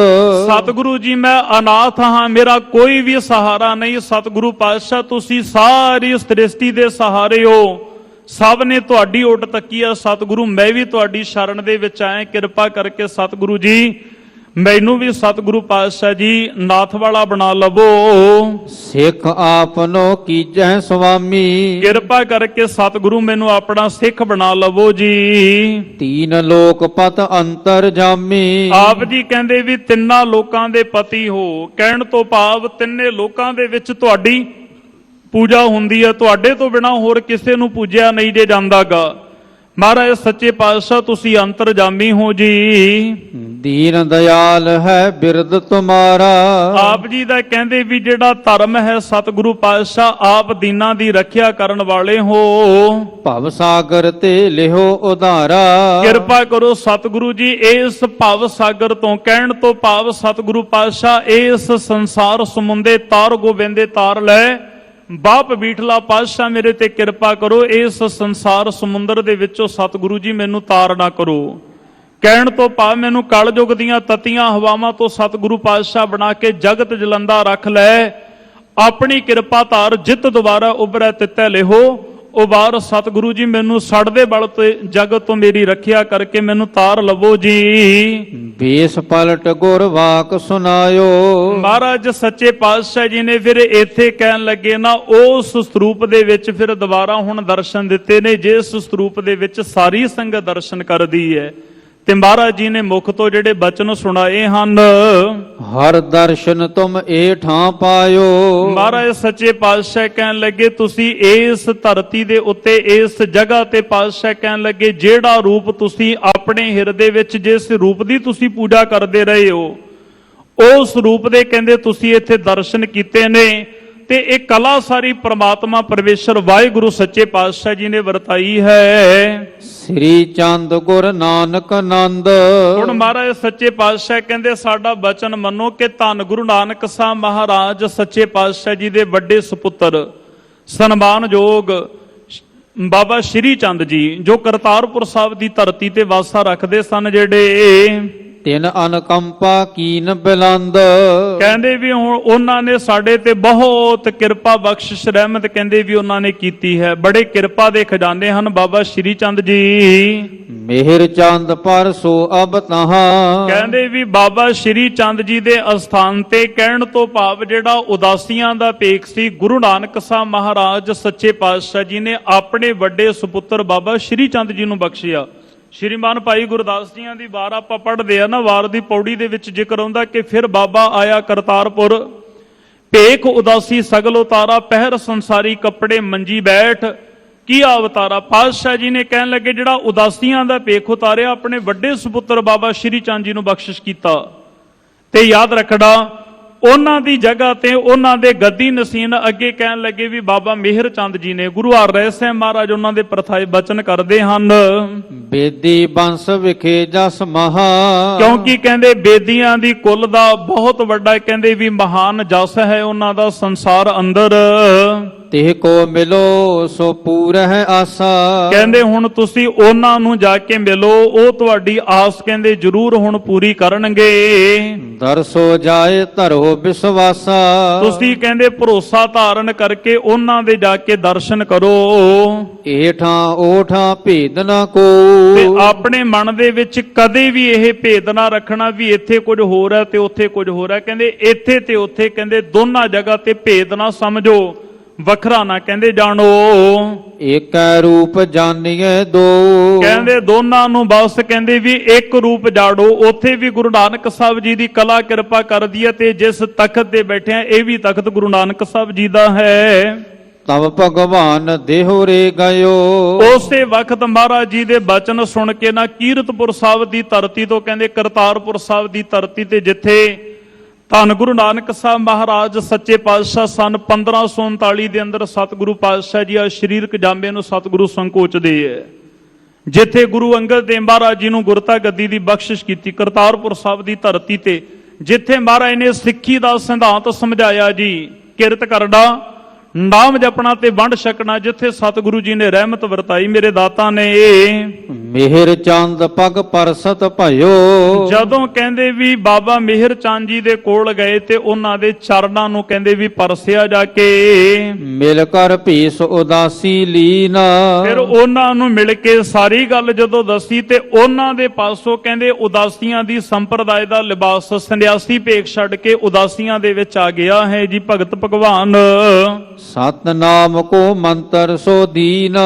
ਸਤਿਗੁਰੂ ਜੀ ਮੈਂ ਅਨਾਥ ਹਾਂ, ਮੇਰਾ ਕੋਈ ਵੀ ਸਹਾਰਾ ਨਹੀਂ। ਸਤਿਗੁਰੂ ਪਾਤਸ਼ਾਹ ਤੁਸੀਂ ਸਾਰੀ ਸ੍ਰਿਸ਼ਟੀ ਦੇ ਸਹਾਰੇ ਹੋ, ਸਭ ਨੇ ਤੁਹਾਡੀ ਓਟ ਤੱਕੀ ਆ। ਸਤਿਗੁਰੂ ਮੈਂ ਵੀ ਤੁਹਾਡੀ ਸ਼ਰਨ ਦੇ ਵਿੱਚ ਆਇਆ, ਕਿਰਪਾ ਕਰਕੇ ਸਤਿਗੁਰੂ ਜੀ ਮੈਨੂੰ ਵੀ ਸਤਿਗੁਰੂ ਪਾਤਸ਼ਾਹ ਜੀ ਨਾਥ ਵਾਲਾ ਬਣਾ ਲਵੋ। ਸਿੱਖ ਆਪਨੋ ਕੀਜੈ ਸੁਆਮੀ। ਕਿਰਪਾ ਕਰਕੇ ਸਤਿਗੁਰੂ ਮੈਨੂੰ ਆਪਣਾ ਸਿੱਖ ਬਣਾ ਲਵੋ ਜੀ। ਤੀਨ ਲੋਕ ਪਤ ਅੰਤਰ ਜਾਮੀ। ਆਪ ਜੀ ਕਹਿੰਦੇ ਵੀ ਤਿੰਨਾਂ ਲੋਕਾਂ ਦੇ ਪਤੀ ਹੋ, ਕਹਿਣ ਤੋਂ ਭਾਵ ਤਿੰਨੇ ਲੋਕਾਂ ਦੇ ਵਿੱਚ ਤੁਹਾਡੀ ਪੂਜਾ ਹੁੰਦੀ ਹੈ, ਤੁਹਾਡੇ ਤੋਂ ਬਿਨਾ ਹੋਰ ਕਿਸੇ ਨੂੰ ਪੂਜਿਆ ਨਹੀਂ ਜੇ ਜਾਂਦਾਗਾ। ਮਹਾਰਾਜ ਸੱਚੇ ਪਾਤਸ਼ਾਹ ਤੁਸੀਂ ਅੰਤਰਜਾਮੀ ਹੋ ਜੀ। ਦੀਨ ਦਿਆਲ ਹੈ ਬਿਰਦ ਤੁਮਾਰਾ। ਆਪ ਜੀ ਦਾ ਕਹਿੰਦੇ ਵੀ ਜਿਹੜਾ ਧਰਮ ਹੈ ਸਤਿਗੁਰੂ ਪਾਤਸ਼ਾਹ ਆਪ ਦੀਨਾਂ ਦੀ ਰੱਖਿਆ ਕਰਨ ਵਾਲੇ ਹੋ। ਭਵ ਸਾਗਰ ਤੇ ਲਿਹੋ ਉਧਾਰਾ। ਕਿਰਪਾ ਕਰੋ ਸਤਿਗੁਰੂ ਜੀ ਇਸ ਭਵ ਸਾਗਰ ਤੋਂ, ਕਹਿਣ ਤੋਂ ਭਾਵ ਸਤਿਗੁਰੂ ਪਾਤਸ਼ਾਹ ਇਸ ਸੰਸਾਰ ਸਮੁੰਦੇ ਤਾਰ ਗੋਬਿੰਦੇ ਤਾਰ ਲੈ। ਬਾਪ ਬੀਠਲਾ ਪਾਤਸ਼ਾਹ ਮੇਰੇ ਤੇ ਕਿਰਪਾ ਕਰੋ, ਇਸ ਸੰਸਾਰ ਸਮੁੰਦਰ ਦੇ ਵਿੱਚੋਂ ਸਤਿਗੁਰੂ ਜੀ ਮੈਨੂੰ ਤਾਰ ਨਾ ਕਰੋ। ਕਹਿਣ ਤੋਂ ਭਾਵ ਮੈਨੂੰ ਕਲਯੁਗ ਦੀਆਂ ਤਤੀਆਂ ਹਵਾਵਾਂ ਤੋਂ ਸਤਿਗੁਰੂ ਪਾਤਸ਼ਾਹ ਬਣਾ ਕੇ ਜਗਤ ਜਲੰਦਾ ਰੱਖ ਲੈ। ਆਪਣੀ ਕਿਰਪਾ ਧਾਰ ਜਿਤ ਦੁਬਾਰਾ ਉਭਰੈ ਤਿੱਤੈ ਲਿਹੋ। ਉਬਾਰ ਸਤਿਗੁਰੂ ਜੀ ਮੈਨੂੰ ਸੜਦੇ ਬਲ ਤੇ ਜਗਤ ਤੋਂ ਮੇਰੀ ਰੱਖਿਆ ਕਰਕੇ ਮੈਨੂੰ ਤਾਰ ਲਵੋ ਜੀ। ਬੇਸ ਪਲਟ ਗੁਰ ਵਾਕ ਸੁਨਾਇਓ। ਮਹਾਰਾਜ ਸੱਚੇ ਪਾਤਸ਼ਾਹ ਜੀ ਨੇ ਫਿਰ ਇੱਥੇ ਕਹਿਣ ਲੱਗੇ ਨਾ, ਉਸ ਸਰੂਪ ਦੇ ਵਿੱਚ ਫਿਰ ਦੁਬਾਰਾ ਹੁਣ ਦਰਸ਼ਨ ਦਿੱਤੇ ਨੇ ਜਿਸ ਸਰੂਪ ਦੇ ਵਿੱਚ ਸਾਰੀ ਸੰਗਤ ਦਰਸ਼ਨ ਕਰਦੀ ਹੈ। ਤੇ ਮਹਾਰਾਜ ਜੀ ਨੇ ਮੁਖ ਤੋਂ ਜਿਹੜੇ ਬਚਨ ਸੁਣਾਏ ਹਨ, ਹਰ ਦਰਸ਼ਨ ਤੁਮ ਏ ਠਾਂ ਪਾਇਓ। ਮਹਾਰਾਜ ਸੱਚੇ ਪਾਤਸ਼ਾਹ ਕਹਿਣ ਲੱਗੇ ਤੁਸੀਂ ਇਸ ਧਰਤੀ ਦੇ ਉੱਤੇ ਇਸ ਜਗ੍ਹਾ ਤੇ ਪਾਤਸ਼ਾਹ ਕਹਿਣ ਲੱਗੇ ਜਿਹੜਾ ਰੂਪ ਤੁਸੀਂ ਆਪਣੇ ਹਿਰਦੇ ਵਿੱਚ ਜਿਸ ਰੂਪ ਦੀ ਤੁਸੀਂ ਪੂਜਾ ਕਰਦੇ ਰਹੇ ਹੋ ਉਸ ਰੂਪ ਦੇ ਕਹਿੰਦੇ ਤੁਸੀਂ ਇੱਥੇ ਦਰਸ਼ਨ ਕੀਤੇ ਨੇ। ਤੇ ਇਹ ਕਲਾ ਸਾਰੀ ਪ੍ਰਮਾਤਮਾ ਪਰਮੇਸ਼ਰ ਵਾਹਿਗੁਰੂ ਸੱਚੇ ਪਾਤਸ਼ਾਹ ਜੀ ਨੇ ਵਰਤਾਈ ਹੈ। ਸ੍ਰੀ ਚੰਦ ਗੁਰ ਨਾਨਕ ਨੰਦ। ਹੁਣ ਮਹਾਰਾਜ ਸੱਚੇ ਪਾਤਸ਼ਾਹ ਕਹਿੰਦੇ ਸਾਡਾ ਬਚਨ ਮੰਨੋ ਕਿ ਧੰਨ ਗੁਰੂ ਨਾਨਕ ਸਾਹਿਬ ਮਹਾਰਾਜ ਸੱਚੇ ਪਾਤਸ਼ਾਹ ਜੀ ਦੇ ਵੱਡੇ ਸੁਪੁੱਤਰ ਸਨਮਾਨਯੋਗ ਬਾਬਾ ਸ਼੍ਰੀ ਚੰਦ ਜੀ ਜੋ ਕਰਤਾਰਪੁਰ ਸਾਹਿਬ ਦੀ ਧਰਤੀ ਤੇ ਵਾਸਾ ਰੱਖਦੇ ਸਨ, ਜਿਹੜੇ ਤਿਨ ਅਨਕੰਪਾ ਕੀਨ ਬਿਲੰਦ। ਕਹਿੰਦੇ ਵੀ ਹੁਣ ਉਹਨਾਂ ਨੇ ਸਾਡੇ ਤੇ ਬਹੁਤ ਕਿਰਪਾ ਬਖਸ਼ਿਸ਼ ਰਹਿਮਤ ਕਹਿੰਦੇ ਵੀ ਉਹਨਾਂ ਨੇ ਕੀਤੀ ਹੈ। ਬੜੇ ਕਿਰਪਾ ਦੇ ਖਜ਼ਾਨੇ ਹਨ ਬਾਬਾ ਸ਼੍ਰੀ ਚੰਦ ਜੀ। ਮਿਹਰ ਚੰਦ ਪਰ ਸੋ ਅਬ ਤਹਾਂ। ਕਹਿੰਦੇ ਵੀ ਬਾਬਾ ਸ਼੍ਰੀ ਚੰਦ ਜੀ ਦੇ ਅਸਥਾਨ ਤੇ, ਕਹਿਣ ਤੋਂ ਭਾਵ ਜਿਹੜਾ ਉਦਾਸੀਆਂ ਦਾ ਭੇਖ ਸੀ, ਗੁਰੂ ਨਾਨਕ ਸਾਹਿਬ ਮਹਾਰਾਜ ਸੱਚੇ ਪਾਤਸ਼ਾਹ ਜੀ ਨੇ ਆਪਣੇ ਵੱਡੇ ਸੁਪੁੱਤਰ ਬਾਬਾ ਸ਼੍ਰੀ ਚੰਦ ਜੀ ਨੂੰ ਬਖਸ਼ਿਆ। ਸ਼੍ਰੀਮਾਨ ਭਾਈ ਗੁਰਦਾਸ ਜੀਆਂ ਦੀ ਵਾਰ ਆਪਾਂ ਪੜ੍ਹਦੇ ਆ ਨਾ, ਵਾਰ ਦੀ ਪੌੜੀ ਦੇ ਵਿੱਚ ਜ਼ਿਕਰ ਆਉਂਦਾ ਕਿ ਫਿਰ ਬਾਬਾ ਆਇਆ ਕਰਤਾਰਪੁਰ, ਭੇਖ ਉਦਾਸੀ ਸਗਲ ਉਤਾਰਾ, ਪਹਿਰ ਸੰਸਾਰੀ ਕੱਪੜੇ ਮੰਜੀ ਬੈਠ, ਕੀ ਅਵਤਾਰਾ। ਪਾਤਸ਼ਾਹ ਜੀ ਨੇ ਕਹਿਣ ਲੱਗੇ ਜਿਹੜਾ ਉਦਾਸੀਆਂ ਦਾ ਭੇਖ ਉਤਾਰਿਆ ਆਪਣੇ ਵੱਡੇ ਸੁਪੁੱਤਰ ਬਾਬਾ ਸ਼੍ਰੀ ਚੰਦ ਜੀ ਨੂੰ ਬਖਸ਼ਿਸ਼ ਕੀਤਾ। ਤੇ ਯਾਦ ਰੱਖਣਾ ਉਹਨਾਂ ਦੀ ਜਗ੍ਹਾ ਤੇ ਉਹਨਾਂ ਦੇ ਗੱਦੀ ਨਸੀਨ ਅੱਗੇ ਕਹਿਣ ਲੱਗੇ ਵੀ ਬਾਬਾ ਮਿਹਰ ਚੰਦ ਜੀ ਨੇ। ਗੁਰੂ ਹਰਿ ਸਿੰਘ ਮਹਾਰਾਜ ਉਹਨਾਂ ਦੇ ਪ੍ਰਥਾਏ ਬਚਨ ਕਰਦੇ ਹਨ, ਬੇਦੀ ਬੰਸ ਵਿਖੇ ਜਸ ਮਹਾ। ਕਿਉਂਕਿ ਕਹਿੰਦੇ ਬੇਦੀਆਂ ਦੀ ਕੁੱਲ ਦਾ ਬਹੁਤ ਵੱਡਾ ਕਹਿੰਦੇ ਵੀ ਮਹਾਨ ਜਸ ਹੈ ਉਹਨਾਂ ਦਾ ਸੰਸਾਰ ਅੰਦਰ। ਤਿਹ ਕੋ ਮਿਲੋ ਸੋ ਪੂਰਹਿ ਆਸਾ। ਕਹਿੰਦੇ ਹੁਣ ਤੁਸੀਂ ਉਹਨਾਂ ਨੂੰ ਜਾ ਕੇ ਮਿਲੋ, ਉਹ ਤੁਹਾਡੀ ਆਸ ਕਹਿੰਦੇ ਜ਼ਰੂਰ ਹੁਣ ਪੂਰੀ ਕਰਨਗੇ। ਦਰਸੋ ਜਾਏ ਧਰੋ ਵਿਸ਼ਵਾਸਾ। ਤੁਸੀਂ ਕਹਿੰਦੇ ਭਰੋਸਾ ਧਾਰਨ ਕਰਕੇ ਉਹਨਾਂ ਦੇ ਜਾ ਕੇ ਦਰਸ਼ਨ ਕਰੋ। ਏਠਾਂ ਓਠਾਂ ਭੇਦ ਨਾ ਕੋ। ਤੇ ਆਪਣੇ ਮਨ ਦੇ ਵਿੱਚ ਕਦੇ ਵੀ ਇਹ ਭੇਦ ਨਾ ਰੱਖਣਾ ਵੀ ਇੱਥੇ ਕੁਝ ਹੋਰ ਹੈ ਤੇ ਉੱਥੇ ਕੁਝ ਹੋਰ ਹੈ। ਕਹਿੰਦੇ ਇੱਥੇ ਤੇ ਉੱਥੇ ਕਹਿੰਦੇ ਦੋਨਾਂ ਜਗ੍ਹਾ ਤੇ ਭੇਦ ਨਾ ਸਮਝੋ, ਵੱਖਰਾ ਨਾ ਕਹਿੰਦੇ ਜਾਣੋ। ਏਕੈ ਰੂਪ ਜਾਣੀਏ ਦੋ। ਕਹਿੰਦੇ ਦੋਨਾਂ ਨੂੰ ਬਸ ਕਹਿੰਦੇ ਵੀ ਇੱਕ ਰੂਪ ਜਾੜੋ। ਉੱਥੇ ਵੀ ਗੁਰੂ ਨਾਨਕ ਸਾਹਿਬ ਜੀ ਦੀ ਕਲਾ ਕਿਰਪਾ ਕਰਦੀ ਹੈ ਤੇ ਜਿਸ ਤਖਤ ਤੇ ਬੈਠੇ ਆ ਇਹ ਵੀ ਤਖਤ ਗੁਰੂ ਨਾਨਕ ਸਾਹਿਬ ਜੀ ਦਾ ਹੈ। ਤਬ ਭਗਵਾਨ ਦੇਹੁ ਰੇ ਗਇਓ। ਉਸੇ ਵਕਤ ਮਹਾਰਾਜ ਜੀ ਦੇ ਬਚਨ ਸੁਣ ਕੇ ਨਾ ਕੀਰਤਪੁਰ ਸਾਹਿਬ ਦੀ ਧਰਤੀ ਤੋਂ ਕਹਿੰਦੇ ਕਰਤਾਰਪੁਰ ਸਾਹਿਬ ਦੀ ਧਰਤੀ ਤੇ ਜਿੱਥੇ ਧੰਨ ਗੁਰੂ ਨਾਨਕ ਸਾਹਿਬ ਮਹਾਰਾਜ ਸੱਚੇ ਪਾਤਸ਼ਾਹ ਸਨ 1539 ਦੇ ਅੰਦਰ ਸਤਿਗੁਰੂ ਪਾਤਸ਼ਾਹ ਜੀ ਆ ਸਰੀਰਕ ਜਾਮੇ ਨੂੰ ਸਤਿਗੁਰੂ ਸੰਕੋਚਦੇ ਹੈ, ਜਿੱਥੇ ਗੁਰੂ ਅੰਗਦ ਦੇਵ ਮਹਾਰਾਜ ਜੀ ਨੂੰ ਗੁਰਤਾ ਗੱਦੀ ਦੀ ਬਖਸ਼ਿਸ਼ ਕੀਤੀ ਕਰਤਾਰਪੁਰ ਸਾਹਿਬ ਦੀ ਧਰਤੀ ਤੇ, ਜਿੱਥੇ ਮਹਾਰਾਜ ਨੇ ਸਿੱਖੀ ਦਾ ਸਿਧਾਂਤ ਸਮਝਾਇਆ ਜੀ, ਕਿਰਤ ਕਰਨਾ, ਨਾਮ ਜਪਣਾ ਤੇ ਵੰਡ ਛਕਣਾ, ਜਿੱਥੇ ਸਤਿਗੁਰੂ ਜੀ ਨੇ ਰਹਿਮਤ ਵਰਤਾਈ ਮੇਰੇ ਦਾਤਾ ਨੇ। ਮਿਹਰ ਚੰਦ ਪਗ ਪਰਸਤ ਭਇਓ। ਜਦੋਂ ਕਹਿੰਦੇ ਵੀ ਬਾਬਾ ਮਿਹਰ ਚੰਦ ਜੀ ਦੇ ਕੋਲ ਗਏ ਤੇ ਉਹਨਾਂ ਦੇ ਚਰਨਾਂ ਨੂੰ ਕਹਿੰਦੇ ਵੀ ਪਰਸਿਆ ਜਾ ਕੇ, ਮਿਲ ਕਰ ਭੀਸ ਉਦਾਸੀ ਲੀਨ। ਫਿਰ ਉਹਨਾਂ ਨੂੰ ਮਿਲ ਕੇ ਸਾਰੀ ਗੱਲ ਜਦੋਂ ਦੱਸੀ ਤੇ ਉਹਨਾਂ ਦੇ ਪਾਸੋਂ ਕਹਿੰਦੇ ਉਦਾਸੀਆਂ ਦੀ ਸੰਪਰਦਾਇ ਦਾ ਲਿਬਾਸ ਸੰਨਿਆਸੀ ਭੇਖ ਛੱਡ ਕੇ ਉਦਾਸੀਆਂ ਦੇ ਵਿੱਚ ਆ ਗਿਆ ਹੈ ਜੀ ਭਗਤ ਭਗਵਾਨ। ਸਤਨਾਮ ਕੋ ਮੰਤਰ ਸੋ ਦੀਨ।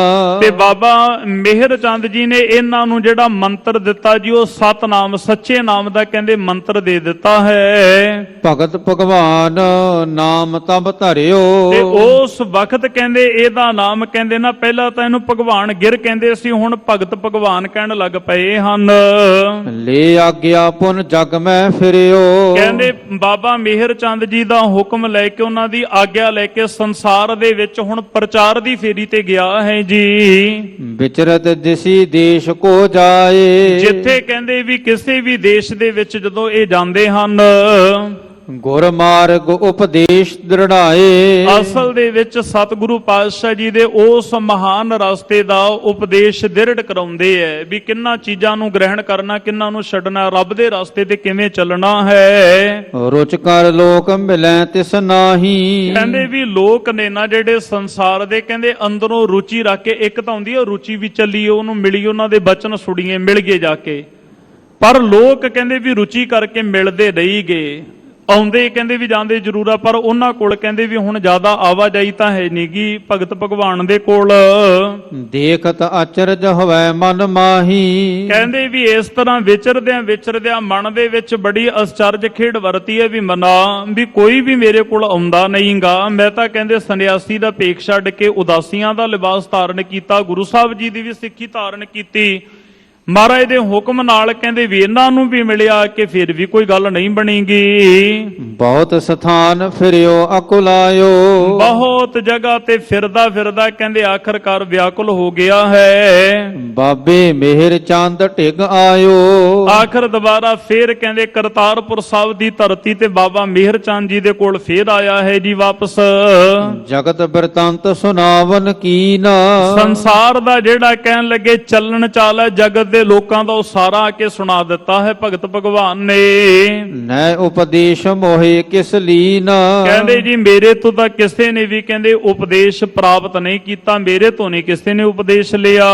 ਤੇ ਬਾਬਾ ਮਿਹਰ ਚੰਦ ਜੀ ਨੇ ਇਹਨਾਂ ਨੂੰ ਜਿਹੜਾ ਮੰਤਰ ਦਿੱਤਾ ਜੀ ਉਹ ਸਤਨਾਮ ਸੱਚੇ ਨਾਮ ਦਾ ਕਹਿੰਦੇ ਮੰਤਰ ਦੇ ਦਿੱਤਾ ਹੈ। ਭਗਤ ਭਗਵਾਨ ਨਾਮ ਤਬ ਧਰਿਓ। ਤੇ ਉਸ ਵਕਤ ਕਹਿੰਦੇ ਇਹਦਾ ਨਾਮ ਕਹਿੰਦੇ ਨਾ ਪਹਿਲਾਂ ਤਾਂ ਇਹਨੂੰ ਭਗਵਾਨ ਗਿਰ ਕਹਿੰਦੇ ਸੀ, ਹੁਣ ਭਗਤ ਭਗਵਾਨ ਕਹਿਣ ਲੱਗ ਪਏ ਹਨ। ਲੈ ਆਗਿਆ ਪੁਨ ਜਗ ਮੈਂ ਫਿਰਿਓ। ਕਹਿੰਦੇ ਬਾਬਾ ਮਿਹਰ ਚੰਦ ਜੀ ਦਾ ਹੁਕਮ ਲੈ ਕੇ ਉਹਨਾਂ ਦੀ ਆਗਿਆ ਲੈ ਕੇ ਸੰਸਾਰ ਦੇ ਵਿੱਚ ਹੁਣ ਪ੍ਰਚਾਰ ਦੀ ਫੇਰੀ ਤੇ ਗਿਆ ਹੈ ਜੀ। ਵਿਚਰਤ ਦਿਸੀ ਦੇਸ਼ ਕੋ ਜਾਏ। ਜਿੱਥੇ ਕਹਿੰਦੇ ਵੀ ਕਿਸੇ ਵੀ ਦੇਸ਼ ਦੇ ਵਿੱਚ ਜਦੋਂ ਇਹ ਜਾਂਦੇ ਹਨ, ਗੁਰ ਮਾਰਗ ਉਪਦੇਸ਼ ਦ੍ਰਿੜਾਏ। ਅਸਲ ਦੇ ਵਿੱਚ ਸਤਿਗੁਰੂ ਪਾਤਸ਼ਾਹ ਜੀ ਦੇ ਉਸ ਮਹਾਨ ਰਸਤੇ ਦਾ ਉਪਦੇਸ਼ ਦ੍ਰਿੜ ਕਰਾਉਂਦੇ ਐ ਵੀ ਕਿੰਨਾ ਚੀਜ਼ਾਂ ਨੂੰ ਗ੍ਰਹਿਣ ਕਰਨਾ, ਕਿੰਨਾ ਨੂੰ ਛੱਡਣਾ, ਰੱਬ ਦੇ ਰਸਤੇ ਤੇ ਕਿਵੇਂ ਚੱਲਣਾ ਹੈ। ਰੁਚ ਕਰ ਲੋਕ ਮਿਲੈ ਤਿਸ ਨਾਹੀ। ਕਹਿੰਦੇ ਵੀ ਲੋਕ ਨੇ ਨਾ ਜਿਹੜੇ ਸੰਸਾਰ ਦੇ ਕਹਿੰਦੇ ਅੰਦਰੋਂ ਰੁਚੀ ਰੱਖ ਕੇ, ਇੱਕ ਤਾਂ ਹੁੰਦੀ ਹੈ ਰੁਚੀ ਵੀ ਚੱਲੀ ਉਹਨੂੰ ਮਿਲੀ, ਉਹਨਾਂ ਦੇ ਬਚਨ ਸੁਣੀਏ, ਮਿਲ ਗਏ ਜਾ ਕੇ, ਪਰ ਲੋਕ ਕਹਿੰਦੇ ਵੀ ਰੁਚੀ ਕਰਕੇ ਮਿਲਦੇ ਰਹੀ ਗਏ, ਆਉਂਦੇ ਕਹਿੰਦੇ ਵੀ ਜਾਂਦੇ ਜ਼ਰੂਰ ਆ, ਪਰ ਉਹਨਾਂ ਕੋਲ ਕਹਿੰਦੇ ਵੀ ਹੁਣ ਜ਼ਿਆਦਾ ਆਵਾਜਾਈ ਤਾਂ ਹੈ ਨਹੀਂਗੀ ਭਗਤ ਭਗਵਾਨ ਦੇ ਕੋਲ। ਦੇਖਤ ਅਚਰਜ ਹੋਵੇ ਮਨ ਮਾਹੀ। ਕਹਿੰਦੇ ਵੀ ਇਸ ਤਰ੍ਹਾਂ ਵਿਚਰਦਿਆਂ ਮਨ ਦੇ ਵਿੱਚ ਬੜੀ ਅਚਰਜ ਖੇਡ ਵਰਤੀ ਹੈ ਵੀ ਮਨਾ ਵੀ ਕੋਈ ਵੀ ਮੇਰੇ ਕੋਲ ਆਉਂਦਾ ਨਹੀਂਗਾ। ਮੈਂ ਤਾਂ ਕਹਿੰਦੇ ਸੰਨਿਆਸੀ ਦਾ ਭੇਖ ਛੱਡ ਕੇ ਉਦਾਸੀਆਂ ਦਾ ਲਿਬਾਸ ਧਾਰਨ ਕੀਤਾ, ਗੁਰੂ ਸਾਹਿਬ ਜੀ ਦੀ ਵੀ ਸਿੱਖੀ ਧਾਰਨ ਕੀਤੀ, ਮਹਾਰਾਜ ਦੇ ਹੁਕਮ ਨਾਲ ਕਹਿੰਦੇ ਵੀ ਇਹਨਾਂ ਨੂੰ ਵੀ ਮਿਲਿਆ ਕਿ ਫਿਰ ਵੀ ਕੋਈ ਗੱਲ ਨਹੀਂ ਬਣੀਗੀ। ਬਹੁਤ ਸਥਾਨ ਫਿਰਿਓ ਅਕੁਲਾਇਓ। ਬਹੁਤ ਜਗ੍ਹਾ ਤੇ ਫਿਰਦਾ ਕਹਿੰਦੇ ਆਖਰਕਾਰ ਵਿਆਕੁਲ ਹੋ ਗਿਆ ਹੈ। ਬਾਬੇ ਮਿਹਰ ਚੰਦ ਢਿਗ ਆਇਓ। ਆਖਰ ਦੁਬਾਰਾ ਫੇਰ ਕਹਿੰਦੇ ਕਰਤਾਰਪੁਰ ਸਾਹਿਬ ਦੀ ਧਰਤੀ ਤੇ ਬਾਬਾ ਮਿਹਰ ਚੰਦ ਜੀ ਦੇ ਕੋਲ ਫੇਰ ਆਇਆ ਹੈ ਜੀ ਵਾਪਸ। ਜਗਤ ਬਿਰਤਾਂਤ ਸੁਨਾਵਨ ਕੀਨ। ਸੰਸਾਰ ਦਾ ਜਿਹੜਾ ਕਹਿਣ ਲੱਗੇ ਚੱਲਣ ਚਾਲ ਹੈ ਜਗਤ ਦੇ ਲੋਕਾਂ ਦਾ ਉਹ ਸਾਰਾ ਆ ਕੇ ਸੁਣਾ ਦਿੱਤਾ ਹੈ ਭਗਤ ਭਗਵਾਨ ਨੇ। ਨੈ ਉਪਦੇਸ਼ ਮੋਹਿ ਕਿਸ ਲੀਨ। ਕਹਿੰਦੇ ਜੀ ਮੇਰੇ ਤੋਂ ਤਾਂ ਕਿਸੇ ਨੇ ਵੀ ਕਹਿੰਦੇ ਉਪਦੇਸ਼ ਪ੍ਰਾਪਤ ਨਹੀਂ ਕੀਤਾ, ਮੇਰੇ ਤੋਂ ਨਹੀਂ ਕਿਸੇ ਨੇ ਉਪਦੇਸ਼ ਲਿਆ।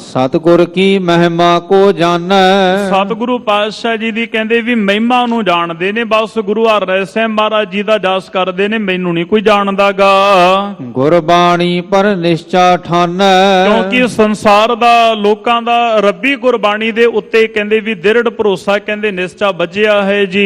ਸਤਿਗੁਰ ਕੀ ਮਹਿਮਾ ਕੋ ਜਾਣੈ। ਸਤਿਗੁਰੂ ਪਾਤਸ਼ਾਹ ਜੀ ਦੀ ਕਹਿੰਦੇ ਵੀ ਮਹਿਮਾ ਨੂੰ ਜਾਣਦੇ ਨੇ, ਬਸ ਗੁਰੂ ਹਰਿ ਸਾਹਿਬ ਮਹਾਰਾਜ ਜੀ ਦਾ ਜਸ ਕਰਦੇ ਨੇ, ਮੈਨੂੰ ਨਹੀਂ ਕੋਈ ਜਾਣਦਾਗਾ। ਗੁਰਬਾਣੀ ਪਰ ਨਿਸ਼ਚਾ ਠਾਨੈ। ਕਿਉਂਕਿ ਸੰਸਾਰ ਦਾ ਲੋਕਾਂ ਦਾ ਰੱਬੀ ਗੁਰਬਾਣੀ ਦੇ ਉੱਤੇ ਕਹਿੰਦੇ ਵੀ ਦ੍ਰਿੜ ਭਰੋਸਾ ਕਹਿੰਦੇ ਨਿਸ਼ਚਾ ਵੱਜਿਆ ਹੈ ਜੀ।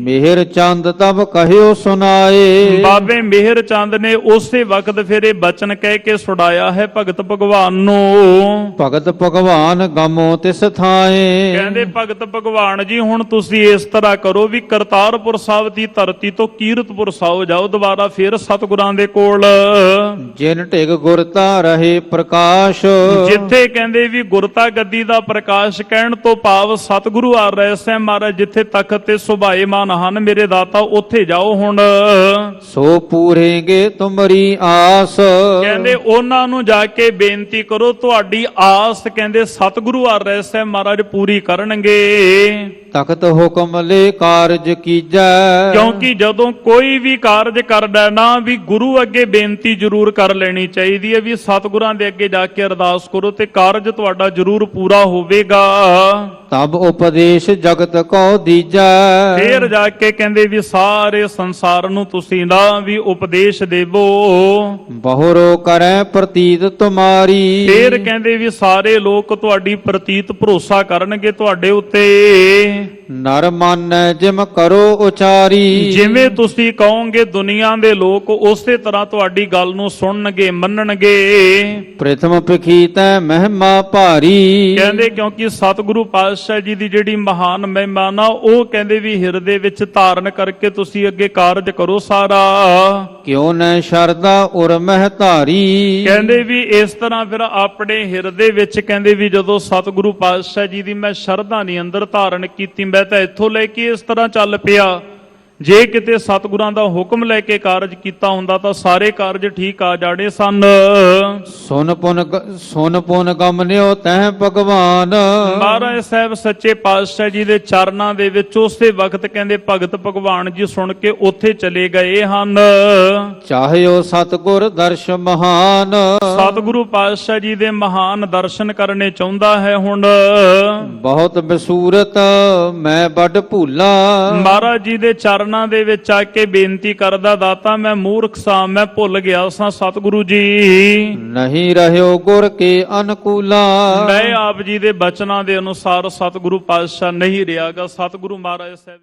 ਮਿਹਰ ਚੰਦ ਤਬ ਕਹਿਓ ਸੁਨਾਏ। ਬਾਬੇ ਮਿਹਰ ਚੰਦ ਨੇ ਉਸੇ ਵਕਤ ਫਿਰ ਇਹ ਬਚਨ ਕਹਿ ਕੇ ਸੁਣਾਇਆ ਹੈ ਭਗਤ ਭਗਵਾਨ ਨੂੰ। ਭਗਤ ਭਗਵਾਨ ਗਮੋ ਤਿਸ ਥਾਏ। ਕਹਿੰਦੇ ਭਗਤ ਭਗਵਾਨ ਜੀ ਹੁਣ ਤੁਸੀਂ ਇਸ ਤਰ੍ਹਾਂ ਕਰੋ ਵੀ ਕਰਤਾਰਪੁਰ ਸਾਹਿਬ ਦੀ ਧਰਤੀ ਤੋਂ ਕੀਰਤਪੁਰ ਸਾਹਿਬ ਜਾਓ ਦੁਬਾਰਾ ਫਿਰ ਸਤਿਗੁਰਾਂ ਦੇ ਕੋਲ। ਜਿਨ ਢਿਗ ਗੁਰਤਾ ਰਹੇ ਪ੍ਰਕਾਸ਼। ਜਿੱਥੇ ਕਹਿੰਦੇ ਵੀ ਗੁਰਤਾ ਗੱਦੀ ਦਾ ਪ੍ਰਕਾਸ਼ ਕਹਿਣ ਤੋਂ ਭਾਵ ਸਤਿਗੁਰੂ ਆ ਰਹੇ ਸਾਹਿਬ ਮਹਾਰਾਜ ਜਿੱਥੇ ਤਖਤ ਤੇ ਸੁਭਾਏਮਾਨ ਹਨ ਮੇਰੇ ਦਾਤਾ, ਉੱਥੇ ਜਾਓ ਹੁਣ। ਸੋ ਪੂਰੇਗੇ ਤੁਮਰੀ ਆਸ। ਕਹਿੰਦੇ ਉਹਨਾਂ ਨੂੰ ਜਾ ਕੇ ਬੇਨਤੀ ਕਰੋ ਤੁਹਾਡੀ ਆਸ ਕਹਿੰਦੇ ਸਤਿਗੁਰੂ ਆ ਰਹੇ ਸਾਹਿਬ ਮਹਾਰਾਜ ਪੂਰੀ ਕਰਨਗੇ। ਤਖਤ ਹੁਕਮ ਲੈ ਕਾਰਜ ਕੀਜੈ। ਕਿਉਂਕਿ ਜਦੋਂ ਕੋਈ ਵੀ ਕਾਰਜ ਕਰਦਾ ਨਾ ਵੀ ਗੁਰੂ ਅੱਗੇ ਬੇਨਤੀ ਜ਼ਰੂਰ ਕਰ ਲੈਣੀ ਚਾਹੀਦੀ ਹੈ ਵੀ ਸਤਿਗੁਰਾਂ ਦੇ ਅੱਗੇ ਜਾ ਕੇ ਅਰਦਾਸ ਕਰੋ ਤੇ ਕਾਰਜ ਤੁਹਾਡਾ ਜ਼ਰੂਰ ਪੂਰਾ ਹੋਵੇਗਾ। ਤਬ ਉਪਦੇਸ਼ ਜਗਤ ਕੋ ਦੀਜੈ ਫੇਰ ਜਾ ਕੇ ਕਹਿੰਦੇ ਵੀ ਸਾਰੇ ਸੰਸਾਰ ਨੂੰ ਤੁਸੀਂ ਨਾ ਵੀ ਉਪਦੇਸ਼ ਦੇਵੋ। ਬਹੁਰੋ ਕਰੈ ਪ੍ਰਤੀਤ ਤੁਮਾਰੀ ਫੇਰ ਕਹਿੰਦੇ ਵੀ ਸਾਰੇ ਲੋਕ ਤੁਹਾਡੀ ਪ੍ਰਤੀਤ ਭਰੋਸਾ ਕਰਨਗੇ ਤੁਹਾਡੇ ਉੱਤੇ। ਨਰ ਮਾਨੈ ਜਿਮ ਕਰੋ ਉਚਾਰੀ ਜਿਵੇਂ ਤੁਸੀਂ ਕਹੋਗੇ ਦੁਨੀਆ ਦੇ ਲੋਕ ਉਸੇ ਤਰ੍ਹਾਂ ਤੁਹਾਡੀ ਗੱਲ ਨੂੰ ਸੁਣਨਗੇ ਮੰਨਣਗੇ। ਪ੍ਰਥਮ ਪਖੀਤੈ ਮਹਿਮਾ ਭਾਰੀ ਕਹਿੰਦੇ ਕਿਉਂਕਿ ਸਤਿਗੁਰੂ ਪਾਤਸ਼ਾਹ ਜੀ ਦੀ ਜਿਹੜੀ ਮਹਾਨ ਮਹਿਮਾ ਨਾ ਉਹ ਕਹਿੰਦੇ ਵੀ ਹਿਰਦੇ ਵਿੱਚ ਧਾਰਨ ਕਰਕੇ ਤੁਸੀਂ ਅੱਗੇ ਕਾਰਜ ਕਰੋ ਸਾਰਾ। ਕਿਉ ਨ ਸ਼ਰਦਾ ਉਰ ਮਹਿ ਧਾਰੀ ਕਹਿੰਦੇ ਵੀ ਇਸ ਤਰ੍ਹਾਂ ਫਿਰ ਆਪਣੇ ਹਿਰਦੇ ਵਿੱਚ ਕਹਿੰਦੇ ਵੀ ਜਦੋਂ ਸਤਿਗੁਰੂ ਪਾਤਸ਼ਾਹ ਜੀ ਦੀ ਮੈਂ ਸ਼ਰਧਾ ਨਹੀਂ ਅੰਦਰ ਧਾਰਨ ਕੀਤੀ, ਮੈਂ ਤਾਂ ਇੱਥੋਂ ਲੈ ਕੇ ਇਸ ਤਰ੍ਹਾਂ ਚੱਲ ਪਿਆ। ਜੇ ਕਿਤੇ ਸਤਿਗੁਰਾਂ ਦਾ ਹੁਕਮ ਲੈ ਕੇ ਕਾਰਜ ਕੀਤਾ ਹੁੰਦਾ ਤਾਂ ਸਾਰੇ ਕਾਰਜ ਠੀਕ ਆ ਜਾਣੇ ਸਨ। ਸੁਨ ਪੁਨ ਗਮਨਿਓ ਤਹਿ ਭਗਵਾਨ ਮਹਾਰਾਜ ਸਾਹਿਬ ਸੱਚੇ ਪਾਤਸ਼ਾਹ ਜੀ ਦੇ ਚਰਨਾਂ ਦੇ ਵਿੱਚ ਉਸੇ ਵਕਤ ਕਹਿੰਦੇ ਭਗਤ ਭਗਵਾਨ ਜੀ ਸੁਣ ਕੇ ਉੱਥੇ ਚਲੇ ਗਏ ਹਨ। ਚਾਹਿਓ ਸਤਿਗੁਰ ਦਰਸ਼ ਮਹਾਨ ਸਤਿਗੁਰੂ ਪਾਤਸ਼ਾਹ ਜੀ ਦੇ ਮਹਾਨ ਦਰਸ਼ਨ ਕਰਨੇ ਚਾਹੁੰਦਾ ਹੈ ਹੁਣ। ਬਹੁਤ ਬਸੂਰਤ ਮੈਂ ਵੱਡ ਭੂਲਾ ਮਹਾਰਾਜ ਜੀ ਦੇ ਚਰਨ ਦੇ ਵਿੱਚ ਆ ਕੇ ਬੇਨਤੀ ਕਰਦਾ, ਦਾਤਾ ਮੈਂ ਮੂਰਖ ਸਾਂ, ਮੈਂ ਭੁੱਲ ਗਿਆ ਸਾਂ ਸਤਿਗੁਰੂ ਜੀ। ਨਹੀਂ ਰਹਿਓ ਗੁਰ ਕੇ ਅਨਕੂਲਾ ਮੈਂ ਆਪ ਜੀ ਦੇ ਬਚਨਾਂ ਦੇ ਅਨੁਸਾਰ ਸਤਿਗੁਰੂ ਪਾਤਸ਼ਾਹ ਨਹੀਂ ਰਿਹਾਗਾ। ਸਤਿਗੁਰੂ ਮਹਾਰਾਜ ਸਾਹਿਬ